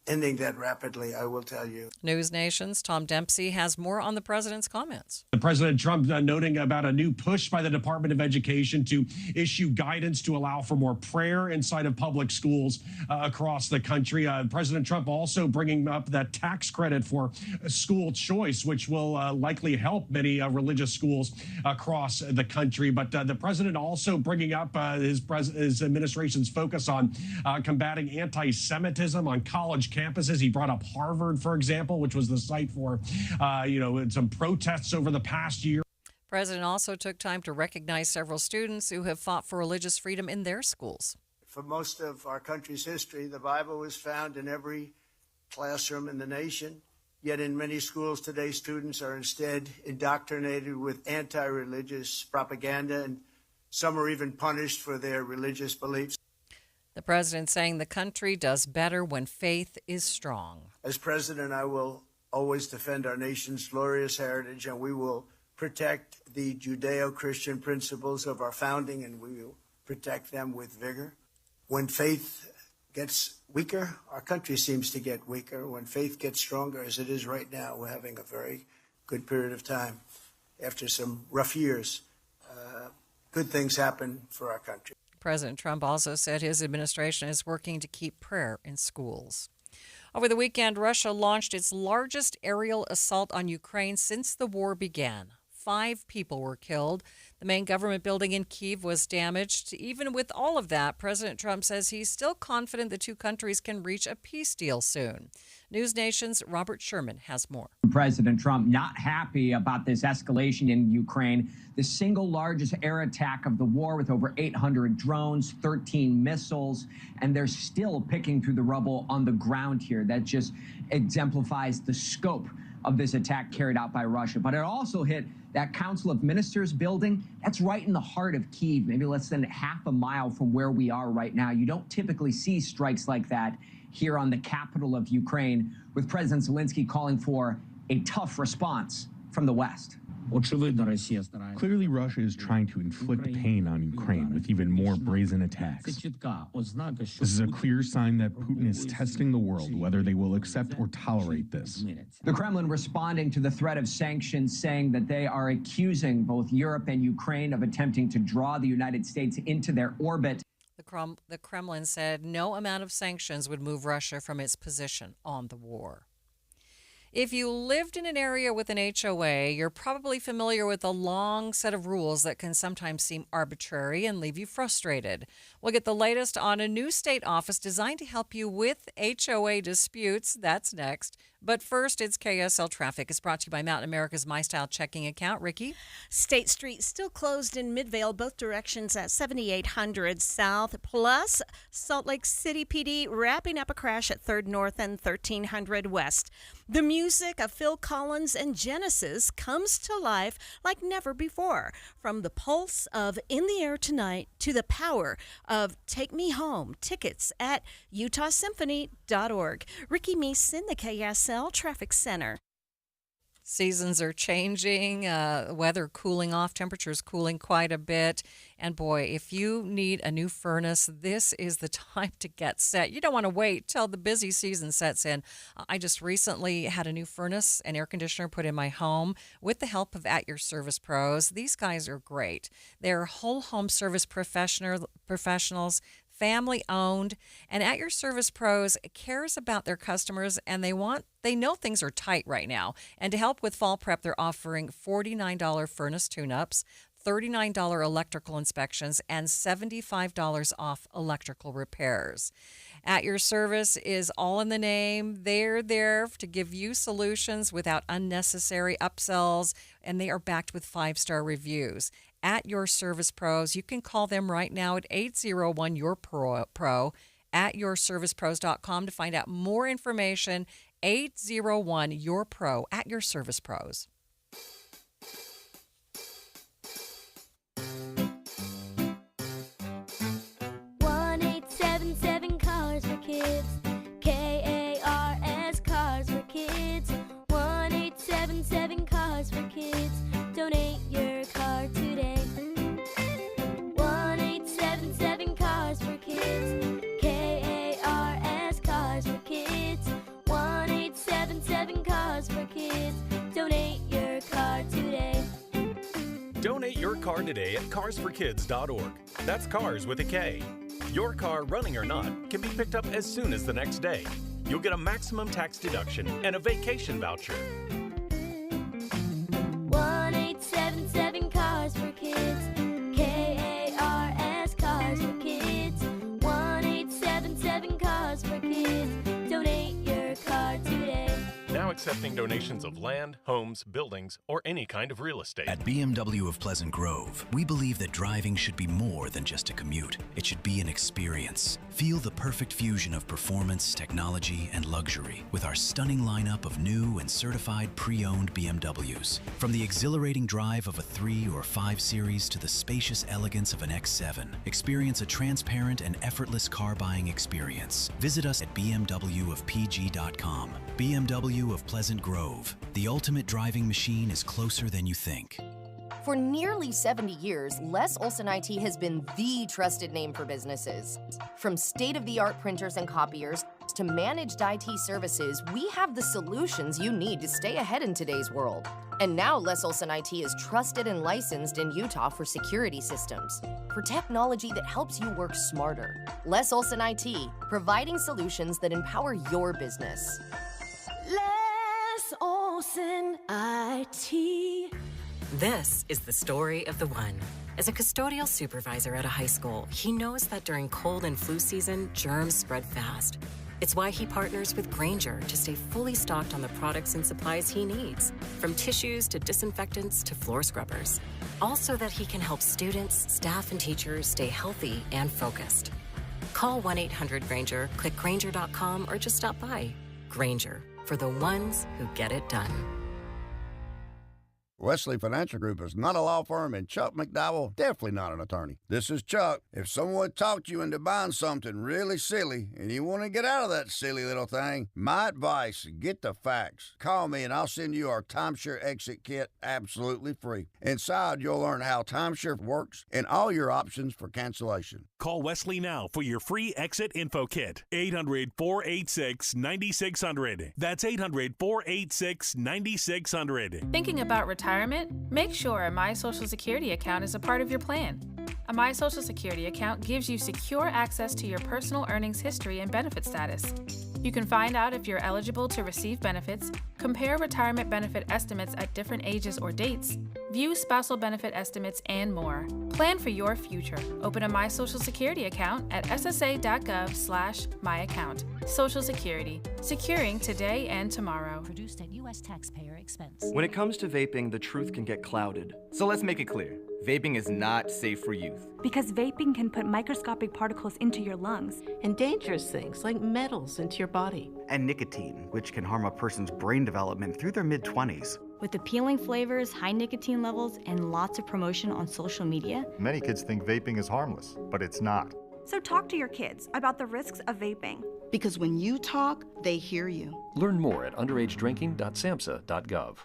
S3: ending that rapidly, I will tell you.
S1: News Nation's Tom Dempsey has more on the president's comments.
S4: President Trump noting about a new push by the Department of Education to issue guidance to allow for more prayer inside of public schools across the country. President Trump also bringing up that tax credit for school choice, which will likely help many religious schools across the country. But the president also bringing up his administration's focus on combating anti-Semitism on college campuses. He brought up Harvard, for example, which was the site for, some protests over the past year.
S1: The president also took time to recognize several students who have fought for religious freedom in their schools.
S3: For most of our country's history, the Bible was found in every classroom in the nation. Yet in many schools today, students are instead indoctrinated with anti-religious propaganda, and some are even punished for their religious beliefs.
S1: The president saying the country does better when faith is strong.
S3: As president, I will always defend our nation's glorious heritage, and we will protect the Judeo-Christian principles of our founding, and we will protect them with vigor. When faith gets weaker, our country seems to get weaker. When faith gets stronger, as it is right now, we're having a very good period of time. After some rough years, good things happen for our country.
S1: President Trump also said his administration is working to keep prayer in schools. Over the weekend, Russia launched its largest aerial assault on Ukraine since the war began. 5 people were killed. The main government building in Kyiv was damaged. Even with all of that, President Trump says he's still confident the two countries can reach a peace deal soon. News Nation's Robert Sherman has more.
S9: President Trump not happy about this escalation in Ukraine, the single largest air attack of the war with over 800 drones, 13 missiles, and they're still picking through the rubble on the ground here. That just exemplifies the scope of this attack carried out by Russia. But it also hit that Council of Ministers building. That's right in the heart of Kyiv, maybe less than half a mile from where we are right now. You don't typically see strikes like that here on the capital of Ukraine, with President Zelensky calling for a tough response from the West.
S15: Clearly, Russia is trying to inflict pain on Ukraine with even more brazen attacks. This is a clear sign that Putin is testing the world whether they will accept or tolerate this.
S9: The Kremlin responding to the threat of sanctions, saying that they are accusing both Europe and Ukraine of attempting to draw the United States into their orbit.
S1: The Kremlin said no amount of sanctions would move Russia from its position on the war. If you lived in an area with an HOA, you're probably familiar with a long set of rules that can sometimes seem arbitrary and leave you frustrated. We'll get the latest on a new state office designed to help you with HOA disputes. That's next. But first, it's KSL Traffic. It's brought to you by Mountain America's My Style checking account. Ricky?
S8: State Street still closed in Midvale, both directions at 7800 South. Plus, Salt Lake City PD wrapping up a crash at 3rd North and 1300 West. The music of Phil Collins and Genesis comes to life like never before. From the pulse of In the Air Tonight to the power of Take Me Home. Tickets at utahsymphony.org. Ricky Meese in the KSL Traffic Center.
S1: Seasons are changing, weather cooling off, temperatures cooling quite a bit. And boy, if you need a new furnace, this is the time to get set. You don't want to wait till the busy season sets in. I just recently had a new furnace and air conditioner put in my home with the help of At Your Service Pros. These guys are great. They're whole home service professionals, family owned, and At Your Service Pros cares about their customers, and they know things are tight right now. And to help with fall prep, they're offering $49 furnace tune-ups, $39 electrical inspections, and $75 off electrical repairs. At Your Service is all in the name. They're there to give you solutions without unnecessary upsells, and they are backed with 5-star reviews. At Your Service Pros, you can call them right now at 801-YOUR-PRO, at yourservicepros.com to find out more information. 801-YOUR-PRO at your service pros.
S2: 1-877 Cars for Kids. KARS Cars for Kids. 1-877 Cars for Kids. Donate your car today. 1-877 Cars for Kids. KARS Cars for Kids. 1-877 Cars for Kids. Donate your car today.
S18: Donate your car today at carsforkids.org. That's cars with a K. Your car, running or not, can be picked up as soon as the next day. You'll get a maximum tax deduction and a vacation voucher.
S2: 1-877 Cars for Kids. KARS Cars for Kids. 1-877 Cars for Kids. Donate your car today.
S18: Now accepting donations of land, homes, buildings, or any kind of real estate.
S19: At BMW of Pleasant Grove, we believe that driving should be more than just a commute. It should be an experience. Feel the perfect fusion of performance, technology, and luxury with our stunning lineup of new and certified pre-owned BMWs. From the exhilarating drive of a 3 or 5 Series to the spacious elegance of an X7, experience a transparent and effortless car buying experience. Visit us at bmwofpg.com. BMW of Pleasant Grove. The ultimate driving machine is closer than you think.
S20: For nearly 70 years, Les Olson IT has been the trusted name for businesses. From state-of-the-art printers and copiers to managed IT services, we have the solutions you need to stay ahead in today's world. And now Les Olson IT is trusted and licensed in Utah for security systems, for technology that helps you work smarter. Les Olson IT, providing solutions that empower your business.
S2: Les Olson IT.
S21: This is the story of the one. As a custodial supervisor at a high school, he knows that during cold and flu season, germs spread fast. It's why he partners with Grainger to stay fully stocked on the products and supplies he needs, from tissues to disinfectants to floor scrubbers. All so that he can help students, staff, and teachers stay healthy and focused. Call 1-800-GRAINGER, click Grainger.com, or just stop by. Grainger, for the ones who get it done.
S22: Wesley Financial Group is not a law firm, and Chuck McDowell definitely not an attorney. This is Chuck. If someone talked you into buying something really silly and you want to get out of that silly little thing, my advice, get the facts. Call me and I'll send you our timeshare exit kit absolutely free. Inside, you'll learn how timeshare works and all your options for cancellation.
S23: Call Wesley now for your free exit info kit. 800-486-9600. That's 800-486-9600.
S14: Thinking about retirement? Make sure a My Social Security account is a part of your plan. A My Social Security account gives you secure access to your personal earnings history and benefit status. You can find out if you're eligible to receive benefits, compare retirement benefit estimates at different ages or dates, view spousal benefit estimates, and more. Plan for your future. Open a My Social Security account at ssa.gov/myaccount. Social Security, securing today and tomorrow.
S24: Produced at U.S. taxpayer expense.
S26: When it comes to vaping, the truth can get clouded. So let's make it clear. Vaping is not safe for youth.
S27: Because vaping can put microscopic particles into your lungs.
S31: And dangerous things like metals into your body.
S32: And nicotine, which can harm a person's brain development through their mid-20s.
S27: With appealing flavors, high nicotine levels, and lots of promotion on social media.
S33: Many kids think vaping is harmless, but it's not.
S27: So talk to your kids about the risks of vaping.
S31: Because when you talk, they hear you.
S34: Learn more at underagedrinking.samhsa.gov.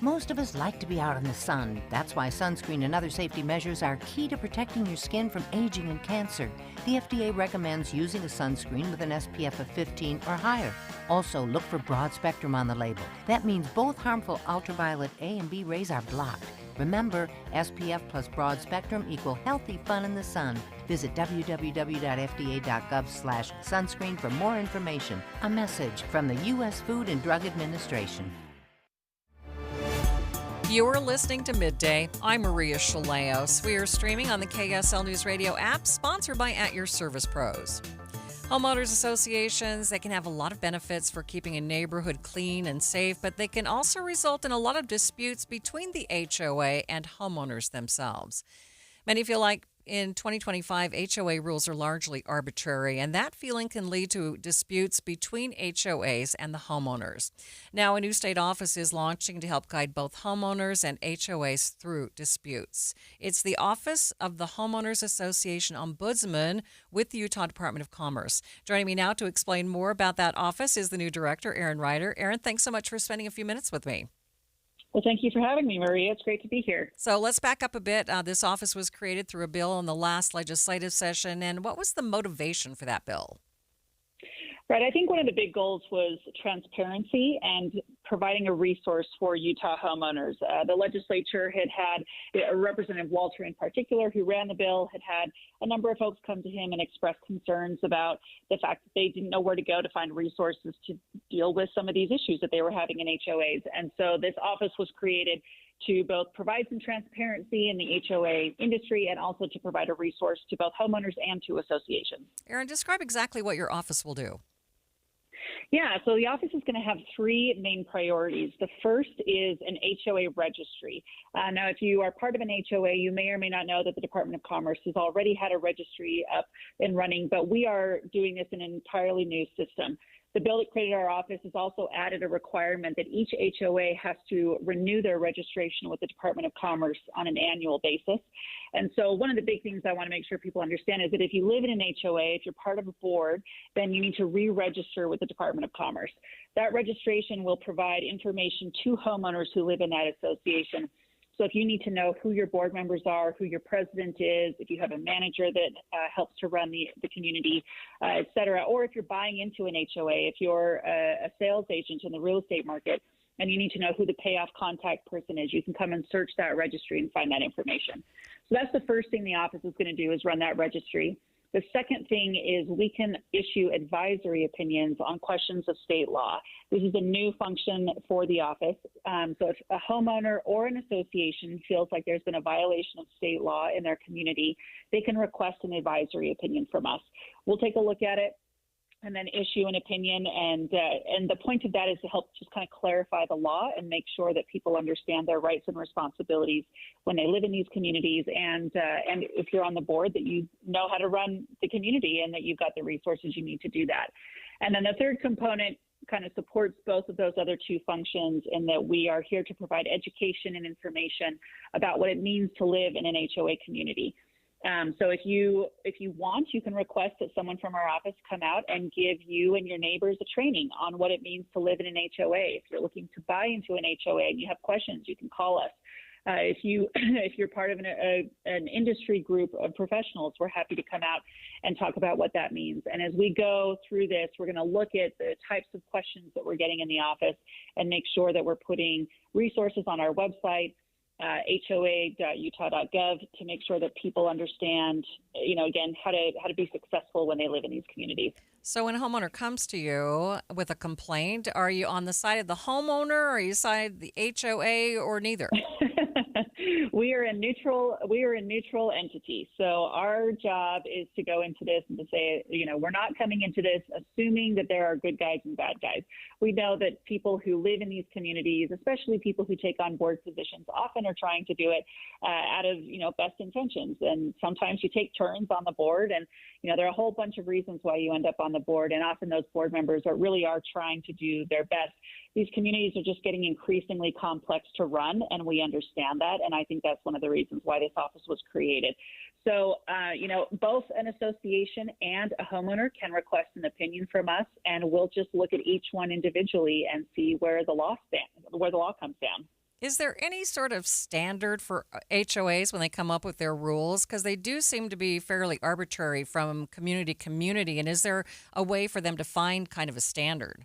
S35: Most of us like to be out in the sun. That's why sunscreen and other safety measures are key to protecting your skin from aging and cancer. The FDA recommends using a sunscreen with an SPF of 15 or higher. Also, look for broad spectrum on the label. That means both harmful ultraviolet A and B rays are blocked. Remember, SPF plus broad spectrum equal healthy fun in the sun. Visit www.fda.gov/sunscreen for more information. A message from the U.S. Food and Drug Administration.
S1: You're listening to Midday. I'm Maria Shilaos. We are streaming on the KSL News Radio app, sponsored by At Your Service Pros. Homeowners associations, they can have a lot of benefits for keeping a neighborhood clean and safe, but they can also result in a lot of disputes between the HOA and homeowners themselves. Many feel like in 2025, HOA rules are largely arbitrary, and that feeling can lead to disputes between HOAs and the homeowners. Now, a new state office is launching to help guide both homeowners and HOAs through disputes. It's the Office of the Homeowners Association Ombudsman with the Utah Department of Commerce. Joining me now to explain more about that office is the new director, Erin Ryder. Erin, thanks so much for spending a few minutes with me.
S3: Well, thank you for having me, Maria. It's great to be here.
S1: So let's back up a bit. This office was created through a bill in the last legislative session. And what was the motivation for that bill?
S3: Right. I think one of the big goals was transparency and providing a resource for Utah homeowners. The legislature had Representative Walter in particular, who ran the bill, had a number of folks come to him and express concerns about the fact that they didn't know where to go to find resources to deal with some of these issues that they were having in HOAs. And so this office was created to both provide some transparency in the HOA industry and also to provide a resource to both homeowners and to associations.
S1: Erin, describe exactly what your office will do.
S3: Yeah, so the office is going to have three main priorities. The first is an HOA registry. Now, if you are part of an HOA, you may or may not know that the Department of Commerce has already had a registry up and running, but we are doing this in an entirely new system. The bill that created our office has also added a requirement that each HOA has to renew their registration with the Department of Commerce on an annual basis. And so one of the big things I want to make sure people understand is that if you live in an HOA, if you're part of a board, then you need to re-register with the Department of Commerce. That registration will provide information to homeowners who live in that association. So if you need to know who your board members are, who your president is, if you have a manager that helps to run the community, et cetera, or if you're buying into an HOA, if you're a sales agent in the real estate market and you need to know who the payoff contact person is, you can come and search that registry and find that information. So that's the first thing the office is going to do, is run that registry. The second thing is we can issue advisory opinions on questions of state law. This is a new function for the office. So if a homeowner or an association feels like there's been a violation of state law in their community, they can request an advisory opinion from us. We'll take a look at it and then issue an opinion. And the point of that is to help just kind of clarify the law and make sure that people understand their rights and responsibilities when they live in these communities. And if you're on the board, that you know how to run the community and that you've got the resources you need to do that. And then the third component kind of supports both of those other two functions, in that we are here to provide education and information about what it means to live in an HOA community. So if you want, you can request that someone from our office come out and give you and your neighbors a training on what it means to live in an HOA. If you're looking to buy into an HOA and you have questions, you can call us. If you're part of an industry group of professionals, we're happy to come out and talk about what that means. And as we go through this, we're going to look at the types of questions that we're getting in the office and make sure that we're putting resources on our website, hoa.utah.gov, to make sure that people understand, again, how to be successful when they live in these communities.
S1: So when a homeowner comes to you with a complaint, are you on the side of the homeowner, or are you side of the HOA, or neither?
S3: We are a neutral entity. So our job is to go into this and to say, we're not coming into this assuming that there are good guys and bad guys. We know that people who live in these communities, especially people who take on board positions, often are trying to do it out of, best intentions. And sometimes you take turns on the board, and, there are a whole bunch of reasons why you end up on the board. And often those board members really are trying to do their best. These communities are just getting increasingly complex to run, and we understand that. And I think that's one of the reasons why this office was created. So, both an association and a homeowner can request an opinion from us, and we'll just look at each one individually and see where the law comes down.
S1: Is there any sort of standard for HOAs when they come up with their rules? Because they do seem to be fairly arbitrary from community to community. And is there a way for them to find kind of a standard?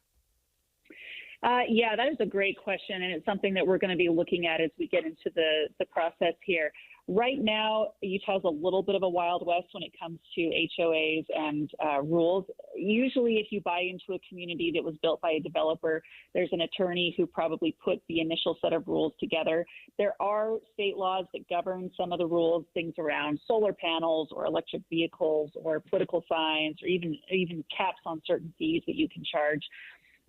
S3: Yeah, that is a great question, and it's something that we're going to be looking at as we get into the process here. Right now, Utah's a little bit of a Wild West when it comes to HOAs and rules. Usually, if you buy into a community that was built by a developer, there's an attorney who probably put the initial set of rules together. There are state laws that govern some of the rules, things around solar panels or electric vehicles or political signs, or even caps on certain fees that you can charge.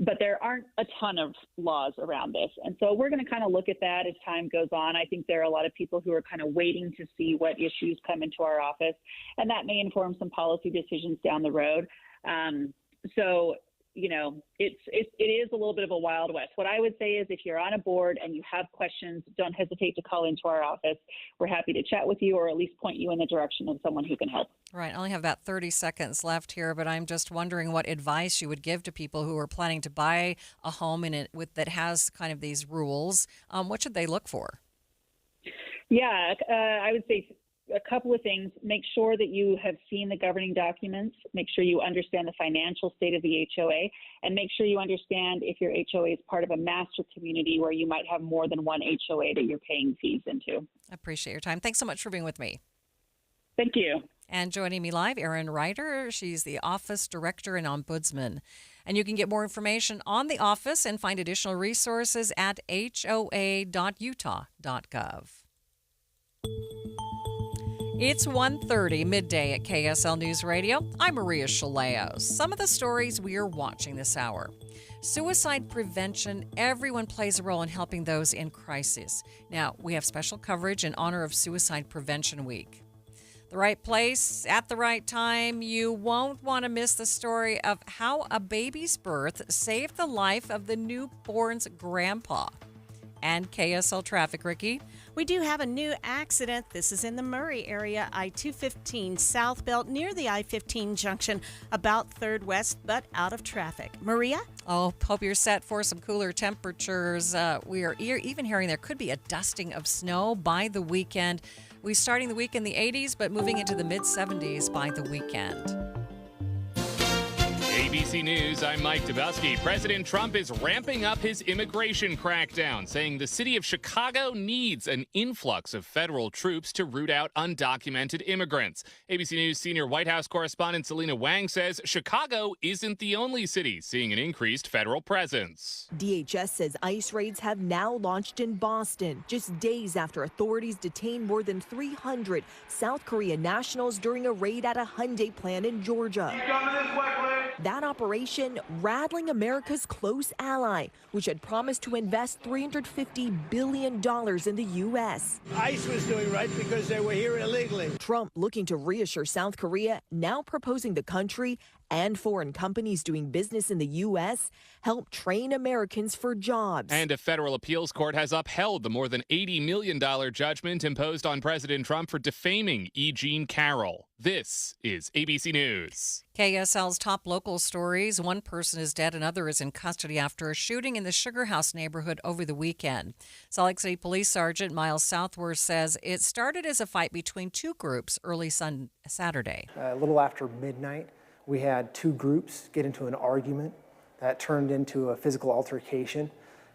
S3: But there aren't a ton of laws around this. And so we're going to kind of look at that as time goes on. I think there are a lot of people who are kind of waiting to see what issues come into our office, and that may inform some policy decisions down the road. So, you know, it is a little bit of a Wild West. What I would say is if you're on a board and you have questions, don't hesitate to call into our office. We're happy to chat with you or at least point you in the direction of someone who can help.
S1: Right. I only have about 30 seconds left here, but I'm just wondering what advice you would give to people who are planning to buy a home that has kind of these rules. What should they look for?
S3: Yeah, I would say a couple of things. Make sure that you have seen the governing documents. Make sure you understand the financial state of the HOA, and make sure you understand if your HOA is part of a master community where you might have more than one HOA that you're paying fees into.
S1: I appreciate your time. Thanks so much for being with me.
S3: Thank you.
S1: And joining me live, Erin Ryder. She's the Office Director and Ombudsman. And you can get more information on the office and find additional resources at hoa.utah.gov. It's 1:30 midday at KSL News Radio. I'm Maria Shilaos. Some of the stories we are watching this hour. Suicide prevention. Everyone plays a role in helping those in crisis. Now, we have special coverage in honor of Suicide Prevention Week. The right place at the right time. You won't want to miss the story of how a baby's birth saved the life of the newborn's grandpa. And KSL traffic, Ricky.
S8: We do have a new accident. This is in the Murray area, I-215 southbound near the I-15 junction, about 3rd West, but out of traffic. Maria?
S1: Oh, hope you're set for some cooler temperatures. We are even hearing there could be a dusting of snow by the weekend. We're starting the week in the 80s, but moving into the mid-70s by the weekend.
S4: ABC News, I'm Mike Dabowski. President Trump is ramping up his immigration crackdown, saying the city of Chicago needs an influx of federal troops to root out undocumented immigrants. ABC News senior White House correspondent Selena Wang says Chicago isn't the only city seeing an increased federal presence.
S5: DHS says ICE raids have now launched in Boston, just days after authorities detained more than 300 South Korean nationals during a raid at a Hyundai plant in Georgia. That operation rattling America's close ally, which had promised to invest $350 billion in the U.S.
S6: ICE was doing right because they were here illegally.
S5: Trump looking to reassure South Korea, now proposing the country and foreign companies doing business in the U.S. help train Americans for jobs.
S4: And a federal appeals court has upheld the more than $80 million judgment imposed on President Trump for defaming E. Jean Carroll. This is ABC News.
S1: KSL's top local stories. One person is dead, another is in custody after a shooting in the Sugar House neighborhood over the weekend. Salt Lake City Police Sergeant Miles Southworth says it started as a fight between two groups early Saturday.
S7: A little after midnight, we had two groups get into an argument that turned into a physical altercation.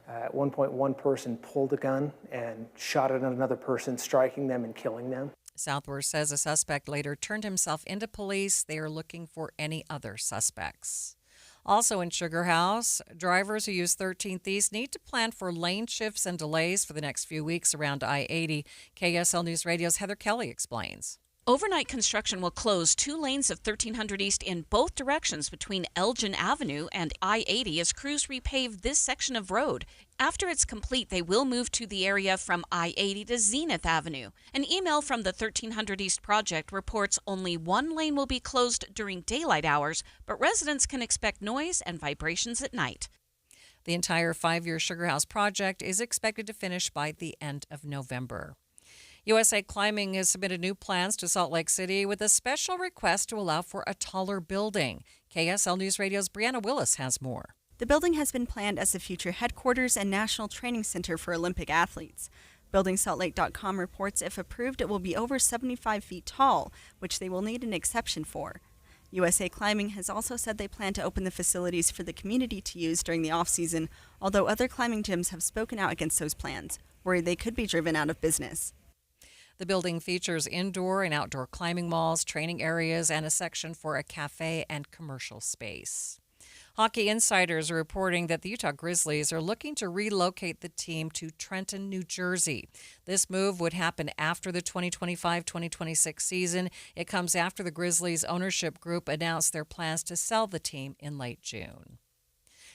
S7: At one point, one person pulled a gun and shot at another person, striking them and killing them.
S1: Southworth says a suspect later turned himself into police. They are looking for any other suspects. Also in Sugar House, drivers who use 13th East need to plan for lane shifts and delays for the next few weeks around I-80. KSL News Radio's Heather Kelly explains.
S10: Overnight construction will close 2 lanes of 1300 East in both directions between Elgin Avenue and I-80 as crews repave this section of road. After it's complete, they will move to the area from I-80 to Zenith Avenue. An email from the 1300 East project reports only 1 lane will be closed during daylight hours, but residents can expect noise and vibrations at night.
S1: The entire 5-year Sugar House project is expected to finish by the end of November. USA Climbing has submitted new plans to Salt Lake City with a special request to allow for a taller building. KSL News Radio's Brianna Willis has more.
S11: The building has been planned as a future headquarters and national training center for Olympic athletes. BuildingSaltLake.com reports if approved, it will be over 75 feet tall, which they will need an exception for. USA Climbing has also said they plan to open the facilities for the community to use during the off-season, although other climbing gyms have spoken out against those plans, worried they could be driven out of business.
S1: The building features indoor and outdoor climbing walls, training areas, and a section for a cafe and commercial space. Hockey insiders are reporting that the Utah Grizzlies are looking to relocate the team to Trenton, New Jersey. This move would happen after the 2025-2026 season. It comes after the Grizzlies ownership group announced their plans to sell the team in late June.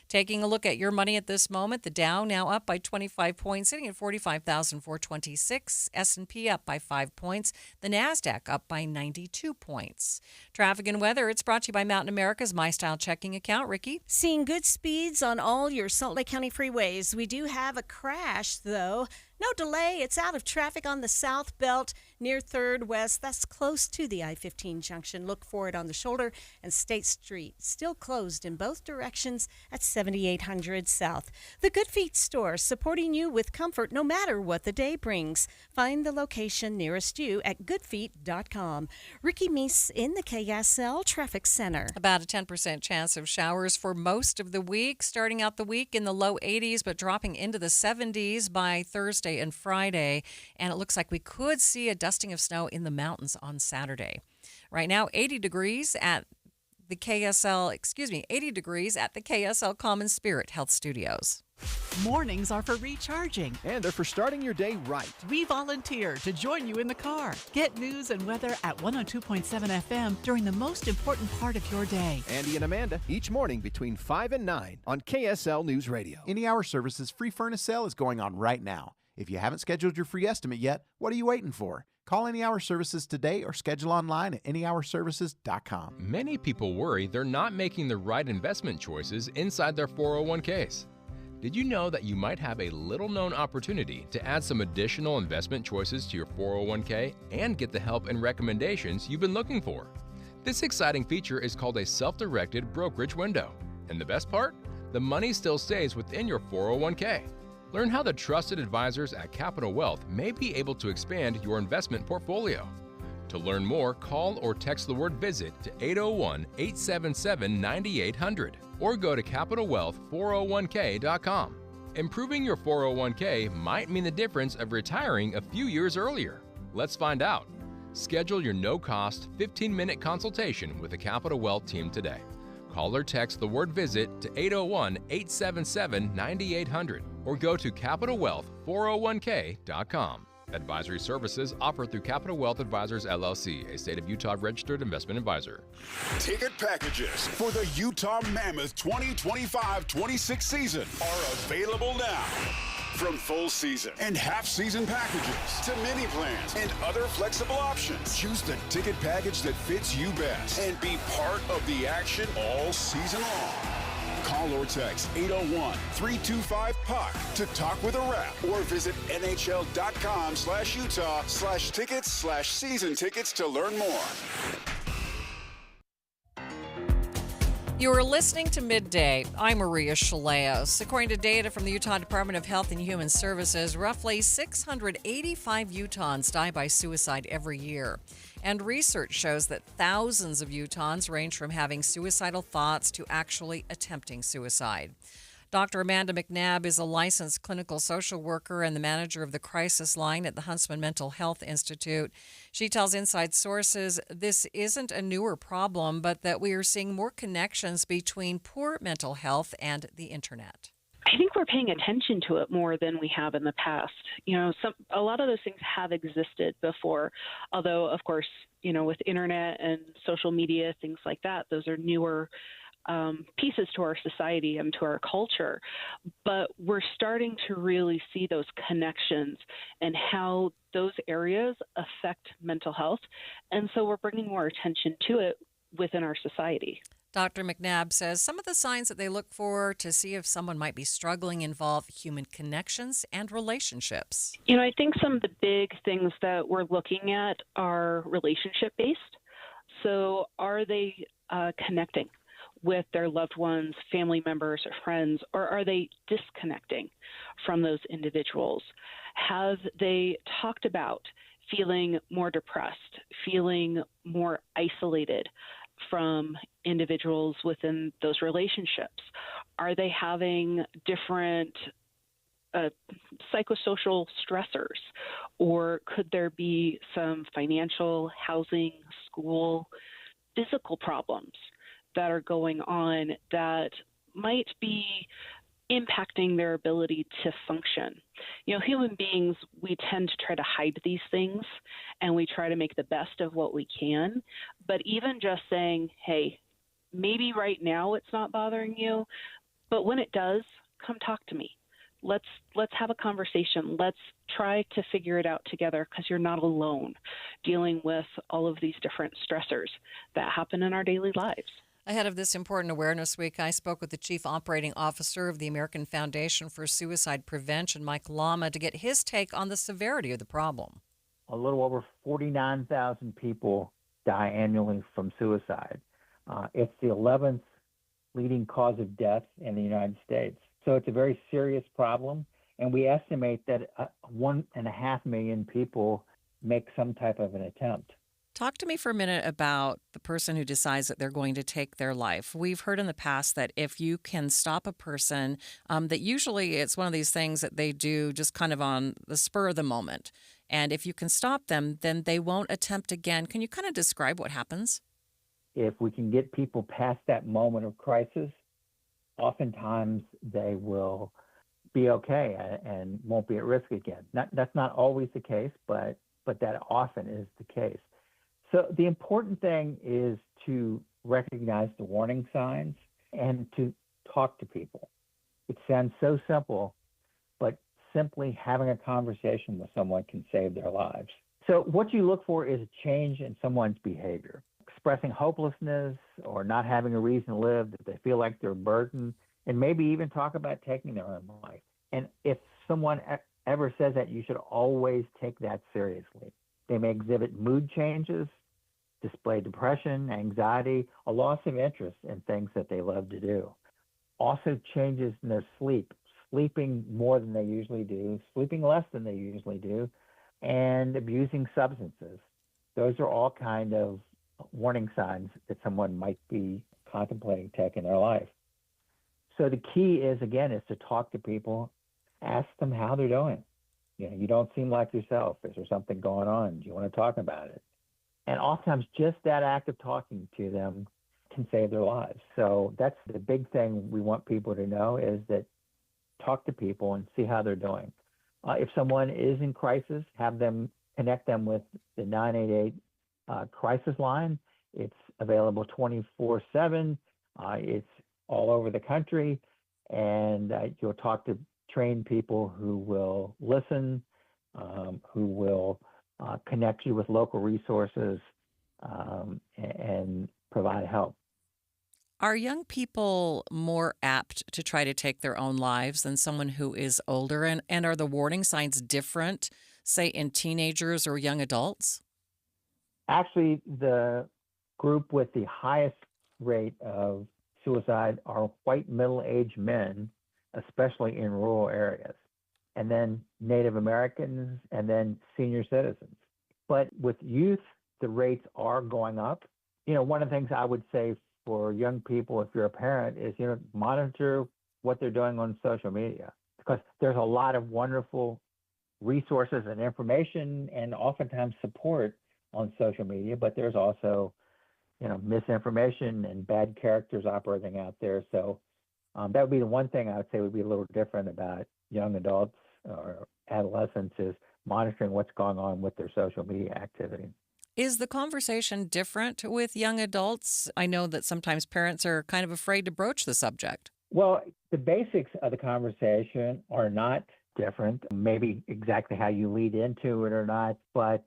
S1: Taking a look at your money at this moment, the Dow now up by 25 points, sitting at 45,426. S&P up by 5 points. The NASDAQ up by 92 points. Traffic and weather, it's brought to you by Mountain America's My Style checking account. Ricky?
S8: Seeing good speeds on all your Salt Lake County freeways. We do have a crash, though. No delay. It's out of traffic on the South Belt near 3rd West. That's close to the I-15 junction. Look for it on the shoulder. And State Street still closed in both directions at 7800 South. The Good Feet store, supporting you with comfort no matter what the day brings. Find the location nearest you at goodfeet.com. Ricky Meese in the KSL Traffic Center.
S1: About a 10% chance of showers for most of the week, starting out the week in the low 80s, but dropping into the 70s by Thursday and Friday. And it looks like we could see a dusting of snow in the mountains on Saturday. Right now, 80 degrees at the KSL Common Spirit Health Studios.
S2: Mornings are for recharging.
S9: And they're for starting your day right.
S2: We volunteer to join you in the car. Get news and weather at 102.7 FM during the most important part of your day.
S9: Andy and Amanda, each morning between 5 and 9 on KSL News Radio.
S12: Any Hour Services free furnace sale is going on right now. If you haven't scheduled your free estimate yet, what are you waiting for? Call Any Hour Services today or schedule online at anyhourservices.com.
S13: Many people worry they're not making the right investment choices inside their 401ks. Did you know that you might have a little-known opportunity to add some additional investment choices to your 401k and get the help and recommendations you've been looking for? This exciting feature is called a self-directed brokerage window. And the best part? The money still stays within your 401k. Learn how the trusted advisors at Capital Wealth may be able to expand your investment portfolio. To learn more, call or text the word VISIT to 801-877-9800 or go to CapitalWealth401k.com. Improving your 401k might mean the difference of retiring a few years earlier. Let's find out. Schedule your no-cost 15-minute consultation with the Capital Wealth team today. Call or text the word VISIT to 801-877-9800 or go to CapitalWealth401k.com. Advisory services offered through Capital Wealth Advisors, LLC, a state of Utah registered investment advisor.
S15: Ticket packages for the Utah Mammoth 2025-26 season are available now. From full season and half season packages to mini plans and other flexible options, choose the ticket package that fits you best and be part of the action all season long. Call or text 801-325-PUCK to talk with a rep or visit nhl.com/Utah/tickets/season tickets to learn more.
S1: You are listening to Midday. I'm Maria Shilaos. According to data from the Utah Department of Health and Human Services, roughly 685 Utahns die by suicide every year. And research shows that thousands of Utahns range from having suicidal thoughts to actually attempting suicide. Dr. Amanda McNabb is a licensed clinical social worker and the manager of the crisis line at the Huntsman Mental Health Institute. She tells Inside Sources this isn't a newer problem, but that we are seeing more connections between poor mental health and the internet.
S16: I think we're paying attention to it more than we have in the past. A lot of those things have existed before, although, of course, with internet and social media, things like that, those are newer pieces to our society and to our culture. But we're starting to really see those connections and how those areas affect mental health. And so we're bringing more attention to it within our society.
S1: Dr. McNabb says some of the signs that they look for to see if someone might be struggling involve human connections and relationships.
S16: I think some of the big things that we're looking at are relationship-based. So are they connecting with their loved ones, family members, or friends, or are they disconnecting from those individuals? Have they talked about feeling more depressed, feeling more isolated from individuals within those relationships? Are they having different psychosocial stressors, or could there be some financial, housing, school, physical problems that are going on that might be impacting their ability to function? Human beings, we tend to try to hide these things and we try to make the best of what we can. But even just saying, hey, maybe right now it's not bothering you, But when it does, come talk to me. Let's have a conversation. Let's try to figure it out together, because you're not alone dealing with all of these different stressors that happen in our daily lives.
S1: Ahead of this important awareness week, I spoke with the Chief Operating Officer of the American Foundation for Suicide Prevention, Mike Lama, to get his take on the severity of the problem.
S14: A little over 49,000 people die annually from suicide. It's the 11th leading cause of death in the United States. So it's a very serious problem, and we estimate that 1.5 million people make some type of an attempt.
S1: Talk to me for a minute about the person who decides that they're going to take their life. We've heard in the past that if you can stop a person, that usually it's one of these things that they do just kind of on the spur of the moment. And if you can stop them, then they won't attempt again. Can you kind of describe what happens?
S14: If we can get people past that moment of crisis, oftentimes they will be okay and won't be at risk again. That's not always the case, but that often is the case. So the important thing is to recognize the warning signs and to talk to people. It sounds so simple, but simply having a conversation with someone can save their lives. So what you look for is a change in someone's behavior. Expressing hopelessness or not having a reason to live, that they feel like they're a burden, and maybe even talk about taking their own life. And if someone ever says that, you should always take that seriously. They may exhibit mood changes, display depression, anxiety, a loss of interest in things that they love to do. Also changes in their sleep, sleeping more than they usually do, sleeping less than they usually do, and abusing substances. Those are all kind of warning signs that someone might be contemplating taking their life. So the key is to talk to people, ask them how they're doing. You don't seem like yourself. Is there something going on? Do you want to talk about it? And oftentimes just that act of talking to them can save their lives. So that's the big thing we want people to know, is that talk to people and see how they're doing. If someone is in crisis, connect them with the 988 crisis line. It's available 24/7. It's all over the country, and you'll talk to trained people who will listen, who will connect you with local resources, and provide help.
S1: Are young people more apt to try to take their own lives than someone who is older? And are the warning signs different, say, in teenagers or young adults?
S14: Actually, the group with the highest rate of suicide are white middle-aged men, especially in rural areas, and then Native Americans, and then senior citizens. But with youth, the rates are going up. One of the things I would say for young people, if you're a parent, is, monitor what they're doing on social media, because there's a lot of wonderful resources and information and oftentimes support on social media, but there's also, misinformation and bad characters operating out there. So that would be the one thing I would say would be a little different about young adults or adolescents, is monitoring what's going on with their social media activity.
S1: Is the conversation different with young adults? I know that sometimes parents are kind of afraid to broach the subject.
S14: Well, the basics of the conversation are not different, maybe exactly how you lead into it or not. But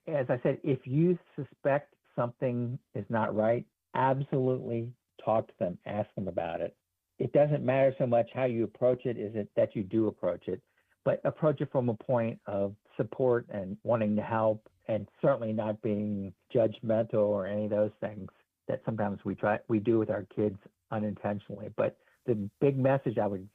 S14: as I said, if you suspect something is not right, absolutely talk to them, ask them about it. It doesn't matter so much how you approach it, is it that you do approach it, but approach it from a point of support and wanting to help, and certainly not being judgmental or any of those things that sometimes we do with our kids unintentionally. But the big message I would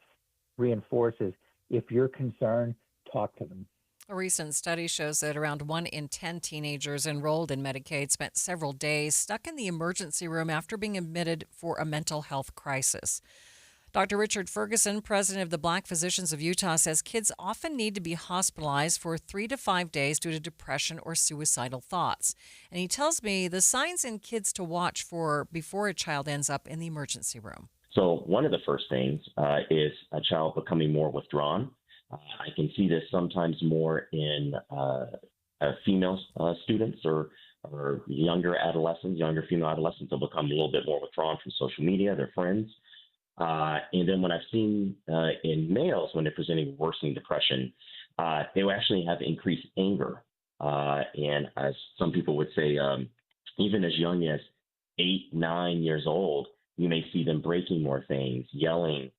S14: reinforce is, if you're concerned, talk to them.
S1: A recent study shows that around 1 in 10 teenagers enrolled in Medicaid spent several days stuck in the emergency room after being admitted for a mental health crisis. Dr. Richard Ferguson, president of the Black Physicians of Utah, says kids often need to be hospitalized for 3 to 5 days due to depression or suicidal thoughts. And he tells me the signs in kids to watch for before a child ends up in the emergency room.
S17: So one of the first things is a child becoming more withdrawn. I can see this sometimes more in female students or younger female adolescents. They'll become a little bit more withdrawn from social media, their friends. And then when I've seen in males, when they're presenting worsening depression, they will actually have increased anger. And as some people would say, even as young as 8, 9 years old, you may see them breaking more things, yelling,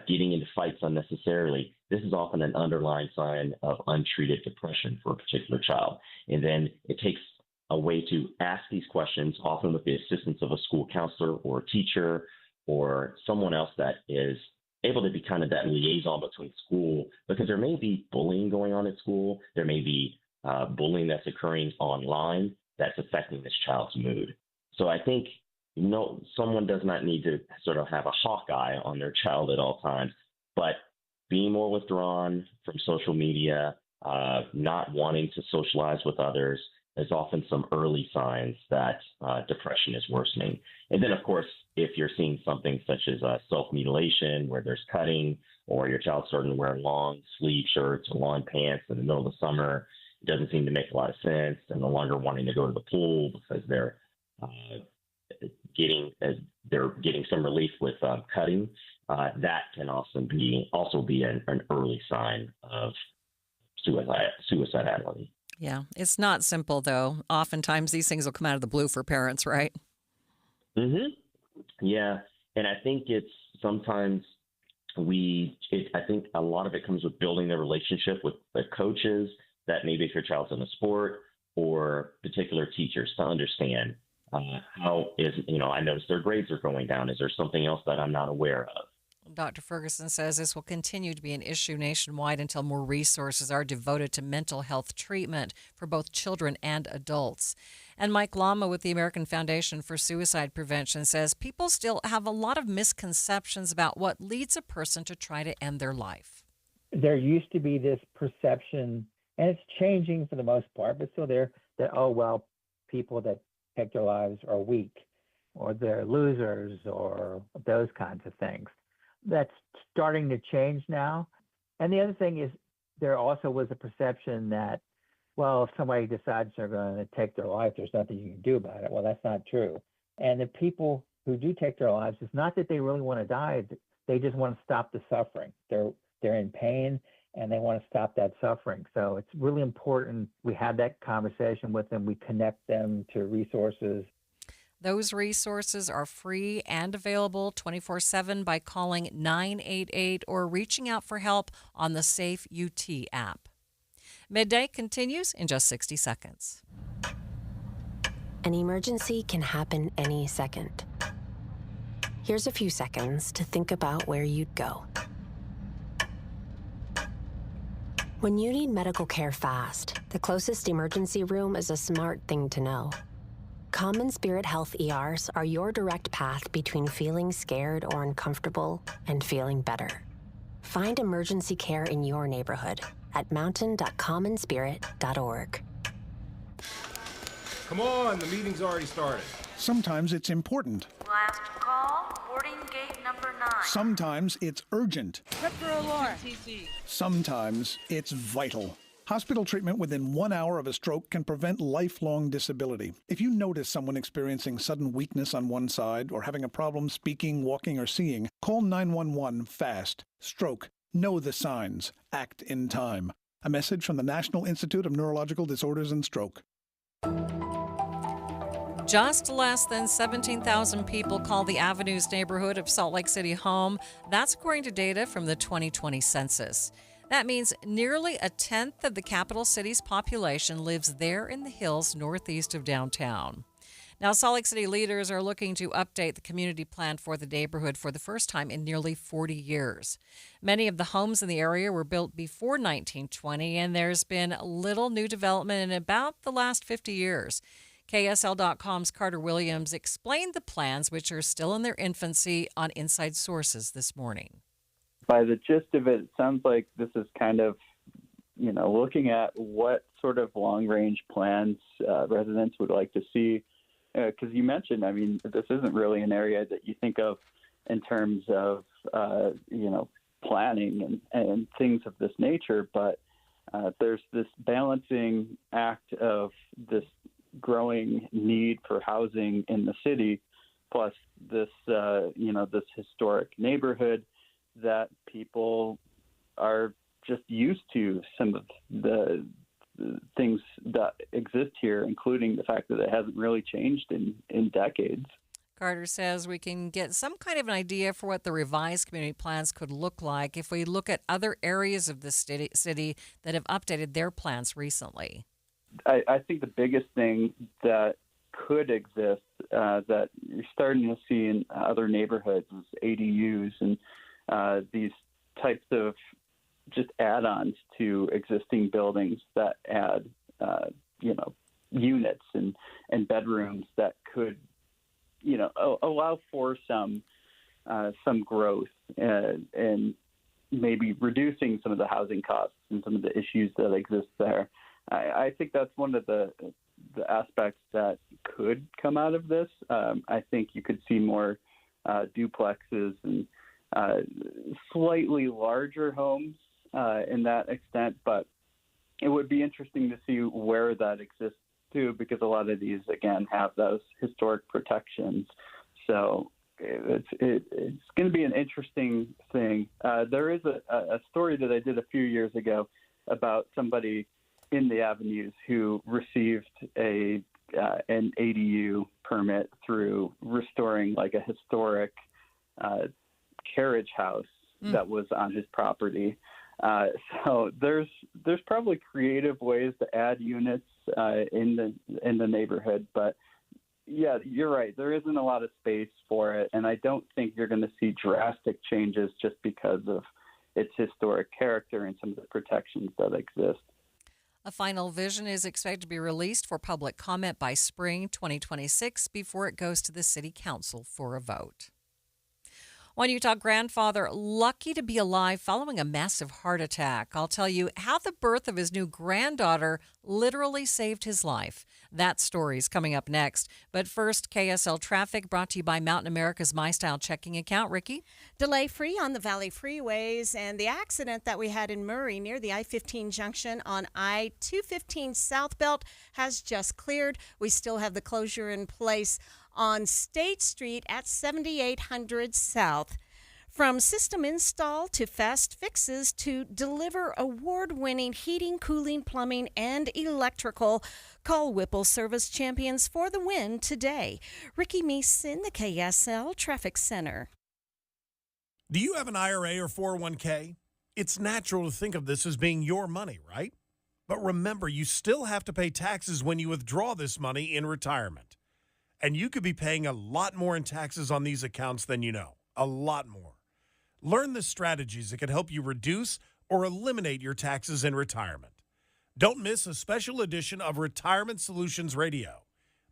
S17: getting into fights unnecessarily. This is often an underlying sign of untreated depression for a particular child. And then it takes a way to ask these questions, often with the assistance of a school counselor or a teacher or someone else that is able to be kind of that liaison between school, because there may be bullying going on at school. There may be bullying that's occurring online that's affecting this child's mood. So I think someone does not need to sort of have a hawk eye on their child at all times, but being more withdrawn from social media, not wanting to socialize with others is often some early signs that depression is worsening. And then, of course, if you're seeing something such as self-mutilation, where there's cutting, or your child's starting to wear long sleeve shirts or long pants in the middle of the summer, it doesn't seem to make a lot of sense. They're no longer wanting to go to the pool because they're getting some relief with cutting. That can also be an early sign of suicidality.
S1: Yeah, it's not simple, though. Oftentimes these things will come out of the blue for parents, right?
S17: Mm-hmm. Yeah, and I think it's sometimes I think a lot of it comes with building the relationship with the coaches, that maybe if your child's in a sport, or particular teachers, to understand I noticed their grades are going down. Is there something else that I'm not aware of?
S1: Dr. Ferguson says this will continue to be an issue nationwide until more resources are devoted to mental health treatment for both children and adults. And Mike Lama with the American Foundation for Suicide Prevention says people still have a lot of misconceptions about what leads a person to try to end their life.
S14: There used to be this perception, and it's changing for the most part, but still there, that, people that take their lives are weak, or they're losers, or those kinds of things. That's starting to change now. And the other thing is, there also was a perception that, if somebody decides they're going to take their life, there's nothing you can do about it. Well, that's not true. And the people who do take their lives, it's not that they really want to die. They just want to stop the suffering. They're in pain, and they want to stop that suffering. So it's really important we have that conversation with them. We connect them to resources.
S1: Those resources are free and available 24/7 by calling 988 or reaching out for help on the Safe UT app. Midday continues in just 60 seconds.
S18: An emergency can happen any second. Here's a few seconds to think about where you'd go. When you need medical care fast, the closest emergency room is a smart thing to know. Common Spirit Health ERs are your direct path between feeling scared or uncomfortable and feeling better. Find emergency care in your neighborhood at mountain.commonspirit.org.
S19: Come on, the meeting's already started.
S20: Sometimes it's important.
S21: Last call, boarding gate number 9.
S20: Sometimes it's urgent.
S21: Tripper alarm.
S20: Sometimes it's vital. Hospital treatment within 1 hour of a stroke can prevent lifelong disability. If you notice someone experiencing sudden weakness on one side or having a problem speaking, walking, or seeing, call 911 fast. Stroke. Know the signs. Act in time. A message from the National Institute of Neurological Disorders and Stroke.
S1: Just less than 17,000 people call the Avenues neighborhood of Salt Lake City home. That's according to data from the 2020 census. That means nearly a tenth of the capital city's population lives there in the hills northeast of downtown. Now, Salt Lake City leaders are looking to update the community plan for the neighborhood for the first time in nearly 40 years. Many of the homes in the area were built before 1920, and there's been little new development in about the last 50 years. KSL.com's Carter Williams explained the plans, which are still in their infancy, on Inside Sources this morning.
S22: By the gist of it, it sounds like this is kind of, looking at what sort of long-range plans residents would like to see. Because you mentioned, this isn't really an area that you think of in terms of, planning and things of this nature, but there's this balancing act of this growing need for housing in the city plus this this historic neighborhood that people are just used to some of the things that exist here, including the fact that it hasn't really changed in decades.
S1: Carter says we can get some kind of an idea for what the revised community plans could look like if we look at other areas of the city that have updated their plans recently.
S22: I think the biggest thing that could exist that you're starting to see in other neighborhoods is ADUs and these types of just add-ons to existing buildings that add, units and bedrooms that could, allow for some growth and maybe reducing some of the housing costs and some of the issues that exist there. I think that's one of the aspects that could come out of this. I think you could see more duplexes and slightly larger homes in that extent, but it would be interesting to see where that exists too, because a lot of these, again, have those historic protections. So it's going to be an interesting thing. There is a story that I did a few years ago about somebody in the Avenues who received an ADU permit through restoring like a historic carriage house that was on his property. So there's probably creative ways to add units in the neighborhood, but yeah, you're right. There isn't a lot of space for it, and I don't think you're going to see drastic changes just because of its historic character and some of the protections that exist.
S1: A final vision is expected to be released for public comment by spring 2026 before it goes to the city council for a vote. One Utah grandfather lucky to be alive following a massive heart attack. I'll tell you how the birth of his new granddaughter literally saved his life. That story's coming up next. But first, KSL traffic brought to you by Mountain America's MyStyle checking account. Ricky?
S8: Delay-free on the Valley freeways, and the accident that we had in Murray near the I-15 junction on I-215 Southbelt has just cleared. We still have the closure in place on State Street at 7800 South. From system install to fast fixes to deliver award-winning heating, cooling, plumbing, and electrical, call Whipple Service Champions for the win today. Ricky Meese in the KSL Traffic Center.
S3: Do you have an IRA or 401k? It's natural to think of this as being your money, right? But remember, you still have to pay taxes when you withdraw this money in retirement. And you could be paying a lot more in taxes on these accounts than you know. A lot more. Learn the strategies that can help you reduce or eliminate your taxes in retirement. Don't miss a special edition of Retirement Solutions Radio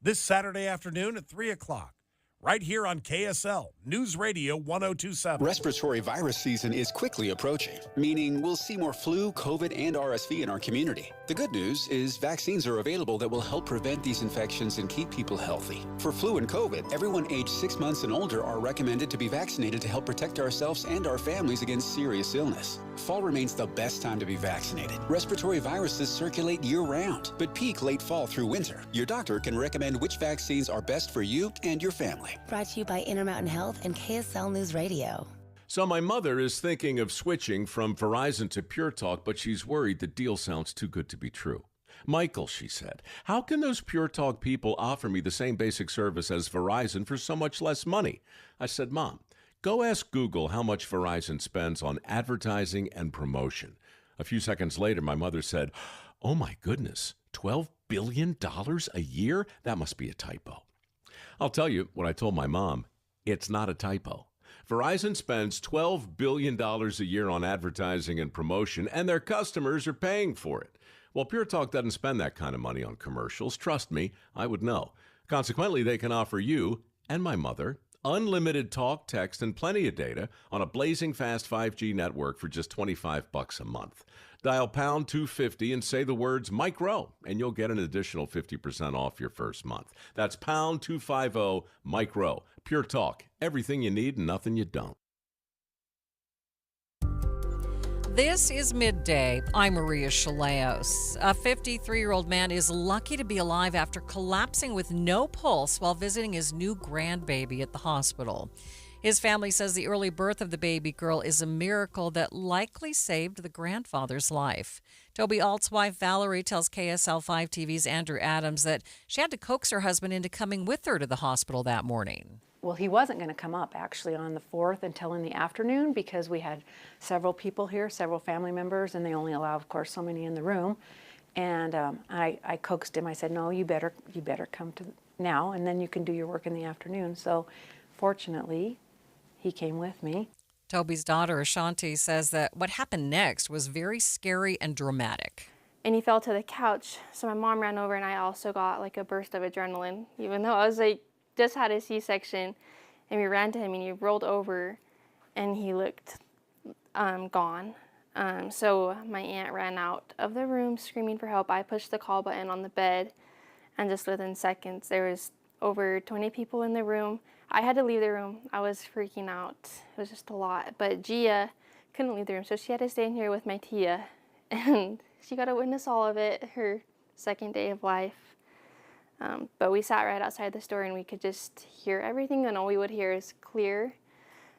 S3: this Saturday afternoon at 3 o'clock. Right here on KSL News Radio 1027.
S6: Respiratory virus season is quickly approaching, meaning we'll see more flu, COVID, and RSV in our community. The good news is vaccines are available that will help prevent these infections and keep people healthy. For flu and COVID, everyone aged 6 months and older are recommended to be vaccinated to help protect ourselves and our families against serious illness. Fall remains the best time to be vaccinated. Respiratory viruses circulate year-round, but peak late fall through winter. Your doctor can recommend which vaccines are best for you and your family.
S23: Brought to you by Intermountain Health and KSL News Radio.
S24: So my mother is thinking of switching from Verizon to Pure Talk, but she's worried the deal sounds too good to be true. Michael, she said, how can those Pure Talk people offer me the same basic service as Verizon for so much less money? I said, Mom, go ask Google how much Verizon spends on advertising and promotion. A few seconds later, my mother said, oh my goodness, $12 billion a year? That must be a typo. I'll tell you what I told my mom. It's not a typo. Verizon spends $12 billion a year on advertising and promotion, and their customers are paying for it. Well, Pure Talk doesn't spend that kind of money on commercials. Trust me, I would know. Consequently, they can offer you and my mother unlimited talk, text, and plenty of data on a blazing fast 5G network for just $25 a month. Dial pound 250 and say the words Mike Rowe, and you'll get an additional 50% off your first month. That's pound 250 Mike Rowe. Pure Talk. Everything you need and nothing you don't.
S1: This is Midday. I'm Maria Shilaos. A 53-year-old man is lucky to be alive after collapsing with no pulse while visiting his new grandbaby at the hospital. His family says the early birth of the baby girl is a miracle that likely saved the grandfather's life. Toby Alt's wife, Valerie, tells KSL 5 TV's Andrew Adams that she had to coax her husband into coming with her to the hospital that morning.
S4: Well, he wasn't going to come up actually on the 4th until in the afternoon because we had several people here, several family members, and they only allow, of course, so many in the room. And I coaxed him. I said, "No, you better come to now, and then you can do your work in the afternoon." So, fortunately, he came with me.
S1: Toby's daughter, Ashanti, says that what happened next was very scary and dramatic.
S5: And he fell to the couch, so my mom ran over, and I also got like a burst of adrenaline, even though I was like just had a C-section, and we ran to him, and he rolled over, and he looked gone. So my aunt ran out of the room screaming for help. I pushed the call button on the bed, and just within seconds, there was over 20 people in the room. I had to leave the room. I was freaking out. It was just a lot. But Gia couldn't leave the room, so she had to stay in here with my tia, and she got to witness all of it, her second day of life. But we sat right outside the store and we could just hear everything, and all we would hear is clear.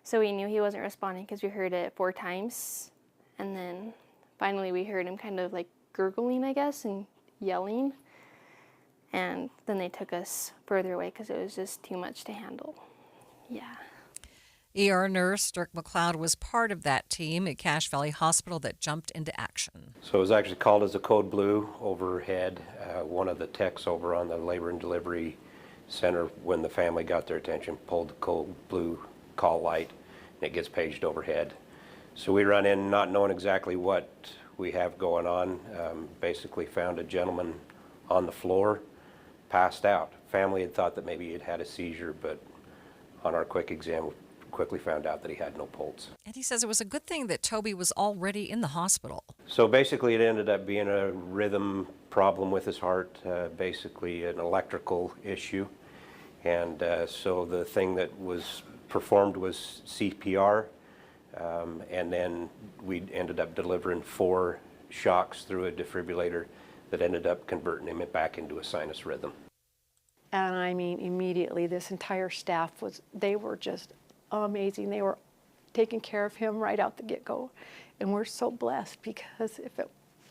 S5: So we knew he wasn't responding because we heard it 4 times. And then finally we heard him kind of like gurgling, I guess, and yelling. And then they took us further away because it was just too much to handle. Yeah.
S1: ER nurse Dirk McLeod was part of that team at Cache Valley Hospital that jumped into action.
S7: So it was actually called as a code blue overhead. One of the techs over on the labor and delivery center, when the family got their attention, pulled the code blue call light, and it gets paged overhead. So we run in not knowing exactly what we have going on. Basically found a gentleman on the floor, passed out. Family had thought that maybe he had had a seizure, but on our quick exam, quickly found out that he had no pulse.
S1: And he says it was a good thing that Toby was already in the hospital.
S7: So basically it ended up being a rhythm problem with his heart, basically an electrical issue. And so the thing that was performed was CPR, and then we ended up delivering 4 shocks through a defibrillator that ended up converting him back into a sinus rhythm.
S4: And I mean, immediately, this entire staff they were just amazing. They were taking care of him right out the get-go, and we're so blessed because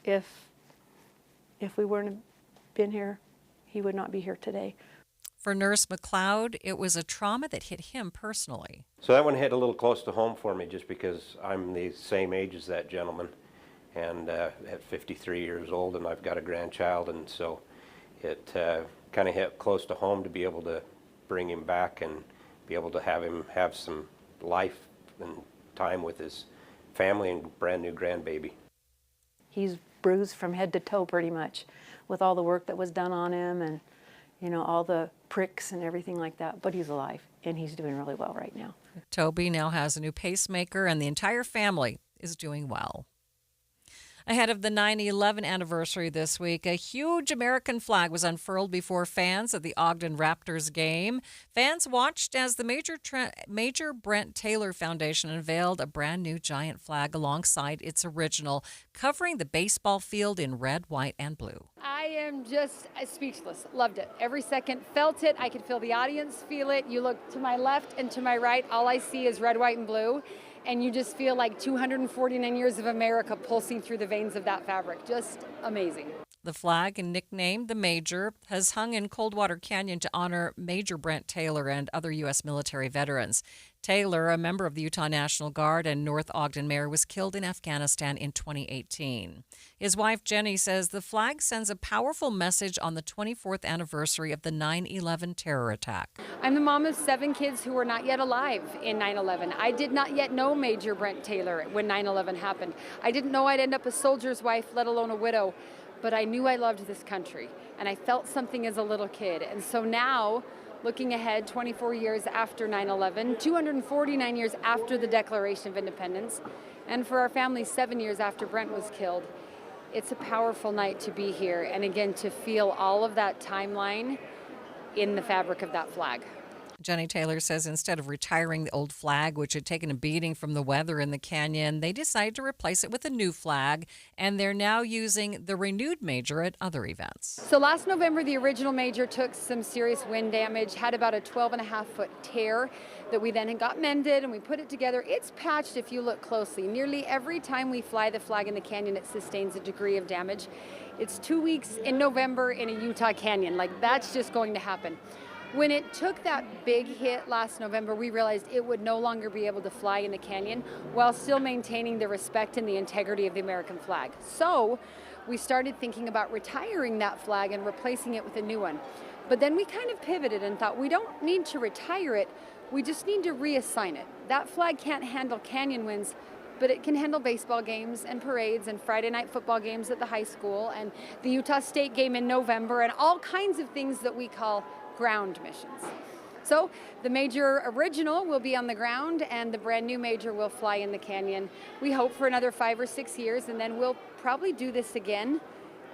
S4: if we weren't been here, he would not be here today.
S1: For Nurse McLeod, it was a trauma that hit him personally.
S7: So that one hit a little close to home for me just because I'm the same age as that gentleman, and at 53 years old, and I've got a grandchild, and so it kind of hit close to home to be able to bring him back and be able to have him have some life and time with his family and brand new grandbaby.
S4: He's bruised from head to toe pretty much with all the work that was done on him and, you know, all the pricks and everything like that. But he's alive and he's doing really well right now.
S1: Toby now has a new pacemaker and the entire family is doing well. Ahead of the 9/11 anniversary this week, a huge American flag was unfurled before fans at the Ogden Raptors game. Fans watched as the Major Brent Taylor Foundation unveiled a brand new giant flag alongside its original, covering the baseball field in red, white, and blue.
S10: I am just speechless. Loved it. Every second, felt it. I could feel the audience feel it. You look to my left and to my right, all I see is red, white, and blue. And you just feel like 249 years of America pulsing through the veins of that fabric. Just amazing.
S1: The flag, nicknamed the Major, has hung in Coldwater Canyon to honor Major Brent Taylor and other U.S. military veterans. Taylor, a member of the Utah National Guard and North Ogden mayor, was killed in Afghanistan in 2018. His wife, Jenny, says the flag sends a powerful message on the 24th anniversary of the 9/11 terror attack.
S10: I'm the mom of 7 kids who were not yet alive in 9/11. I did not yet know Major Brent Taylor when 9/11 happened. I didn't know I'd end up a soldier's wife, let alone a widow. But I knew I loved this country, and I felt something as a little kid. And so now, looking ahead 24 years after 9/11, 249 years after the Declaration of Independence, and for our family 7 years after Brent was killed, it's a powerful night to be here, and again, to feel all of that timeline in the fabric of that flag.
S1: Jenny Taylor says instead of retiring the old flag, which had taken a beating from the weather in the canyon, they decided to replace it with a new flag, and they're now using the renewed major at other events.
S10: So last November, the original major took some serious wind damage, had about a 12.5-foot tear that we then got mended and we put it together. It's patched if you look closely. Nearly every time we fly the flag in the canyon, it sustains a degree of damage. It's 2 weeks in November in a Utah canyon. Like, that's just going to happen. When it took that big hit last November, we realized it would no longer be able to fly in the canyon while still maintaining the respect and the integrity of the American flag. So we started thinking about retiring that flag and replacing it with a new one. But then we kind of pivoted and thought we don't need to retire it, we just need to reassign it. That flag can't handle canyon winds, but it can handle baseball games and parades and Friday night football games at the high school and the Utah State game in November and all kinds of things that we call ground missions. So the major original will be on the ground and the brand new major will fly in the canyon. We hope for another 5 or 6 years, and then we'll probably do this again.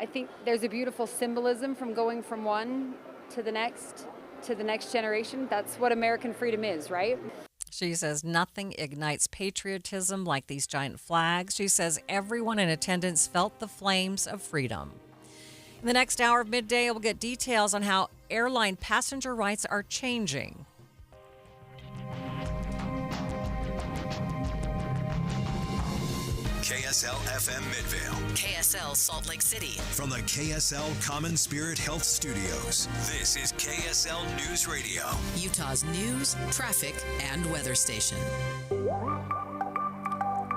S10: I think there's a beautiful symbolism from going from one to the next generation. That's what American freedom is, right?
S1: She says nothing ignites patriotism like these giant flags. She says everyone in attendance felt the flames of freedom. In the next hour of Midday, we'll get details on how airline passenger rights are changing.
S2: KSL FM Midvale.
S9: KSL Salt Lake City.
S2: From the KSL Common Spirit Health Studios, this is KSL News Radio.
S9: Utah's news, traffic, and weather station.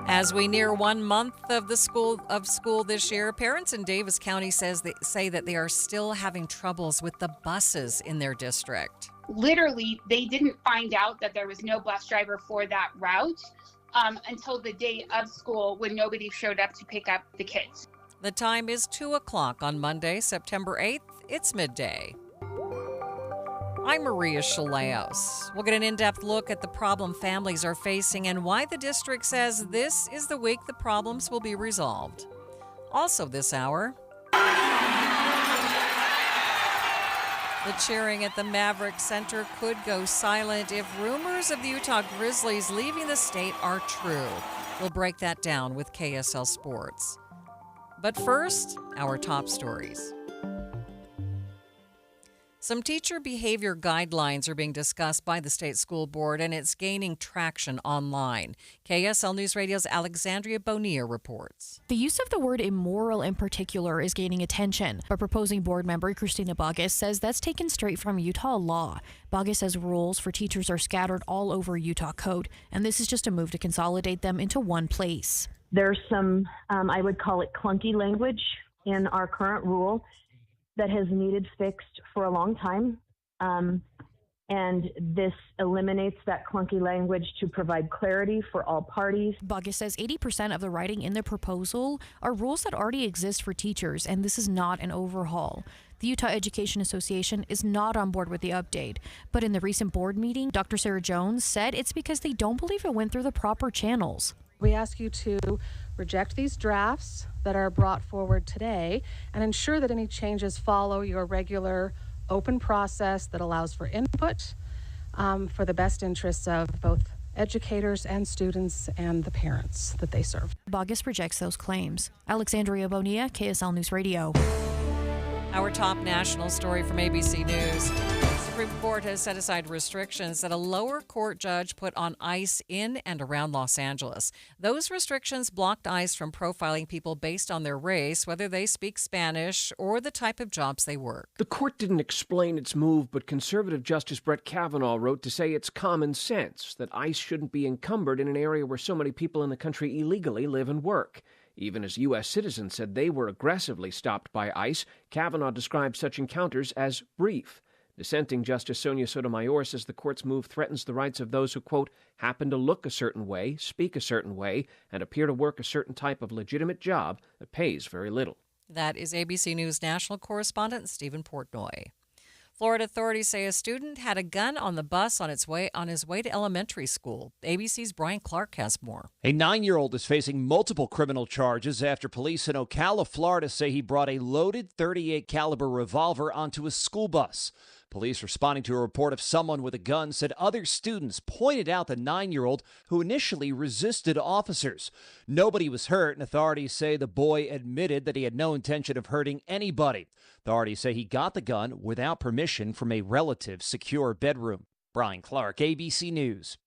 S1: As we near 1 month of school this year, parents in Davis County say that they are still having troubles with the buses in their district.
S11: Literally, they didn't find out that there was no bus driver for that route until the day of school when nobody showed up to pick up the kids.
S1: The time is 2 o'clock on Monday, September 8th. It's midday. I'm Maria Shilaos. We'll get an in-depth look at the problem families are facing and why the district says this is the week the problems will be resolved. Also this hour, the cheering at the Maverick Center could go silent if rumors of the Utah Grizzlies leaving the state are true. We'll break that down with KSL Sports. But first, our top stories. Some teacher behavior guidelines are being discussed by the state school board, and it's gaining traction online. KSL News Radio's Alexandria Bonilla reports.
S12: The use of the word immoral in particular is gaining attention, but proposing board member Christina Bogus says that's taken straight from Utah law. Bogus says rules for teachers are scattered all over Utah code, and this is just a move to consolidate them into one place.
S25: There's some, I would call it clunky language in our current rule that has needed fixed for a long time. And this eliminates that clunky language to provide clarity for all parties.
S12: Bogus says 80% of the writing in the proposal are rules that already exist for teachers, and this is not an overhaul. The Utah Education Association is not on board with the update, but in the recent board meeting, Dr. Sarah Jones said it's because they don't believe it went through the proper channels.
S26: We ask you to reject these drafts that are brought forward today and ensure that any changes follow your regular open process that allows for input for the best interests of both educators and students and the parents that they serve.
S12: Bogus rejects those claims. Alexandria Bonilla, KSL News Radio.
S1: Our top national story from ABC News. The Supreme Court has set aside restrictions that a lower court judge put on ICE in and around Los Angeles. Those restrictions blocked ICE from profiling people based on their race, whether they speak Spanish or the type of jobs they work.
S27: The court didn't explain its move, but conservative Justice Brett Kavanaugh wrote to say it's common sense that ICE shouldn't be encumbered in an area where so many people in the country illegally live and work. Even as U.S. citizens said they were aggressively stopped by ICE, Kavanaugh described such encounters as brief. Dissenting Justice Sonia Sotomayor says the court's move threatens the rights of those who, quote, happen to look a certain way, speak a certain way, and appear to work a certain type of legitimate job that pays very little.
S1: That is ABC News national correspondent Stephen Portnoy. Florida authorities say a student had a gun on the bus on his way to elementary school. ABC's Brian Clark has more.
S28: A 9-year-old is facing multiple criminal charges after police in Ocala, Florida say he brought a loaded .38 caliber revolver onto a school bus. Police responding to a report of someone with a gun said other students pointed out the 9-year-old who initially resisted officers. Nobody was hurt, and authorities say the boy admitted that he had no intention of hurting anybody. Authorities say he got the gun without permission from a relative's secure bedroom. Brian Clark, ABC News.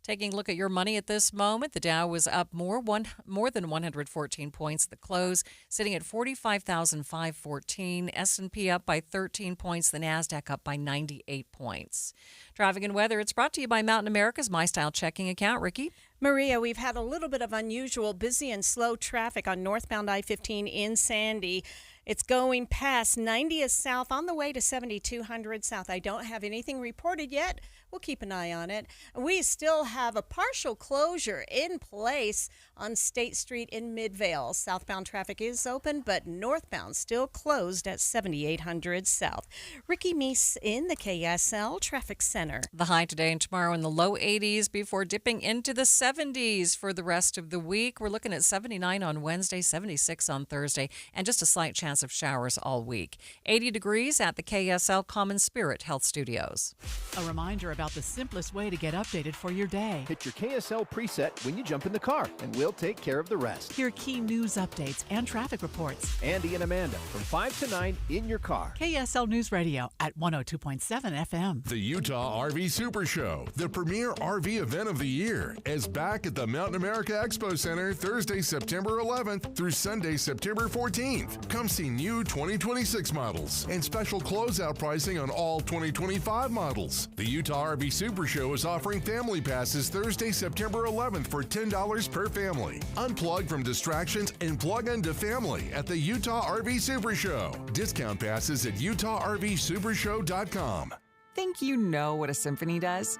S1: Taking a look at your money at this moment, the Dow was up more than 114 points at the close, sitting at 45,514. S&P up by 13 points, the Nasdaq up by 98 points. Traffic and weather, it's brought to you by Mountain America's My Style checking account. Ricky?
S8: Maria, we've had a little bit of unusual busy and slow traffic on northbound I-15 in Sandy. It's going past 90th South on the way to 7200 South. I don't have anything reported yet. We'll keep an eye on it. We still have a partial closure in place on State Street in Midvale. Southbound traffic is open, but northbound still closed at 7800 South. Ricky Meese in the KSL Traffic Center.
S1: The high today and tomorrow in the low 80s before dipping into the 70s for the rest of the week. We're looking at 79 on Wednesday, 76 on Thursday, and just a slight chance of showers all week. 80 degrees at the KSL Common Spirit Health Studios.
S13: A reminder about the simplest way to get updated for your day.
S28: Hit your KSL preset when you jump in the car, and we'll take care of the rest.
S13: Hear key news updates and traffic reports.
S28: Andy and Amanda from 5 to 9 in your car.
S13: KSL News Radio at 102.7 FM.
S14: The Utah RV Super Show, the premier RV event of the year, is back at the Mountain America Expo Center Thursday, September 11th through Sunday, September 14th. Come see new 2026 models and special closeout pricing on all 2025 models. The Utah RV Super Show is offering family passes Thursday, September 11th for $10 per family. Unplug from distractions and plug into family at the Utah RV Super Show. Discount passes at UtahRVSupershow.com.
S15: Think you know what a symphony does?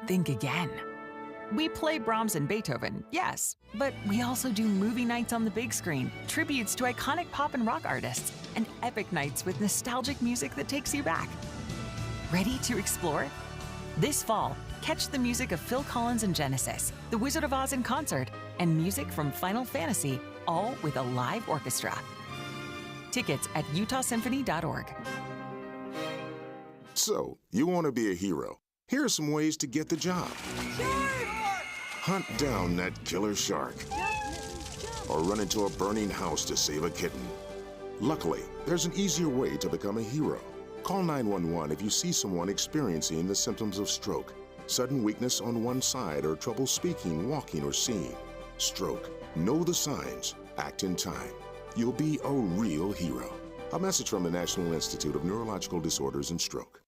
S15: Think again. We play Brahms and Beethoven, yes, but we also do movie nights on the big screen, tributes to iconic pop and rock artists, and epic nights with nostalgic music that takes you back. Ready to explore? This fall, catch the music of Phil Collins and Genesis, The Wizard of Oz in concert, and music from Final Fantasy, all with a live orchestra. Tickets at utahsymphony.org.
S16: So, you want to be a hero. Here are some ways to get the job. Hunt down that killer shark. Or run into a burning house to save a kitten. Luckily, there's an easier way to become a hero. Call 911 if you see someone experiencing the symptoms of stroke, sudden weakness on one side, or trouble speaking, walking, or seeing. Stroke. Know the signs. Act in time. You'll be a real hero. A message from the National Institute of Neurological Disorders and Stroke.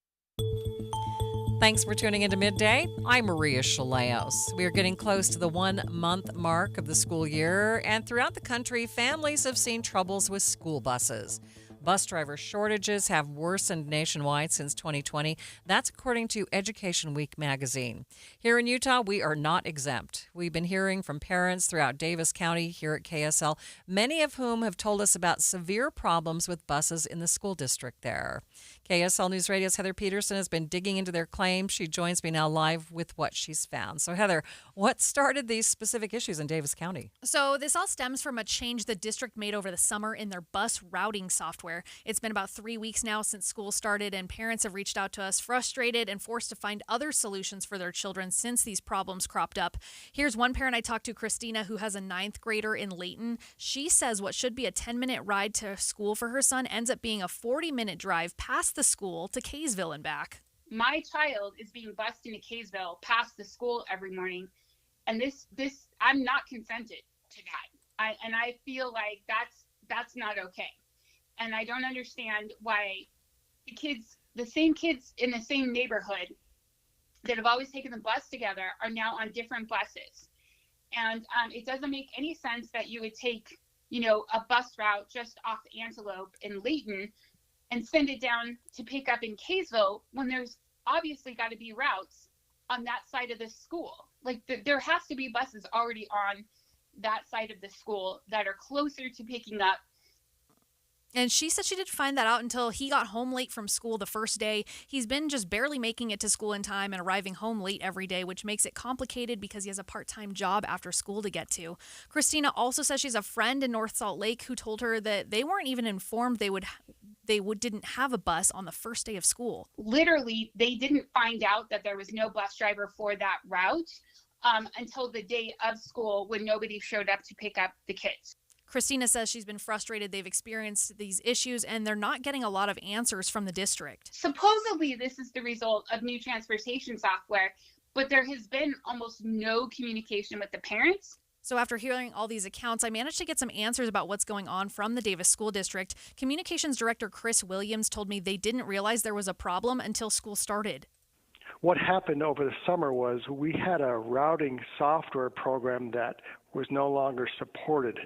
S1: Thanks for tuning into Midday. I'm Maria Shilaos. We are getting close to the 1-month mark of the school year, and throughout the country, families have seen troubles with school buses. Bus driver shortages have worsened nationwide since 2020. That's according to Education Week magazine. Here in Utah, we are not exempt. We've been hearing from parents throughout Davis County here at KSL, many of whom have told us about severe problems with buses in the school district there. KSL News Radio's Heather Peterson has been digging into their claims. She joins me now live with what she's found. So, Heather, what started these specific issues in Davis County?
S17: So this all stems from a change the district made over the summer in their bus routing software. It's been about 3 weeks now since school started, and parents have reached out to us frustrated and forced to find other solutions for their children since these problems cropped up. Here's one parent I talked to, Christina, who has a 9th grader in Layton. She says what should be a 10-minute ride to school for her son ends up being a 40-minute drive past the school to Kaysville and back.
S11: My child is being bused into Kaysville past the school every morning, and this I'm not consented to that. I feel like that's not okay. And I don't understand why the same kids in the same neighborhood that have always taken the bus together are now on different buses. And it doesn't make any sense that you would take, a bus route just off Antelope in Layton and send it down to pick up in Kaysville when there's obviously got to be routes on that side of the school. Like there has to be buses already on that side of the school that are closer to picking up.
S17: And she said she didn't find that out until he got home late from school the first day. He's been just barely making it to school in time and arriving home late every day, which makes it complicated because he has a part-time job after school to get to. Christina also says she's a friend in North Salt Lake who told her that they weren't even informed they would they didn't have a bus on the first day of school.
S11: Literally, they didn't find out that there was no bus driver for that route until the day of school when nobody showed up to pick up the kids.
S17: Christina says she's been frustrated. They've experienced these issues and they're not getting a lot of answers from the district.
S11: Supposedly, this is the result of new transportation software, but there has been almost no communication with the parents.
S17: So after hearing all these accounts, I managed to get some answers about what's going on from the Davis School District. Communications Director Chris Williams told me they didn't realize there was a problem until school started.
S3: What happened over the summer was we had a routing software program that was no longer supported.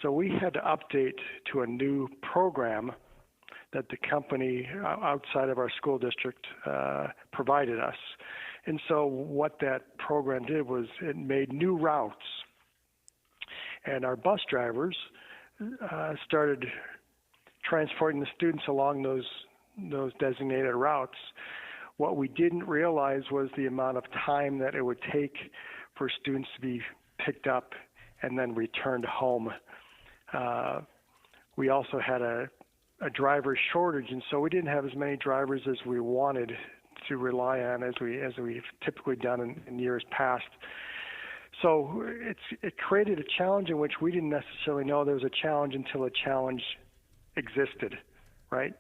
S3: So we had to update to a new program that the company outside of our school district provided us. And so what that program did was it made new routes. And our bus drivers started transporting the students along those designated routes. What we didn't realize was the amount of time that it would take for students to be picked up and then returned home. We also had a driver shortage, and so we didn't have as many drivers as we wanted to rely on as we've typically done in years past. So it created a challenge in which we didn't necessarily know there was a challenge until a challenge existed, right?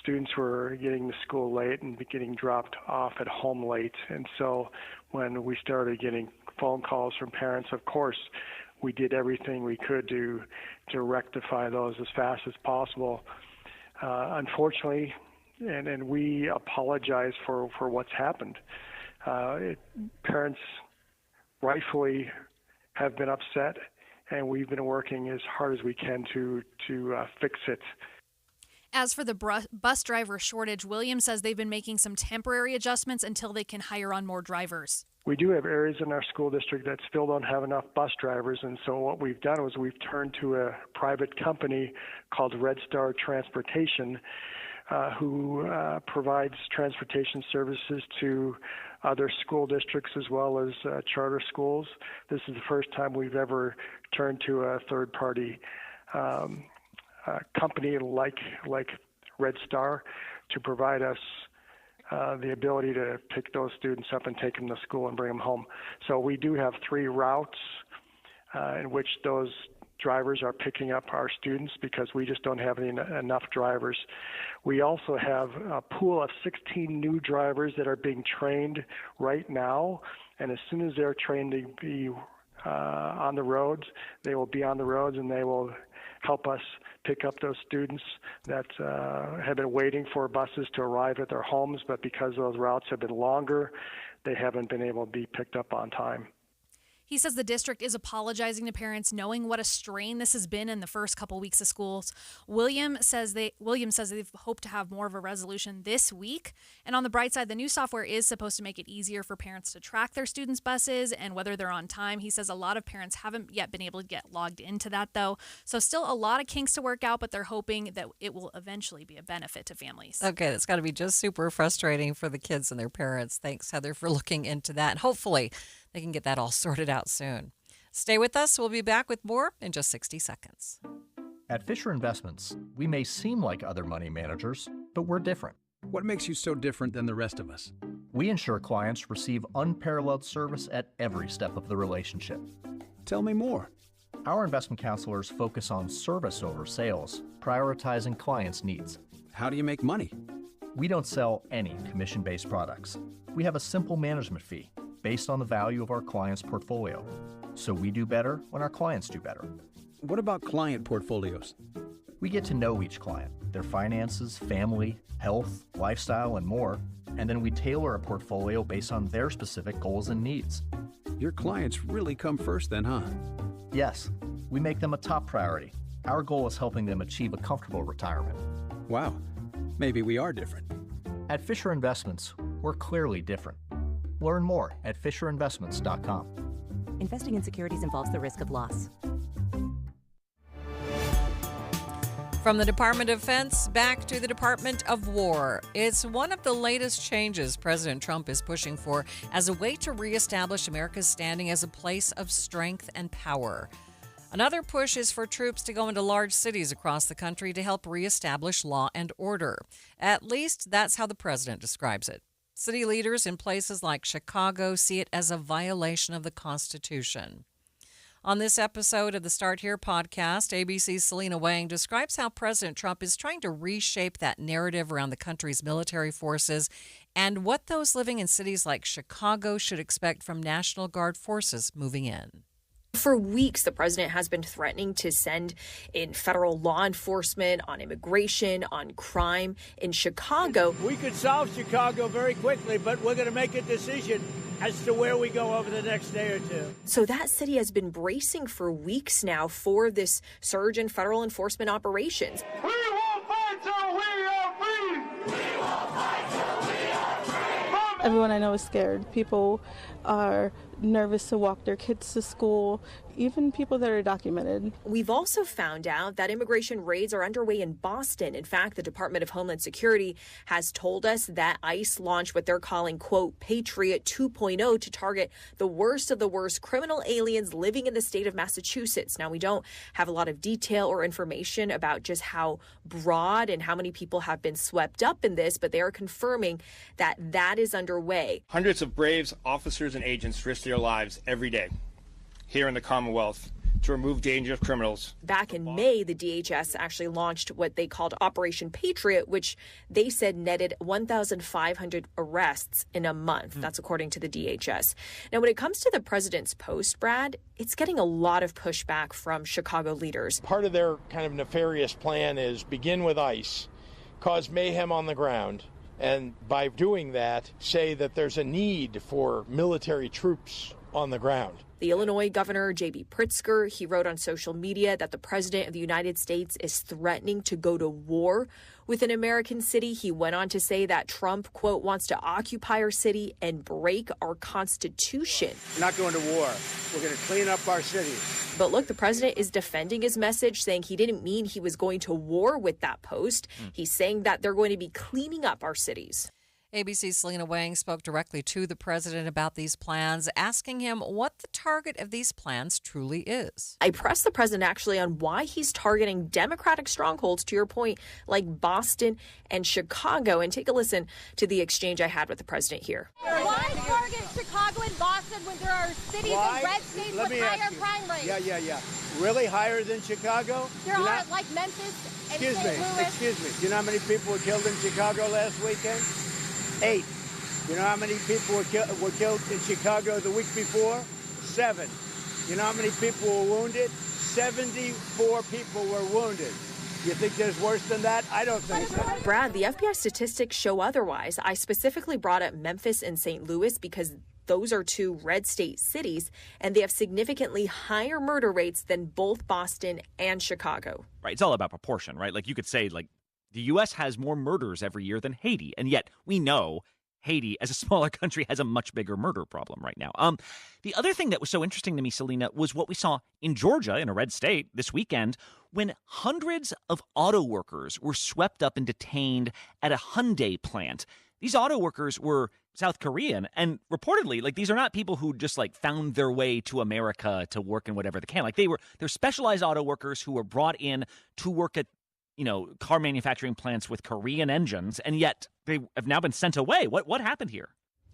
S3: Students were getting to school late and getting dropped off at home late. And so when we started getting phone calls from parents, of course, we did everything we could to rectify those as fast as possible. Unfortunately, and we apologize for what's happened. Parents rightfully have been upset, and we've been working as hard as we can to fix it.
S17: As for the bus driver shortage, Williams says they've been making some temporary adjustments until they can hire on more drivers.
S3: We do have areas in our school district that still don't have enough bus drivers, and so what we've done was we've turned to a private company called Red Star Transportation, who provides transportation services to other school districts as well as charter schools. This is the first time we've ever turned to a third-party company like Red Star to provide us the ability to pick those students up and take them to school and bring them home. So we do have 3 routes in which those drivers are picking up our students because we just don't have enough drivers. We also have a pool of 16 new drivers that are being trained right now, and as soon as they're trained to be on the roads, they will be on the roads and they will help us pick up those students that have been waiting for buses to arrive at their homes, but because those routes have been longer, they haven't been able to be picked up on time.
S17: He says the district is apologizing to parents, knowing what a strain this has been in the first couple weeks of schools. Williams says they've hoped to have more of a resolution this week. And on the bright side, the new software is supposed to make it easier for parents to track their students' buses and whether they're on time. He says a lot of parents haven't yet been able to get logged into that, though. So still a lot of kinks to work out, but they're hoping that it will eventually be a benefit to families.
S1: Okay, that's got to be just super frustrating for the kids and their parents. Thanks, Heather, for looking into that. And hopefully they can get that all sorted out soon. Stay with us. We'll be back with more in just 60 seconds.
S6: At Fisher Investments, we may seem like other money managers, but we're different.
S18: What makes you so different than the rest of us?
S6: We ensure clients receive unparalleled service at every step of the relationship.
S18: Tell me more.
S6: Our investment counselors focus on service over sales, prioritizing clients' needs.
S18: How do you make money?
S6: We don't sell any commission-based products. We have a simple management fee based on the value of our client's portfolio. So we do better when our clients do better.
S18: What about client portfolios?
S6: We get to know each client, their finances, family, health, lifestyle, and more, and then we tailor a portfolio based on their specific goals and needs.
S18: Your clients really come first then, huh?
S6: Yes, we make them a top priority. Our goal is helping them achieve a comfortable retirement.
S18: Wow, maybe we are different.
S6: At Fisher Investments, we're clearly different. Learn more at FisherInvestments.com.
S19: Investing in securities involves the risk of loss.
S1: From the Department of Defense back to the Department of War. It's one of the latest changes President Trump is pushing for as a way to reestablish America's standing as a place of strength and power. Another push is for troops to go into large cities across the country to help reestablish law and order. At least that's how the president describes it. City leaders in places like Chicago see it as a violation of the Constitution. On this episode of the Start Here podcast, ABC's Selena Wang describes how President Trump is trying to reshape that narrative around the country's military forces and what those living in cities like Chicago should expect from National Guard forces moving in.
S4: For weeks, the president has been threatening to send in federal law enforcement on immigration, on crime in Chicago.
S5: We could solve Chicago very quickly, but we're going to make a decision as to where we go over the next day or two.
S4: So that city has been bracing for weeks now for this surge in federal enforcement operations.
S7: We won't fight till we are free! We won't fight till we are free!
S20: Everyone I know is scared. People are nervous to walk their kids to school, even people that are documented.
S4: We've also found out that immigration raids are underway in Boston. In fact, the Department of Homeland Security has told us that ICE launched what they're calling, quote, Patriot 2.0 to target the worst of the worst criminal aliens living in the state of Massachusetts. Now, we don't have a lot of detail or information about just how broad and how many people have been swept up in this, but they are confirming that that is underway.
S21: Hundreds of brave officers and agents risk their lives every day here in the Commonwealth to remove dangerous criminals.
S4: Back in May, the DHS actually launched what they called Operation Patriot, which they said netted 1,500 arrests in a month. That's according to the DHS. Now, when it comes to the president's post, Brad, it's getting a lot of pushback from Chicago leaders.
S5: Part of their kind of nefarious plan is begin with ICE, cause mayhem on the ground, and by doing that, say that there's a need for military troops on the ground.
S4: The Illinois governor, J.B. Pritzker, he wrote on social media that the president of the United States is threatening to go to war with an American city. He went on to say that Trump, quote, wants to occupy our city and break our Constitution.
S5: We're not going to war. We're going to clean up our cities.
S4: But look, the president is defending his message, saying he didn't mean he was going to war with that post. He's saying that they're going to be cleaning up our cities.
S1: ABC's Selena Wang spoke directly to the president about these plans, asking him what the target of these plans truly is.
S4: I pressed the president actually on why he's targeting Democratic strongholds, to your point, like Boston and Chicago. And take a listen to the exchange I had with the president here.
S22: Why target Chicago and Boston when there are cities in red states with higher crime rates?
S5: Yeah. Really higher than Chicago?
S22: There are, like Memphis and St. Louis.
S5: Excuse me. Do you know how many people were killed in Chicago last weekend? 8. You know how many people were killed in Chicago the week before? 7. You know how many people were wounded? 74 people were wounded. You think there's worse than that? I don't think so.
S4: Brad, the FBI statistics show otherwise. I specifically brought up Memphis and St. Louis because those are two red state cities, and they have significantly higher murder rates than both Boston and Chicago.
S23: Right. It's all about proportion, right? Like you could say, like, the U.S. has more murders every year than Haiti, and yet we know Haiti, as a smaller country, has a much bigger murder problem right now. The other thing that was so interesting to me, Selena, was what we saw in Georgia, in a red state, this weekend, when hundreds of auto workers were swept up and detained at a Hyundai plant. These auto workers were South Korean, and reportedly, like, these are not people who just, like, found their way to America to work in whatever they can. Like, they're specialized auto workers who were brought in to work at, you know, car manufacturing plants with Korean engines, and yet they have now been sent away. What happened here?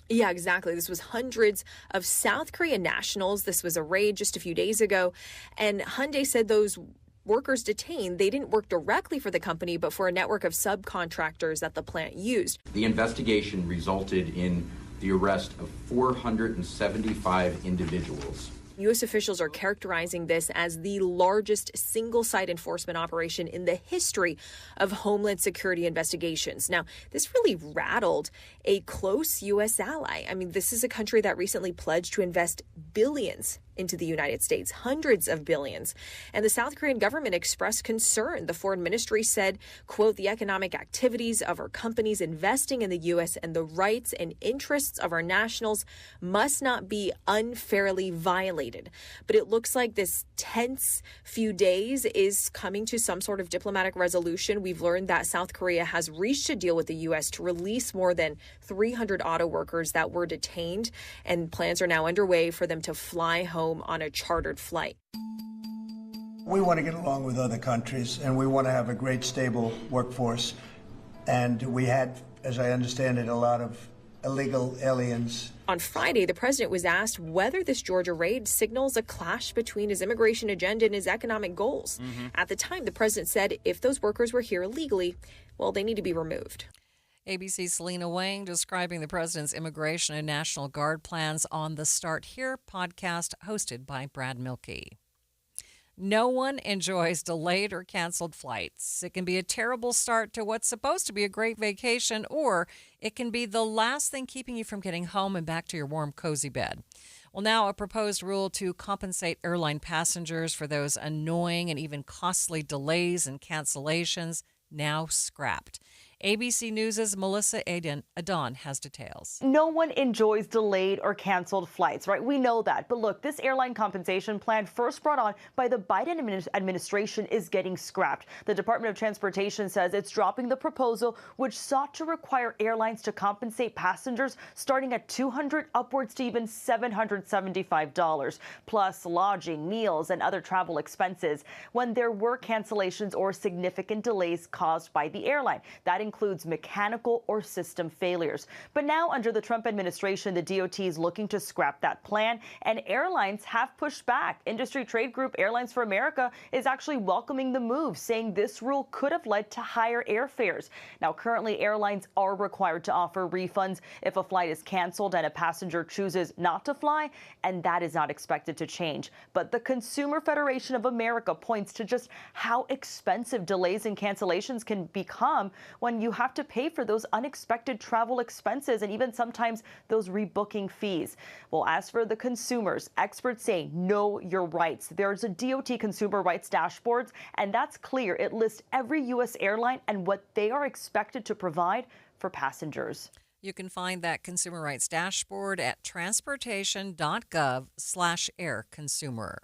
S4: Yeah, exactly. This was hundreds of South Korean nationals. This was a raid just a few days ago, and Hyundai said those workers detained, they didn't work directly for the company, but for a network of subcontractors that the plant used.
S24: The investigation resulted in the arrest of 475 individuals.
S4: U.S. officials are characterizing this as the largest single-site enforcement operation in the history of Homeland Security investigations. Now, this really rattled a close U.S. ally. I mean, this is a country that recently pledged to invest billions into the United States, hundreds of billions. And the South Korean government expressed concern. The foreign ministry said, quote, the economic activities of our companies investing in the U.S. and the rights and interests of our nationals must not be unfairly violated. But it looks like this tense few days is coming to some sort of diplomatic resolution. We've learned that South Korea has reached a deal with the U.S. to release more than 300 auto workers that were detained, and plans are now underway for them to fly home on a chartered flight.
S2: We want to get along with other countries, and we want to have a great, stable workforce. And we had, as I understand it, a lot of illegal aliens.
S4: On Friday, the president was asked whether this Georgia raid signals a clash between his immigration agenda and his economic goals. At the time, the president said if those workers were here illegally, well, they need to be removed.
S1: ABC's Selena Wang describing the president's immigration and National Guard plans on the Start Here podcast hosted by Brad Milkey. No one enjoys delayed or canceled flights. It can be a terrible start to what's supposed to be a great vacation, or it can be the last thing keeping you from getting home and back to your warm, cozy bed. Well, now a proposed rule to compensate airline passengers for those annoying and even costly delays and cancellations now scrapped. ABC News' Melissa Adon has details.
S8: No one enjoys delayed or canceled flights, right? We know that. But look, this airline compensation plan first brought on by the Biden administration is getting scrapped. The Department of Transportation says it's dropping the proposal, which sought to require airlines to compensate passengers starting at $200 upwards to even $775, plus lodging, meals, and other travel expenses when there were cancellations or significant delays caused by the airline. That includes mechanical or system failures. But now, under the Trump administration, the DOT is looking to scrap that plan, and airlines have pushed back. Industry trade group Airlines for America is actually welcoming the move, saying this rule could have led to higher airfares. Now, currently, airlines are required to offer refunds if a flight is canceled and a passenger chooses not to fly, and that is not expected to change. But the Consumer Federation of America points to just how expensive delays and cancellations can become when you have to pay for those unexpected travel expenses and even sometimes those rebooking fees. Well, as for the consumers, experts say know your rights. There's a DOT consumer rights dashboard, and that's clear. It lists every U.S. airline and what they are expected to provide for passengers.
S1: You can find that consumer rights dashboard at transportation.gov/airconsumer.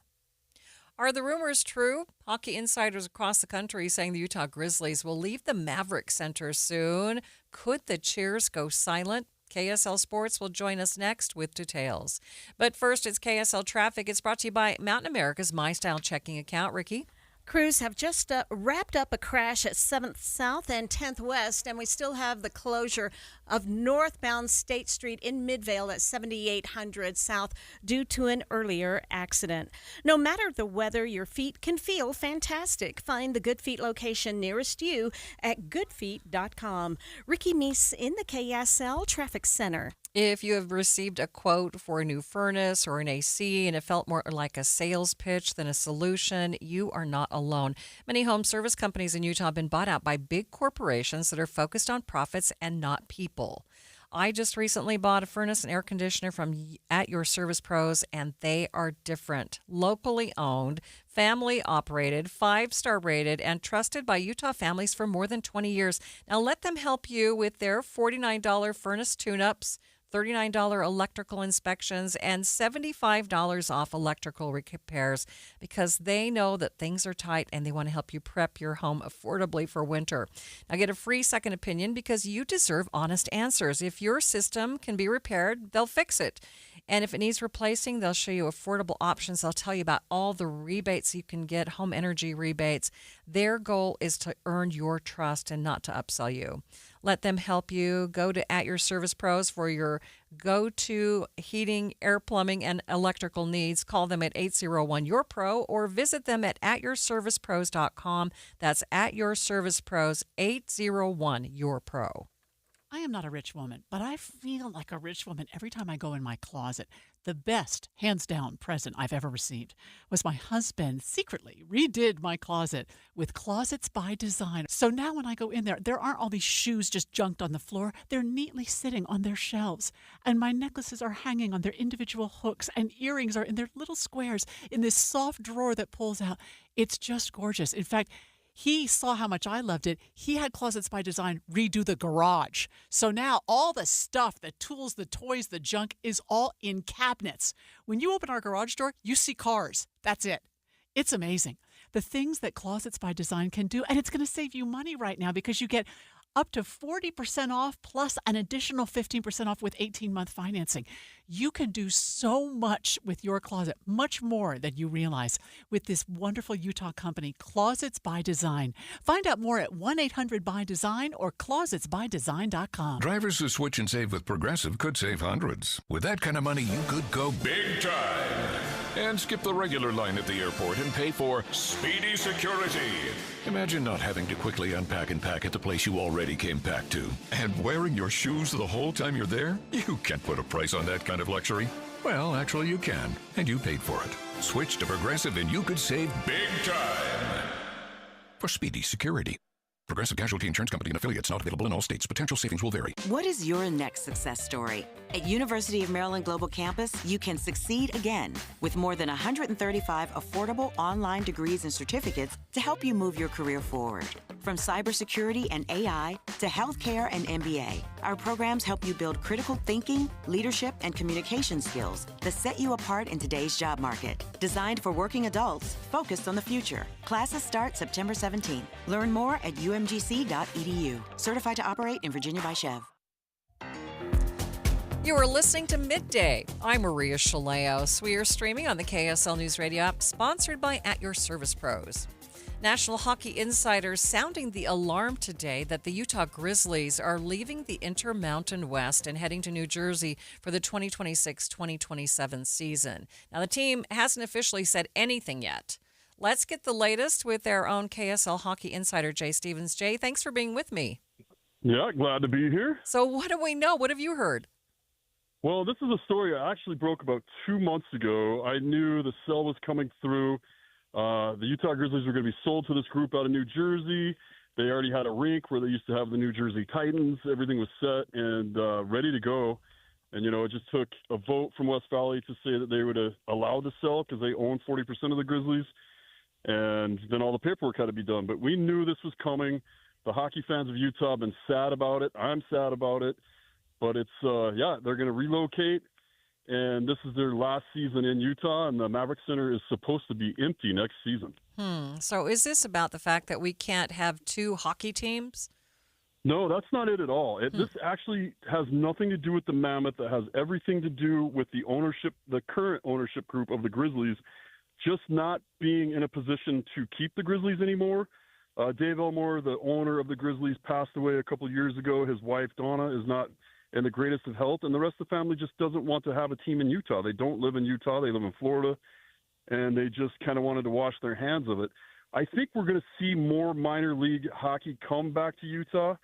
S1: Are the rumors true? Hockey insiders across the country saying the Utah Grizzlies will leave the Maverick Center soon. Could the cheers go silent? KSL Sports will join us next with details. But first, it's KSL Traffic. It's brought to you by Mountain America's MyStyle checking account. Ricky?
S9: Crews have just wrapped up a crash at 7th South and 10th West, and we still have the closure of northbound State Street in Midvale at 7800 South due to an earlier accident. No matter the weather, your feet can feel fantastic. Find the Good Feet location nearest you at goodfeet.com. Ricky Meese in the KSL Traffic Center.
S1: If you have received a quote for a new furnace or an AC and it felt more like a sales pitch than a solution, you are not alone. Many home service companies in Utah have been bought out by big corporations that are focused on profits and not people. I just recently bought a furnace and air conditioner from At Your Service Pros, and they are different. Locally owned, family operated, 5-star rated, and trusted by Utah families for more than 20 years. Now let them help you with their $49 furnace tune-ups, $39 electrical inspections, and $75 off electrical repairs, because they know that things are tight and they want to help you prep your home affordably for winter. Now get a free second opinion because you deserve honest answers. If your system can be repaired, they'll fix it. And if it needs replacing, they'll show you affordable options. They'll tell you about all the rebates you can get, home energy rebates. Their goal is to earn your trust and not to upsell you. Let them help you. Go to At Your Service Pros for your go-to heating, air plumbing, and electrical needs. Call them at 801-YOUR-PRO or visit them at atyourservicepros.com. That's At Your Service Pros, 801-YOUR-PRO.
S13: I am not a rich woman, but I feel like a rich woman every time I go in my closet. The best, hands down, present I've ever received was my husband secretly redid my closet with Closets by Design. So now when I go in there, there aren't all these shoes just junked on the floor. They're neatly sitting on their shelves. And my necklaces are hanging on their individual hooks, and earrings are in their little squares in this soft drawer that pulls out. It's just gorgeous. In fact, he saw how much I loved it. He had Closets by Design redo the garage. So now all the stuff, the tools, the toys, the junk is all in cabinets. When you open our garage door, you see cars. That's it. It's amazing. The things that Closets by Design can do, and it's going to save you money right now because you get up to 40% off plus an additional 15% off with 18-month financing. You can do so much with your closet, much more than you realize, with this wonderful Utah company, Closets by Design. Find out more at 1-800-BY-DESIGN or closetsbydesign.com.
S10: Drivers who switch and save with Progressive could save hundreds. With that kind of money, you could go big time and skip the regular line at the airport and pay for speedy security. Imagine not having to quickly unpack and pack at the place you already came packed to. And wearing your shoes the whole time you're there? You can't put a price on that kind of luxury. Well, actually you can, and you paid for it. Switch to Progressive and you could save big time for speedy security. Progressive Casualty Insurance Company and affiliates, not available in all states. Potential savings will vary.
S12: What is your next success story? At University of Maryland Global Campus, you can succeed again with more than 135 affordable online degrees and certificates to help you move your career forward. From cybersecurity and AI to healthcare and MBA, our programs help you build critical thinking, leadership, and communication skills that set you apart in today's job market. Designed for working adults focused on the future. Classes start September 17. Learn more at umgc.edu. Certified to operate in Virginia by Chev.
S1: You are listening to Midday. I'm Maria Shilaos. We are streaming on the KSL News Radio app, sponsored by At Your Service Pros. National Hockey Insiders sounding the alarm today that the Utah Grizzlies are leaving the Intermountain West and heading to New Jersey for the 2026-2027 season. Now, the team hasn't officially said anything yet. Let's get the latest with our own KSL Hockey Insider, Jay Stevens. Jay, thanks for being with me.
S14: Yeah, glad to be here.
S1: So what do we know? What have you heard?
S14: Well, this is a story I actually broke about 2 months ago. I knew the sale was coming through. The Utah Grizzlies were going to be sold to this group out of New Jersey. They already had a rink where they used to have the New Jersey Titans. Everything was set and ready to go. And, it just took a vote from West Valley to say that they would allow the sale because they own 40% of the Grizzlies. And then all the paperwork had to be done. But we knew this was coming. The hockey fans of Utah have been sad about it. I'm sad about it. But it's, they're going to relocate. And this is their last season in Utah, and the Maverick Center is supposed to be empty next season.
S1: So is this about the fact that we can't have two hockey teams?
S14: No, that's not it at all. This actually has nothing to do with the Mammoth. It has everything to do with the ownership, the current ownership group of the Grizzlies, just not being in a position to keep the Grizzlies anymore. Dave Elmore, the owner of the Grizzlies, passed away a couple of years ago. His wife, Donna, is not in the greatest of health, and the rest of the family just doesn't want to have a team in Utah. They don't live in Utah. They live in Florida, and they just kind of wanted to wash their hands of it. I think we're going to see more minor league hockey come back to Utah.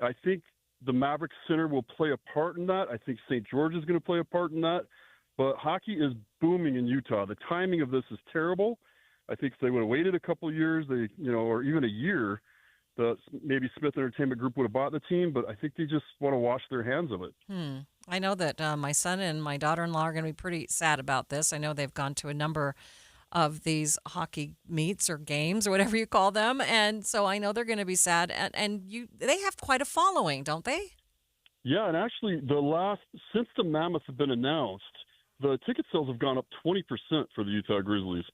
S14: I think the Maverick Center will play a part in that. I think St. George is going to play a part in that. But hockey is booming in Utah. The timing of this is terrible. I think if they would have waited a couple of years, or even a year, maybe Smith Entertainment Group would have bought the team, but I think they just want to wash their hands of it.
S1: I know that my son and my daughter-in-law are going to be pretty sad about this. I know they've gone to a number of these hockey meets or games or whatever you call them, and so I know they're going to be sad. And they have quite a following, don't they?
S14: Yeah, and actually, since the Mammoth have been announced, the ticket sales have gone up 20% for the Utah Grizzlies.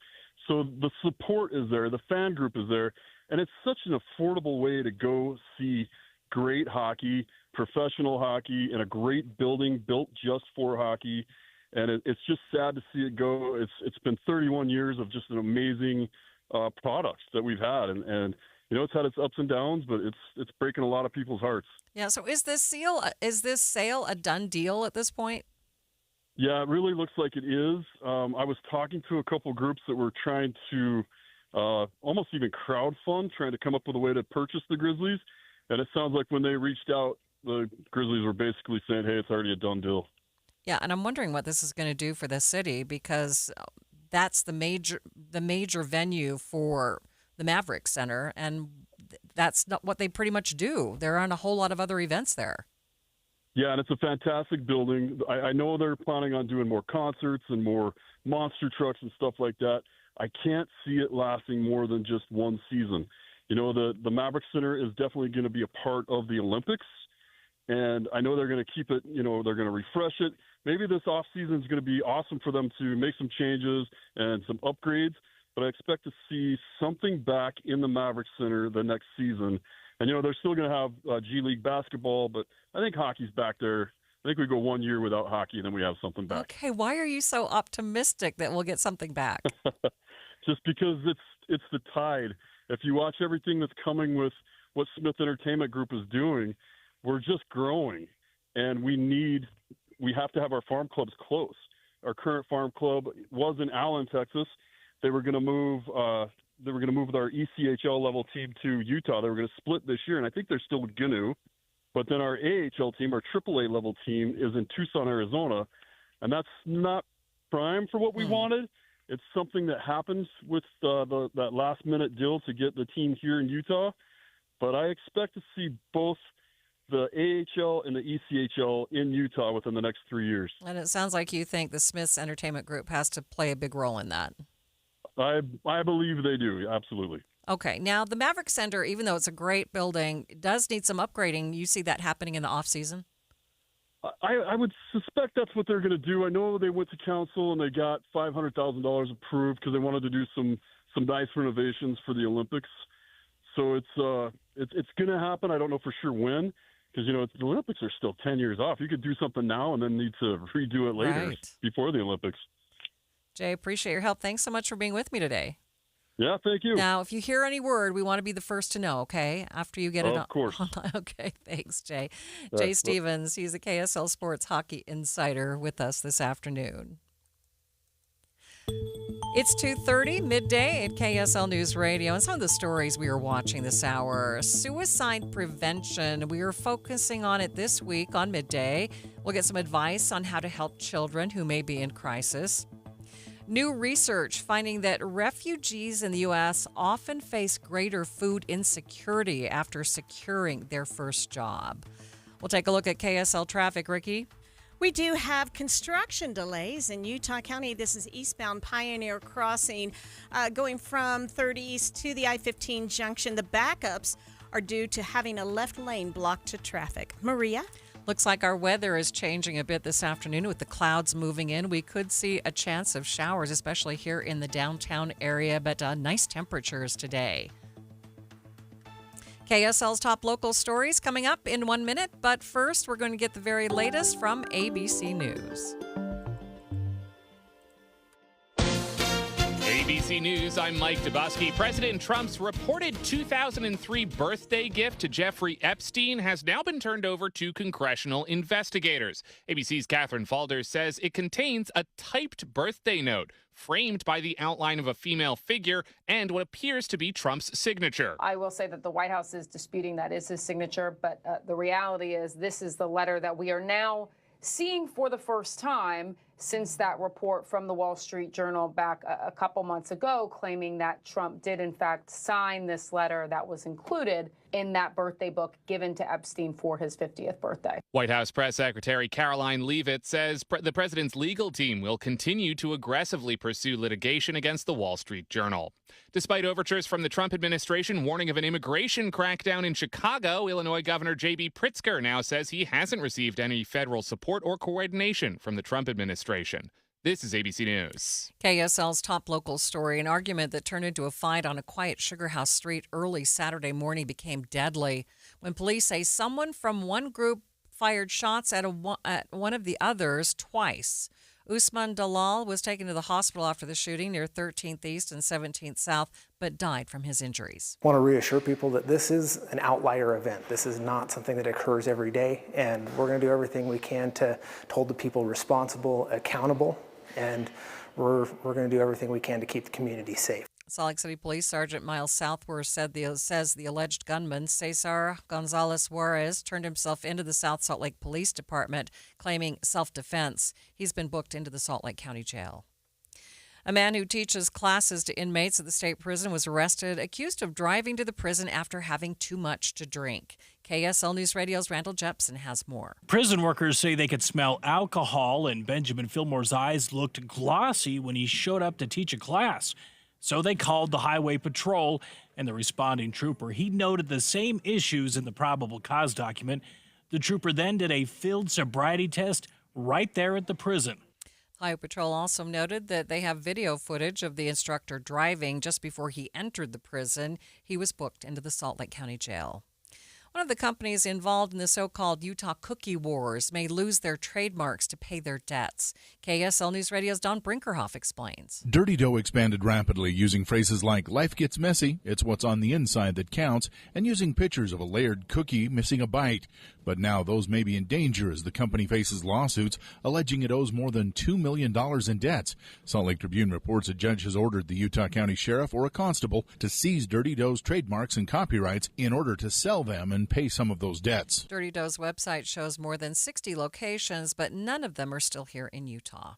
S14: So the support is there, the fan group is there. And it's such an affordable way to go see great hockey, professional hockey, in a great building built just for hockey. And it's just sad to see it go. It's been 31 years of just an amazing products that we've had. And it's had its ups and downs, but it's breaking a lot of people's hearts.
S1: Yeah, so is this sale a done deal at this point?
S14: Yeah, it really looks like it is. I was talking to a couple groups that were trying to almost even crowdfund, trying to come up with a way to purchase the Grizzlies. And it sounds like when they reached out, the Grizzlies were basically saying, hey, it's already a done deal.
S1: Yeah, and I'm wondering what this is going to do for the city, because that's the major venue for the Maverick Center, and that's not what they pretty much do. There aren't a whole lot of other events there.
S14: Yeah, and it's a fantastic building. I know they're planning on doing more concerts and more monster trucks and stuff like that. I can't see it lasting more than just one season. The Maverick Center is definitely going to be a part of the Olympics, and I know they're going to keep it, they're going to refresh it. Maybe this offseason is going to be awesome for them to make some changes and some upgrades, but I expect to see something back in the Maverick Center the next season And, they're still going to have G League basketball, but I think hockey's back there. I think we go 1 year without hockey, and then we have something back.
S1: Okay, why are you so optimistic that we'll get something back?
S14: Just because it's the tide. If you watch everything that's coming with what Smith Entertainment Group is doing, we're just growing, and we have to have our farm clubs close. Our current farm club was in Allen, Texas. They were going to move. They were going to move our ECHL level team to Utah. They were going to split this year, and I think they're still going to. But then our AHL team, our AAA level team, is in Tucson, Arizona, and that's not prime for what we wanted. It's something that happens with that last-minute deal to get the team here in Utah. But I expect to see both the AHL and the ECHL in Utah within the next 3 years.
S1: And it sounds like you think the Smiths Entertainment Group has to play a big role in that.
S14: I believe they do, absolutely.
S1: Okay. Now, the Maverick Center, even though it's a great building, does need some upgrading. You see that happening in the off-season?
S14: I would suspect that's what they're going to do. I know they went to council and they got $500,000 approved because they wanted to do some nice renovations for the Olympics. So it's going to happen. I don't know for sure when, because the Olympics are still 10 years off. You could do something now and then need to redo it later before the Olympics.
S1: Jay, appreciate your help. Thanks so much for being with me today.
S14: Yeah, thank you.
S1: Now, if you hear any word, we want to be the first to know, okay? After you get it
S14: Of course.
S1: Okay, thanks, Jay. Jay Stevens, he's a KSL Sports Hockey Insider with us this afternoon. It's 2:30, midday at KSL News Radio, and some of the stories we are watching this hour. Suicide prevention. We are focusing on it this week on Midday. We'll get some advice on how to help children who may be in crisis. New research finding that refugees in the U.S. often face greater food insecurity after securing their first job. We'll take a look at KSL traffic, Ricky.
S9: We do have construction delays in Utah County. This is eastbound Pioneer Crossing going from 30 East to the I-15 junction. The backups are due to having a left lane blocked to traffic. Maria?
S1: Looks like our weather is changing a bit this afternoon with the clouds moving in. We could see a chance of showers, especially here in the downtown area, but nice temperatures today. KSL's top local stories coming up in 1 minute, but first we're going to get the very latest from ABC News.
S3: ABC News, I'm Mike Dubosky. President Trump's reported 2003 birthday gift to Jeffrey Epstein has now been turned over to congressional investigators. ABC's Catherine Falder says it contains a typed birthday note framed by the outline of a female figure and what appears to be Trump's signature.
S11: I will say that the White House is disputing that is his signature, but the reality is this is the letter that we are now seeing for the first time since that report from the Wall Street Journal back a couple months ago claiming that Trump did in fact sign this letter that was included in that birthday book given to Epstein for his 50th birthday.
S3: White House Press Secretary Caroline Leavitt says the president's legal team will continue to aggressively pursue litigation against the Wall Street Journal. Despite overtures from the Trump administration warning of an immigration crackdown in Chicago, Illinois Governor J.B. Pritzker now says he hasn't received any federal support or coordination from the Trump administration. This is ABC News.
S1: KSL's top local story. An argument that turned into a fight on a quiet Sugar House street early Saturday morning became deadly when police say someone from one group fired shots at one of the others twice. Usman Dalal was taken to the hospital after the shooting near 13th East and 17th South, but died from his injuries.
S15: I want to reassure people that this is an outlier event. This is not something that occurs every day, and we're going to do everything we can to hold the people responsible, accountable, and we're going to do everything we can to keep the community safe.
S1: Salt Lake City Police Sergeant Miles Southworth says the alleged gunman, Cesar Gonzalez Juarez, turned himself into the South Salt Lake Police Department, claiming self-defense. He's been booked into the Salt Lake County Jail. A man who teaches classes to inmates at the state prison was arrested, accused of driving to the prison after having too much to drink. KSL News Radio's Randall Jepson has more.
S16: Prison workers say they could smell alcohol, and Benjamin Fillmore's eyes looked glossy when he showed up to teach a class. So they called the Highway Patrol, and the responding trooper, he noted the same issues in the probable cause document. The trooper then did a field sobriety test right there at the prison.
S1: Highway Patrol also noted that they have video footage of the instructor driving just before he entered the prison. He was booked into the Salt Lake County Jail. One of the companies involved in the so-called Utah Cookie Wars may lose their trademarks to pay their debts. KSL News Radio's Don Brinkerhoff explains.
S6: Dirty Dough expanded rapidly, using phrases like "life gets messy, it's what's on the inside that counts," and using pictures of a layered cookie missing a bite. But now those may be in danger as the company faces lawsuits alleging it owes more than $2 million in debts. Salt Lake Tribune reports a judge has ordered the Utah County Sheriff or a constable to seize Dirty Dough's trademarks and copyrights in order to sell them and pay some of those debts.
S1: Dirty Dough's website shows more than 60 locations, but none of them are still here in Utah.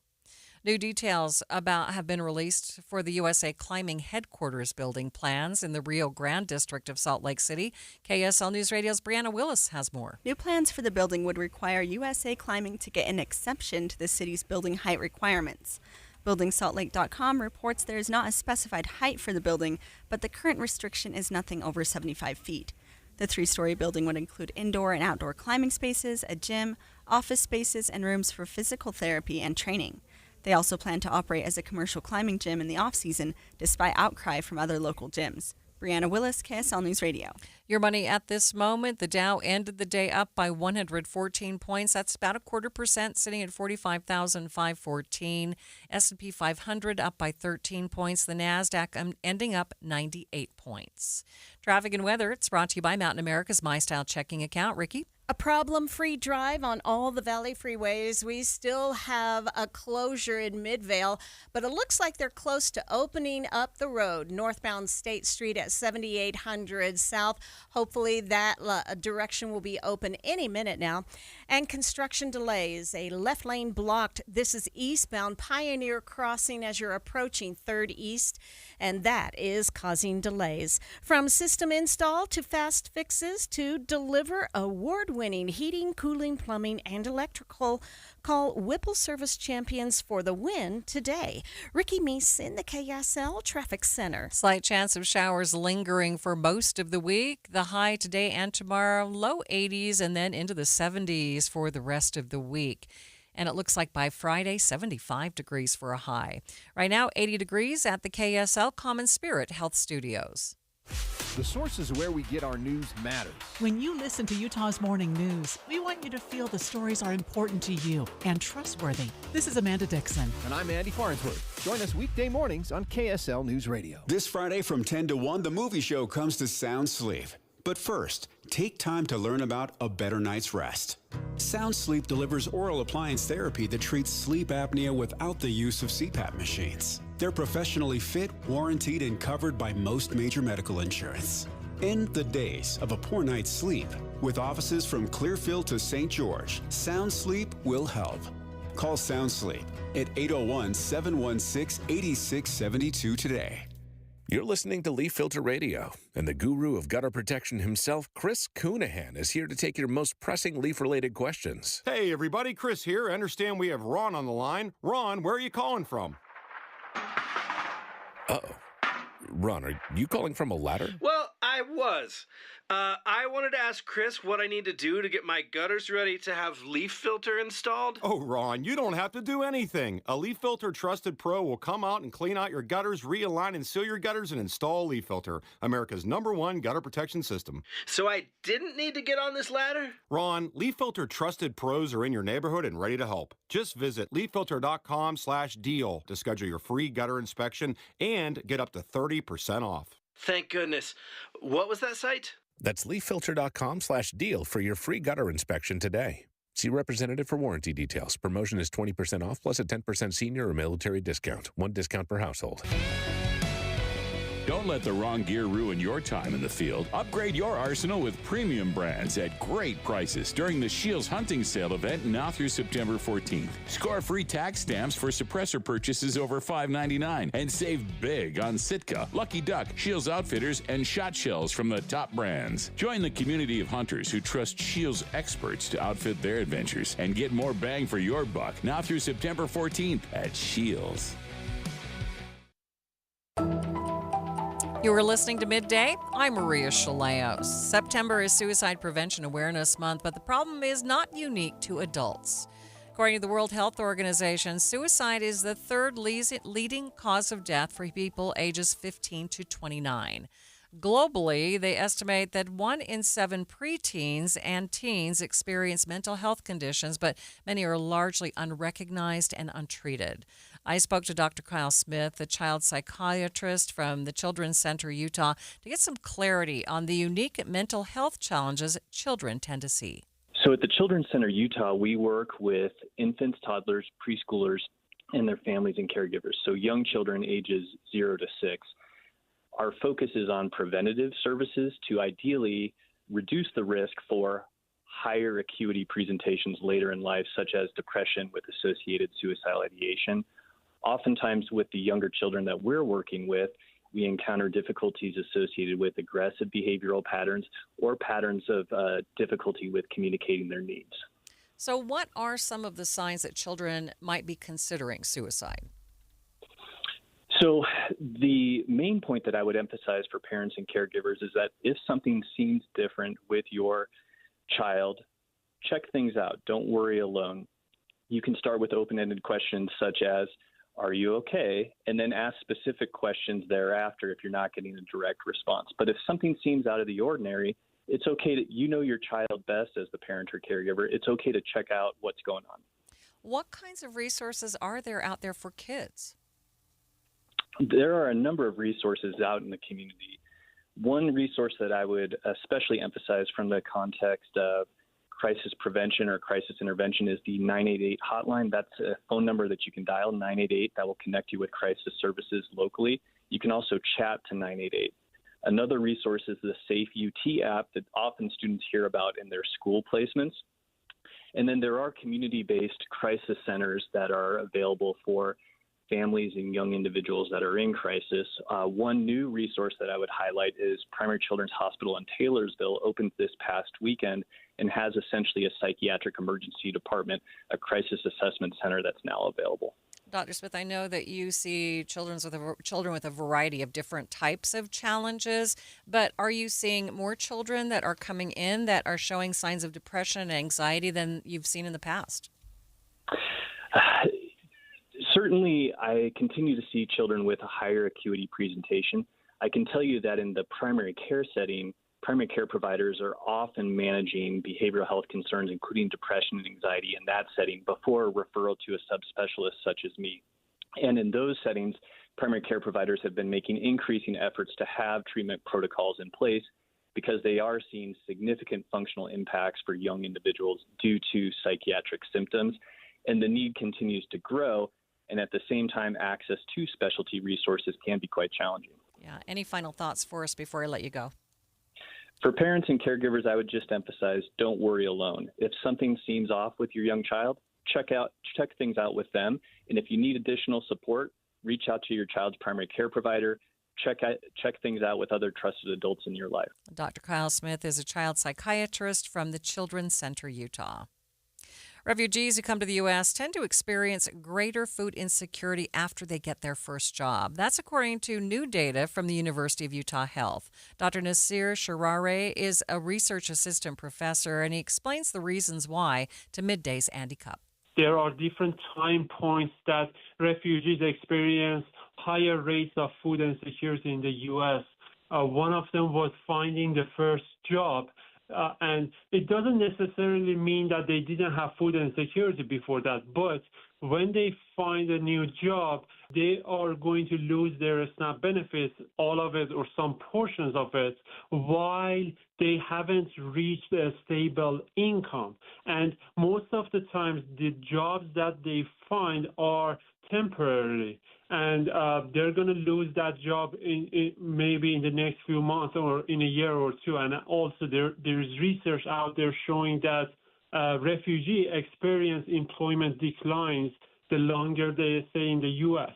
S1: New details have been released for the USA Climbing headquarters building plans in the Rio Grande district of Salt Lake City. KSL News Radio's Brianna Willis has more.
S17: New plans for the building would require USA Climbing to get an exception to the city's building height requirements. BuildingSaltLake.com reports there is not a specified height for the building, but the current restriction is nothing over 75 feet. The 3-story building would include indoor and outdoor climbing spaces, a gym, office spaces, and rooms for physical therapy and training. They also plan to operate as a commercial climbing gym in the off-season, despite outcry from other local gyms. Brianna Willis, KSL News Radio.
S1: Your money at this moment. The Dow ended the day up by 114 points. That's about 0.25%, sitting at 45,514. S&P 500 up by 13 points. The NASDAQ ending up 98 points. Traffic and weather, it's brought to you by Mountain America's My Style checking account. Ricky?
S9: A problem-free drive on all the Valley freeways. We still have a closure in Midvale, but it looks like they're close to opening up the road. Northbound State Street at 7800 South. Hopefully that direction will be open any minute now. And construction delays. A left lane blocked. This is eastbound Pioneer Crossing as you're approaching 3rd East, and that is causing delays. From system install to fast fixes to deliver award-winning heating, cooling, plumbing, and electrical, call Whipple Service Champions for the win today. Ricky Meese in the KSL Traffic Center.
S1: Slight chance of showers lingering for most of the week. The high today and tomorrow, low 80s and then into the 70s for the rest of the week. And it looks like by Friday, 75 degrees for a high. Right now, 80 degrees at the KSL Common Spirit Health Studios.
S18: The sources where we get our news matters.
S13: When you listen to Utah's Morning News, we want you to feel the stories are important to you and trustworthy. This is Amanda Dixon.
S18: And I'm Andy Farnsworth. Join us weekday mornings on KSL News Radio.
S19: This Friday from 10 to 1, the movie show comes to Sound Sleep. But first, take time to learn about a better night's rest. Sound Sleep delivers oral appliance therapy that treats sleep apnea without the use of CPAP machines. They're professionally fit, warranted, and covered by most major medical insurance. End the days of a poor night's sleep. With offices from Clearfield to St. George, Sound Sleep will help. Call Sound Sleep at 801-716-8672 today.
S25: You're listening to Leaf Filter Radio, and the guru of gutter protection himself, Chris Coonahan, is here to take your most pressing leaf-related questions.
S26: Hey, everybody, Chris here. I understand we have Ron on the line. Ron, where are you calling from?
S25: Uh-oh. Ron, are you calling from a ladder?
S27: Well, I was. I wanted to ask Chris what I need to do to get my gutters ready to have Leaf Filter installed.
S26: Oh, Ron, you don't have to do anything. A Leaf Filter Trusted Pro will come out and clean out your gutters, realign and seal your gutters, and install Leaf Filter, America's #1 gutter protection system.
S27: So I didn't need to get on this ladder?
S26: Ron, Leaf Filter Trusted Pros are in your neighborhood and ready to help. Just visit leaffilter.com/deal to schedule your free gutter inspection and get up to 30% off.
S27: Thank goodness. What was that site?
S25: That's leaffilter.com/deal for your free gutter inspection today. See representative for warranty details. Promotion is 20% off plus a 10% senior or military discount. One discount per household.
S28: Don't let the wrong gear ruin your time in the field. Upgrade your arsenal with premium brands at great prices during the Shields Hunting Sale event now through September 14th. Score free tax stamps for suppressor purchases over $5.99 and save big on Sitka, Lucky Duck, Shields Outfitters, and shot shells from the top brands. Join the community of hunters who trust Shields experts to outfit their adventures and get more bang for your buck now through September 14th at Shields.
S1: You were listening to Midday. I'm Maria Shilaos. September is Suicide Prevention Awareness Month, but the problem is not unique to adults. According to the World Health Organization, suicide is the third leading cause of death for people ages 15 to 29. Globally, they estimate that 1 in 7 preteens and teens experience mental health conditions, but many are largely unrecognized and untreated. I spoke to Dr. Kyle Smith, a child psychiatrist from the Children's Center Utah, to get some clarity on the unique mental health challenges children tend to see.
S2: So at the Children's Center Utah, we work with infants, toddlers, preschoolers, and their families and caregivers, so young children ages 0 to 6. Our focus is on preventative services to ideally reduce the risk for higher acuity presentations later in life, such as depression with associated suicidal ideation. Oftentimes with the younger children that we're working with, we encounter difficulties associated with aggressive behavioral patterns or patterns of difficulty with communicating their needs.
S1: So what are some of the signs that children might be considering suicide?
S2: So the main point that I would emphasize for parents and caregivers is that if something seems different with your child, check things out. Don't worry alone. You can start with open-ended questions such as, are you okay? And then ask specific questions thereafter if you're not getting a direct response. But if something seems out of the ordinary, it's okay to, you know your child best as the parent or caregiver. It's okay to check out what's going on.
S1: What kinds of resources are there out there for kids?
S2: There are a number of resources out in the community. One resource that I would especially emphasize from the context of crisis prevention or crisis intervention is the 988 hotline. That's a phone number that you can dial, 988, that will connect you with crisis services locally. You can also chat to 988. Another resource is the Safe UT app that often students hear about in their school placements. And then there are community-based crisis centers that are available for families and young individuals that are in crisis. One new resource that I would highlight is Primary Children's Hospital in Taylorsville opened this past weekend and has essentially a psychiatric emergency department, a crisis assessment center that's now available.
S1: Dr. Smith, I know that you see children with a variety of different types of challenges, but are you seeing more children that are coming in that are showing signs of depression and anxiety than you've seen in the past?
S2: Certainly, I continue to see children with a higher acuity presentation. I can tell you that in the primary care setting, primary care providers are often managing behavioral health concerns, including depression and anxiety in that setting before a referral to a subspecialist such as me. And in those settings, primary care providers have been making increasing efforts to have treatment protocols in place because they are seeing significant functional impacts for young individuals due to psychiatric symptoms. And the need continues to grow. And at the same time, access to specialty resources can be quite challenging.
S1: Yeah. Any final thoughts for us before I let you go?
S2: For parents and caregivers, I would just emphasize, don't worry alone. If something seems off with your young child, check things out with them. And if you need additional support, reach out to your child's primary care provider. Check things out with other trusted adults in your life.
S1: Dr. Kyle Smith is a child psychiatrist from the Children's Center Utah. Refugees who come to the U.S. tend to experience greater food insecurity after they get their first job. That's according to new data from the University of Utah Health. Dr. Nasir Sharare is a research assistant professor, and he explains the reasons why to Midday's Andy Cup.
S5: There are different time points that refugees experience higher rates of food insecurity in the U.S. One of them was finding the first job. And it doesn't necessarily mean that they didn't have food insecurity before that, but when they find a new job, they are going to lose their SNAP benefits, all of it or some portions of it, while they haven't reached a stable income. And most of the times, the jobs that they find are temporary, and they're going to lose that job maybe in the next few months or in a year or two. And also there's research out there showing that refugees experience employment declines the longer they stay in the U.S.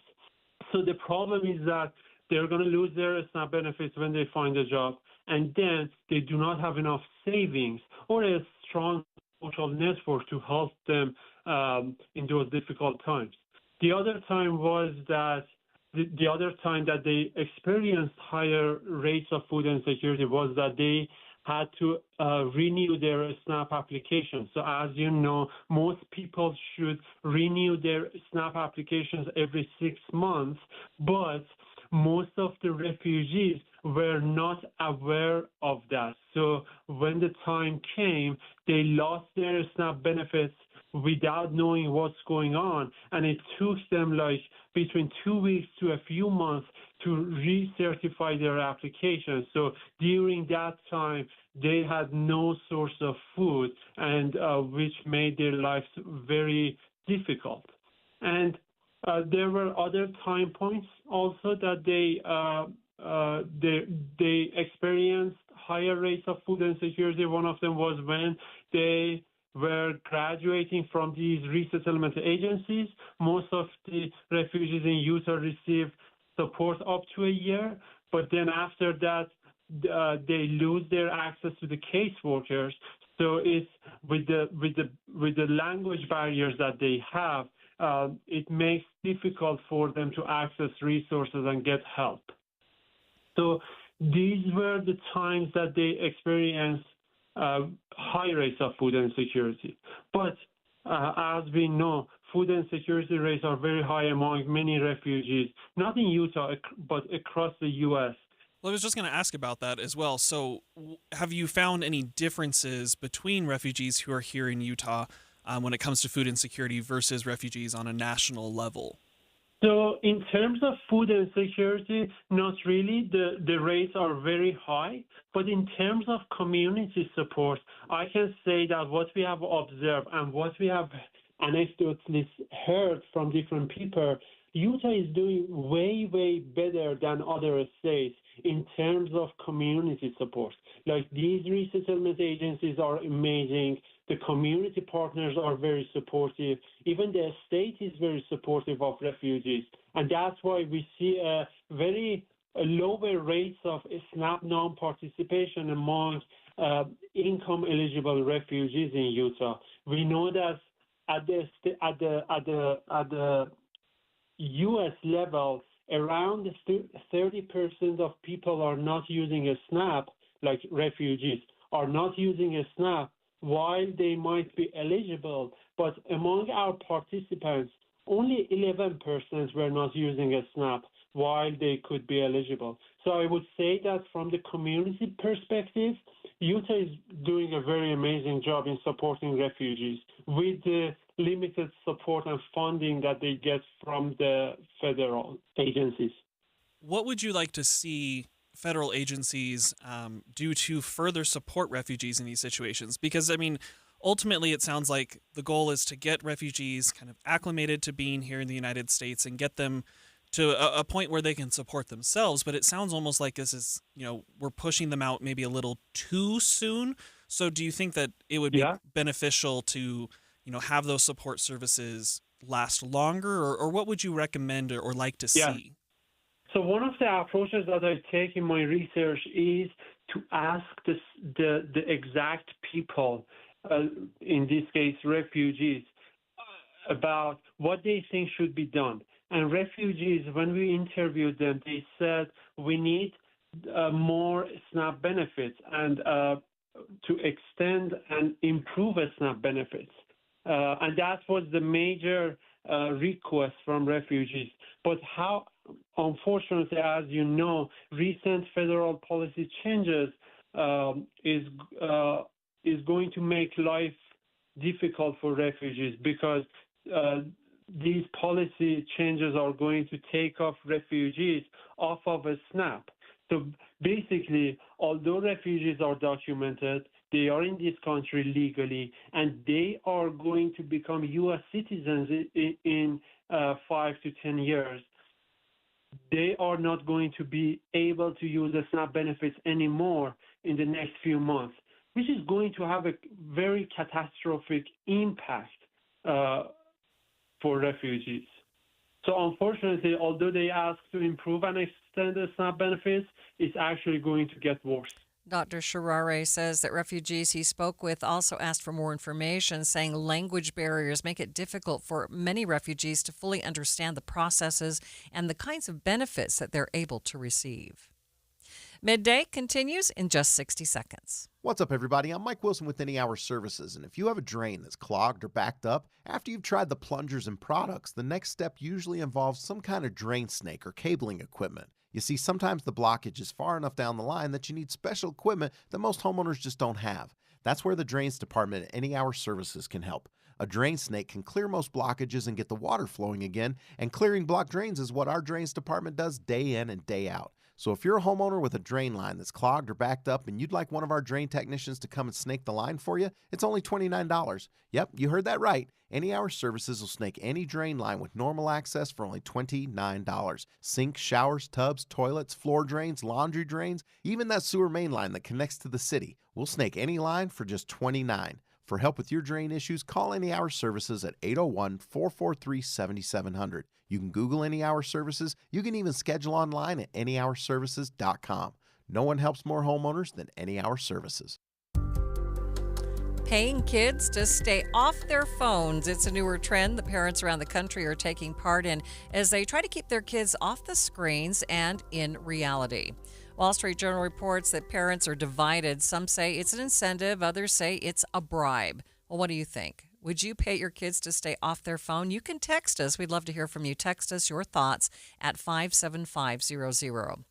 S5: So the problem is that they're going to lose their SNAP benefits when they find a job, and then they do not have enough savings or a strong social network to help them in those difficult times. The other time was that the other time that they experienced higher rates of food insecurity was that they had to renew their SNAP application. So as you know, most people should renew their SNAP applications every 6 months, but most of the refugees were not aware of that. So when the time came, they lost their SNAP benefits without knowing what's going on. And it took them like between 2 weeks to a few months to recertify their application. So during that time, they had no source of food, and which made their lives very difficult. And there were other time points also that they experienced higher rates of food insecurity. One of them was when they were graduating from these resettlement agencies. Most of the refugees in Utah received support up to a year, but then after that, they lose their access to the caseworkers. So it's with the language barriers that they have, it makes it difficult for them to access resources and get help. So these were the times that they experienced high rates of food insecurity. But as we know, food insecurity rates are very high among many refugees, not in Utah, but across the U.S.
S4: Well, I was just going to ask about that as well. So have you found any differences between refugees who are here in Utah when it comes to food insecurity versus refugees on a national level?
S5: So in terms of food insecurity, not really. The rates are very high. But in terms of community support, I can say that what we have observed and what we have anecdotally heard from different people, Utah is doing way, way better than other states in terms of community support. Like, these resettlement agencies are amazing. The community partners are very supportive. Even the state is very supportive of refugees. And that's why we see very lower rates of SNAP non-participation among income-eligible refugees in Utah. We know that at the U.S. level, around 30% of people are not using a SNAP, like refugees, are not using a SNAP while they might be eligible. But among our participants, only 11% were not using a SNAP while they could be eligible. So I would say that from the community perspective, Utah is doing a very amazing job in supporting refugees with the limited support and funding that they get from the federal agencies.
S4: What would you like to see federal agencies do to further support refugees in these situations? Because, I mean, ultimately it sounds like the goal is to get refugees kind of acclimated to being here in the United States and get them to a point where they can support themselves. But it sounds almost like this is, we're pushing them out maybe a little too soon. So do you think that it would be beneficial to, have those support services last longer, or what would you recommend or like to see?
S5: So one of the approaches that I take in my research is to ask the exact people, in this case refugees, about what they think should be done. And refugees, when we interviewed them, they said we need more SNAP benefits and to extend and improve SNAP benefits. And that was the major request from refugees. But unfortunately, as you know, recent federal policy changes is going to make life difficult for refugees, because these policy changes are going to take off refugees off of a SNAP. So basically, although refugees are documented, they are in this country legally, and they are going to become U.S. citizens in 5 to 10 years. They are not going to be able to use the SNAP benefits anymore in the next few months, which is going to have a very catastrophic impact for refugees. So unfortunately, although they ask to improve and extend the SNAP benefits, it's actually going to get worse.
S1: Dr. Sharare says that refugees he spoke with also asked for more information, saying language barriers make it difficult for many refugees to fully understand the processes and the kinds of benefits that they're able to receive. Midday continues in just 60 seconds.
S7: What's up, everybody? I'm Mike Wilson with Any Hour Services, and if you have a drain that's clogged or backed up, after you've tried the plungers and products, the next step usually involves some kind of drain snake or cabling equipment. You see, sometimes the blockage is far enough down the line that you need special equipment that most homeowners just don't have. That's where the Drains Department at Any Hour Services can help. A drain snake can clear most blockages and get the water flowing again, and clearing blocked drains is what our Drains Department does day in and day out. So if you're a homeowner with a drain line that's clogged or backed up and you'd like one of our drain technicians to come and snake the line for you, it's only $29. Yep, you heard that right. Any Hour Services will snake any drain line with normal access for only $29. Sinks, showers, tubs, toilets, floor drains, laundry drains, even that sewer main line that connects to the city. We'll snake any line for just $29. For help with your drain issues, call Any Hour Services at 801-443-7700. You can Google Any Hour Services. You can even schedule online at anyhourservices.com. No one helps more homeowners than Any Hour Services.
S1: Paying kids to stay off their phones. It's a newer trend that parents around the country are taking part in as they try to keep their kids off the screens and in reality. Wall Street Journal reports that parents are divided. Some say it's an incentive, others say it's a bribe. Well, what do you think? Would you pay your kids to stay off their phone? You can text us. We'd love to hear from you. Text us your thoughts at 57500.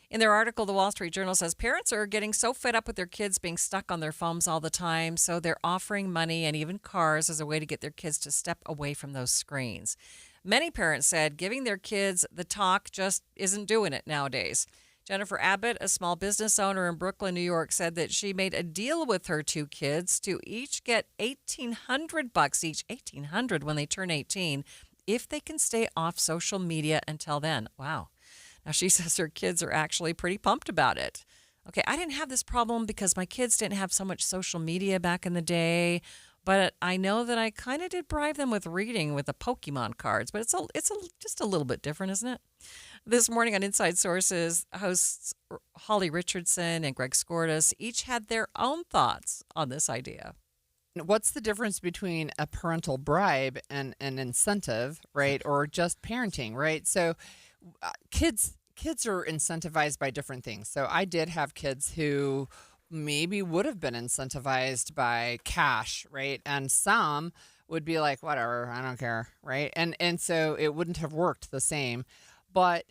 S1: In their article, the Wall Street Journal says parents are getting so fed up with their kids being stuck on their phones all the time, so they're offering money and even cars as a way to get their kids to step away from those screens. Many parents said giving their kids the talk just isn't doing it nowadays. Jennifer Abbott, a small business owner in Brooklyn, New York, said that she made a deal with her two kids to each get $1,800 each, $1,800 when they turn 18, if they can stay off social media until then. Wow. Now, she says her kids are actually pretty pumped about it. Okay, I didn't have this problem because my kids didn't have so much social media back in the day, but I know that I kind of did bribe them with reading with the Pokemon cards, but it's just a little bit different, isn't it? This morning on Inside Sources, hosts Holly Richardson and Greg Skordas each had their own thoughts on this idea.
S8: What's the difference between a parental bribe and an incentive, right, or just parenting, right? So kids are incentivized by different things. So I did have kids who maybe would have been incentivized by cash, right? And some would be like, whatever, I don't care, right? And so it wouldn't have worked the same. But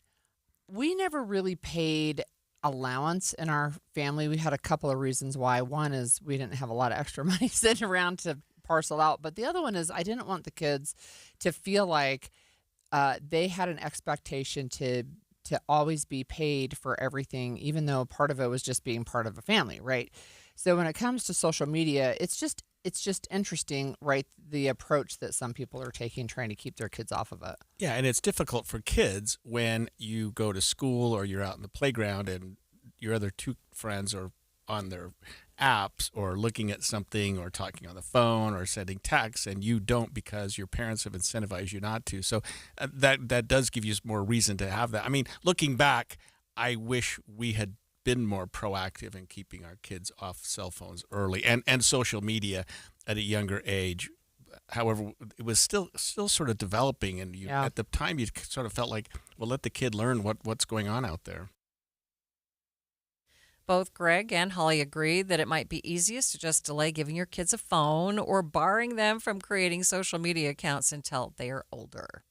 S8: we never really paid allowance in our family. We had a couple of reasons why. One is we didn't have a lot of extra money sitting around to parcel out. But the other one is I didn't want the kids to feel like they had an expectation to always be paid for everything, even though part of it was just being part of a family, right? So when it comes to social media, it's just interesting, right, the approach that some people are taking trying to keep their kids off of it.
S10: Yeah, and it's difficult for kids when you go to school or you're out in the playground and your other two friends are on their apps or looking at something or talking on the phone or sending texts, and you don't because your parents have incentivized you not to. So that does give you more reason to have that. I mean, looking back, I wish we had been more proactive in keeping our kids off cell phones early and social media at a younger age. However, it was still sort of developing, and at the time you sort of felt like, well, let the kid learn what's going on out there.
S1: Both Greg and Holly agree that it might be easiest to just delay giving your kids a phone or barring them from creating social media accounts until they are older.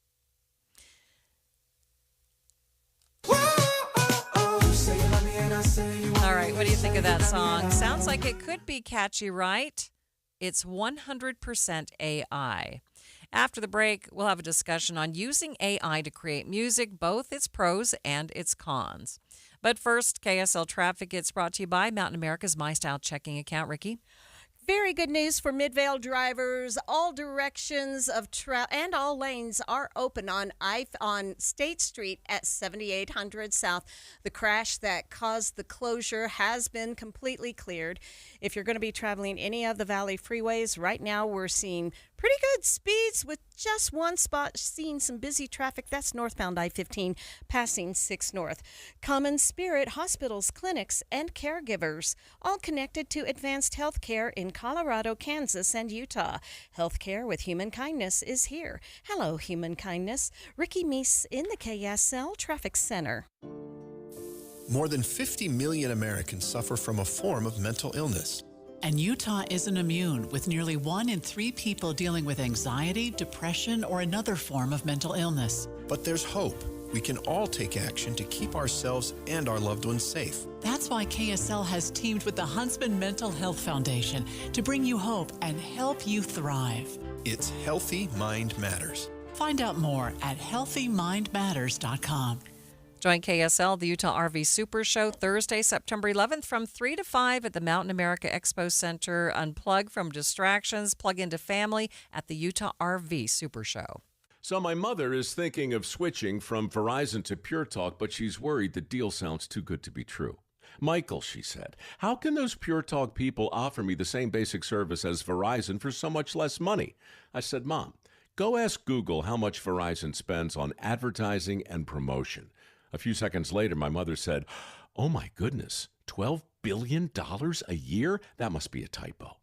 S1: All right, what do you think of that song? Sounds like it could be catchy, right? It's 100% AI. After the break, we'll have a discussion on using AI to create music, both its pros and its cons. But first, KSL Traffic gets brought to you by Mountain America's My Style checking account. Ricky?
S9: Very good news for Midvale drivers. All directions of and all lanes are open on State Street at 7800 South. The crash that caused the closure has been completely cleared. If you're going to be traveling any of the Valley freeways, right now we're seeing pretty good speeds with just one spot seeing some busy traffic. That's northbound I-15 passing 6 North. Common Spirit hospitals, clinics, and caregivers, all connected to advanced health care in Colorado, Kansas, and Utah. Healthcare with Human Kindness is here. Hello, Human Kindness. Ricky Meese in the KSL Traffic Center.
S12: More than 50 million Americans suffer from a form of mental illness.
S13: And Utah isn't immune, with nearly 1 in 3 people dealing with anxiety, depression, or another form of mental illness.
S12: But there's hope. we can all take action to keep ourselves and our loved ones safe.
S13: That's why KSL has teamed with the Huntsman Mental Health Foundation to bring you hope and help you thrive.
S12: It's Healthy Mind Matters.
S13: Find out more at healthymindmatters.com.
S1: Join KSL, the Utah RV Super Show, Thursday, September 11th from 3 to 5 at the Mountain America Expo Center. Unplug from distractions, plug into family at the Utah RV Super Show.
S3: So my mother is thinking of switching from Verizon to Pure Talk, but she's worried the deal sounds too good to be true. Michael, she said, how can those Pure Talk people offer me the same basic service as Verizon for so much less money? I said, Mom, go ask Google how much Verizon spends on advertising and promotion. A few seconds later, my mother said, oh my goodness, $12 billion a year? That must be a typo.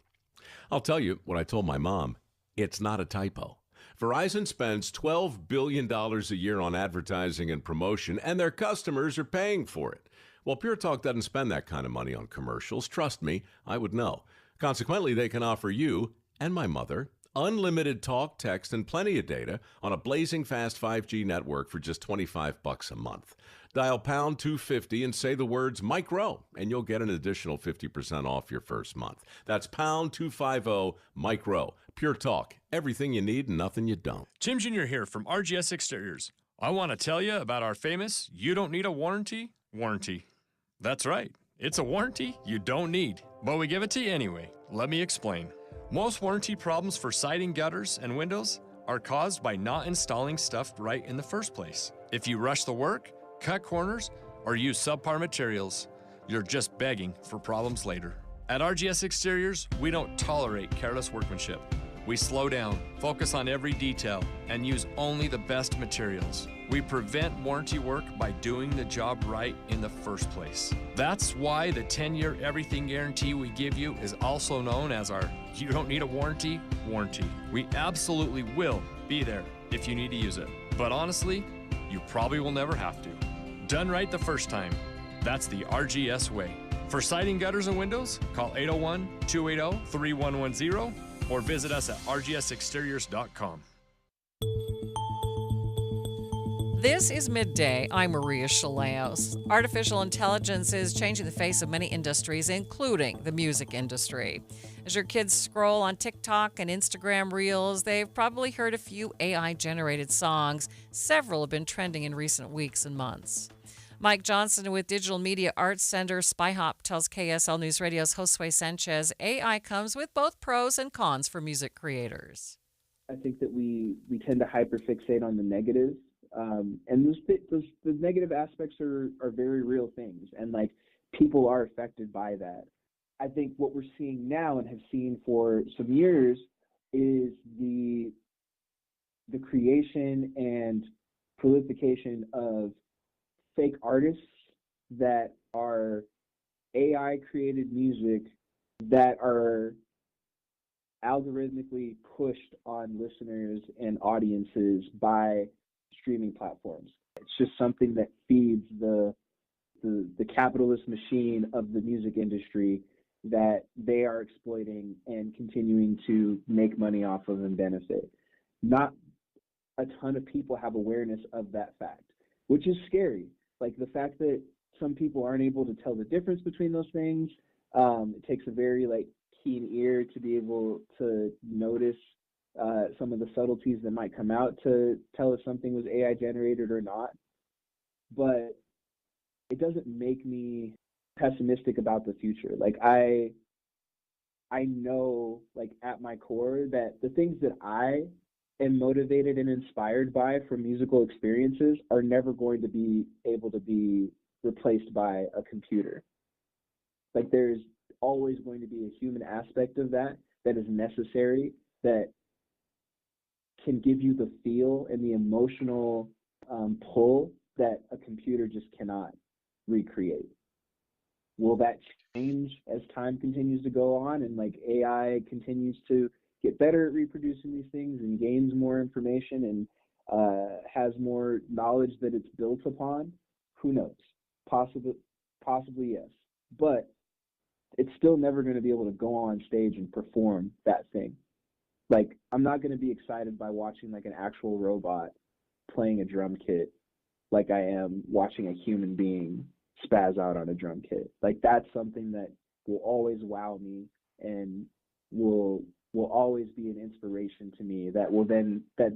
S3: I'll tell you what I told my mom. It's not a typo. Verizon spends $12 billion a year on advertising and promotion, and their customers are paying for it. Well, Pure Talk doesn't spend that kind of money on commercials. Trust me, I would know. Consequently, they can offer you and my mother unlimited talk, text, and plenty of data on a blazing fast 5G network for just $25 a month. Dial pound 250 and say the words Mike Rowe, and you'll get an additional 50% off your first month. That's pound 250 Mike Rowe. Pure Talk, everything you need and nothing you don't.
S11: Jim Jr. here from RGS Exteriors. I want to tell you about our famous "You don't need a warranty" warranty. That's right, it's a warranty you don't need, but we give it to you anyway. Let me explain. Most warranty problems for siding, gutters, and windows are caused by not installing stuff right in the first place. If you rush the work, cut corners, or use subpar materials, you're just begging for problems later. At RGS Exteriors, we don't tolerate careless workmanship. We slow down, focus on every detail, and use only the best materials. We prevent warranty work by doing the job right in the first place. That's why the 10-year everything guarantee we give you is also known as our "You don't need a warranty" warranty. We absolutely will be there if you need to use it. But honestly, you probably will never have to. Done right the first time. That's the RGS way. For siding, gutters, and windows, call 801-280-3110 or visit us at rgsexteriors.com.
S1: This is Midday. I'm Maria Shilaos. Artificial intelligence is changing the face of many industries, including the music industry. As your kids scroll on TikTok and Instagram Reels, they've probably heard a few AI-generated songs. Several have been trending in recent weeks and months. Mike Johnson with Digital Media Arts Center SpyHop tells KSL News Radio's Josue Sanchez AI comes with both pros and cons for music creators.
S14: I think that we tend to hyperfixate on the negatives. And those negative aspects are very real things, and like people are affected by that. I think what we're seeing now and have seen for some years is the creation and proliferation of fake artists that are AI created music that are algorithmically pushed on listeners and audiences by streaming platforms. It's just something that feeds the capitalist machine of the music industry that they are exploiting and continuing to make money off of and benefit. Not a ton of people have awareness of that fact, which is scary. Like the fact that some people aren't able to tell the difference between those things. It takes a very keen ear to be able to notice some of the subtleties that might come out to tell if something was AI generated or not. But it doesn't make me pessimistic about the future. I know at my core that the things that I am motivated and inspired by from musical experiences are never going to be able to be replaced by a computer. There's always going to be a human aspect of that is necessary, that can give you the feel and the emotional pull that a computer just cannot recreate. Will that change as time continues to go on and AI continues to get better at reproducing these things and gains more information and has more knowledge that it's built upon? Who knows? Possibly yes. But it's still never going to be able to go on stage and perform that thing. I'm not going to be excited by watching an actual robot playing a drum kit like I am watching a human being spaz out on a drum kit. Like that's something that will always wow me and will always be an inspiration to me that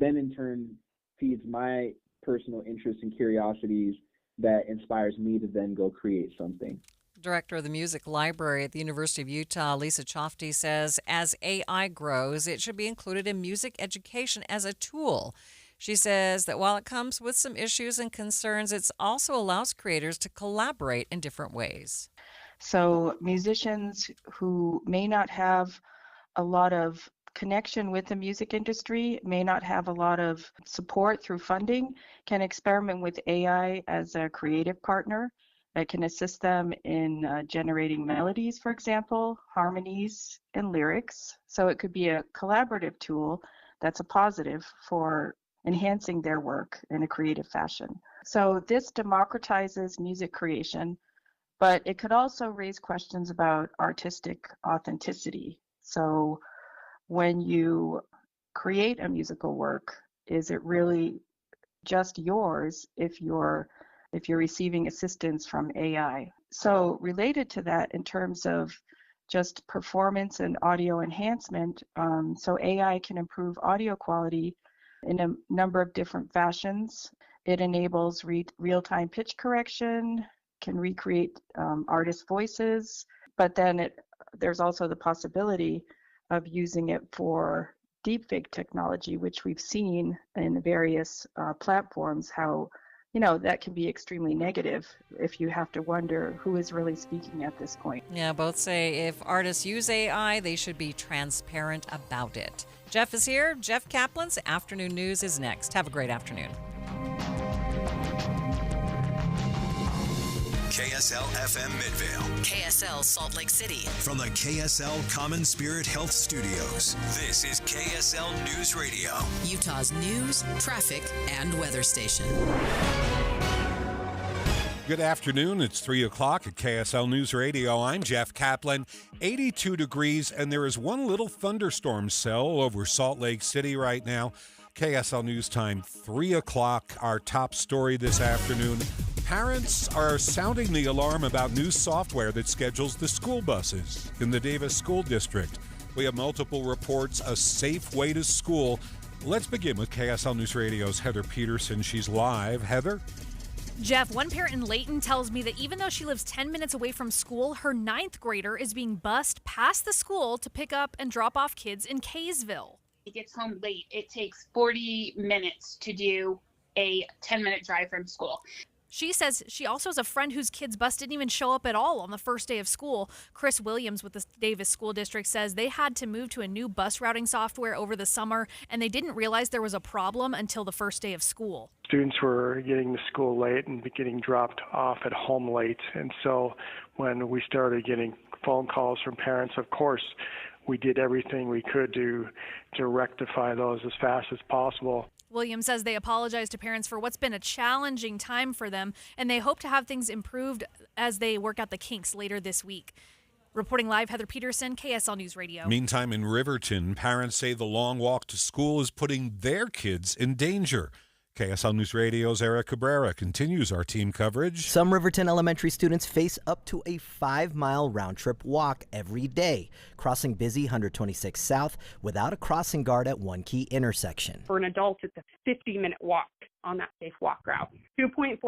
S14: then in turn feeds my personal interests and curiosities that inspires me to then go create something.
S1: Director of the Music Library at the University of Utah, Lisa Chofty, says as AI grows, it should be included in music education as a tool. She says that while it comes with some issues and concerns, it also allows creators to collaborate in different ways.
S6: So musicians who may not have a lot of connection with the music industry, may not have a lot of support through funding, can experiment with AI as a creative partner that can assist them in generating melodies, for example, harmonies, and lyrics. So it could be a collaborative tool that's a positive for enhancing their work in a creative fashion. So this democratizes music creation, but it could also raise questions about artistic authenticity. So when you create a musical work, is it really just yours if you're receiving assistance from AI? So related to that, in terms of just performance and audio enhancement, so AI can improve audio quality in a number of different fashions. It enables real-time pitch correction, can recreate artist voices, but then there's also the possibility of using it for deepfake technology, which we've seen in various platforms, how that can be extremely negative if you have to wonder who is really speaking at this point.
S1: Yeah, both say if artists use AI, they should be transparent about it. Jeff is here. Jeff Kaplan's Afternoon News is next. Have a great afternoon.
S15: KSL FM Midvale.
S16: KSL Salt Lake City.
S15: From the KSL Common Spirit Health Studios, this is KSL News Radio.
S16: Utah's news, traffic, and weather station.
S20: Good afternoon. It's 3 o'clock at KSL News Radio. I'm Jeff Kaplan. 82 degrees, and there is one little thunderstorm cell over Salt Lake City right now. KSL News Time, 3 o'clock. Our top story this afternoon. Parents are sounding the alarm about new software that schedules the school buses in the Davis School District. We have multiple reports, a safe way to school. Let's begin with KSL News Radio's Heather Peterson. She's live. Heather?
S21: Jeff, one parent in Layton tells me that even though she lives 10 minutes away from school, her 9th grader is being bused past the school to pick up and drop off kids in Kaysville.
S22: He gets home late. It takes 40 minutes to do a 10-minute drive from school.
S21: She says she also has a friend whose kid's bus didn't even show up at all on the first day of school. Chris Williams with the Davis School District says they had to move to a new bus routing software over the summer, and they didn't realize there was a problem until the first day of school.
S23: Students were getting to school late and getting dropped off at home late. And so when we started getting phone calls from parents, of course, we did everything we could to rectify those as fast as possible.
S21: Williams says they apologize to parents for what's been a challenging time for them, and they hope to have things improved as they work out the kinks later this week. Reporting live, Heather Peterson, KSL News Radio.
S20: Meantime, in Riverton, parents say the long walk to school is putting their kids in danger. KSL News Radio's Eric Cabrera continues our team coverage.
S24: Some Riverton elementary students face up to a 5-mile round-trip walk every day, crossing busy 126 South without a crossing guard at one key intersection.
S29: For an adult, it's a 50-minute walk on that safe walk route. 2.4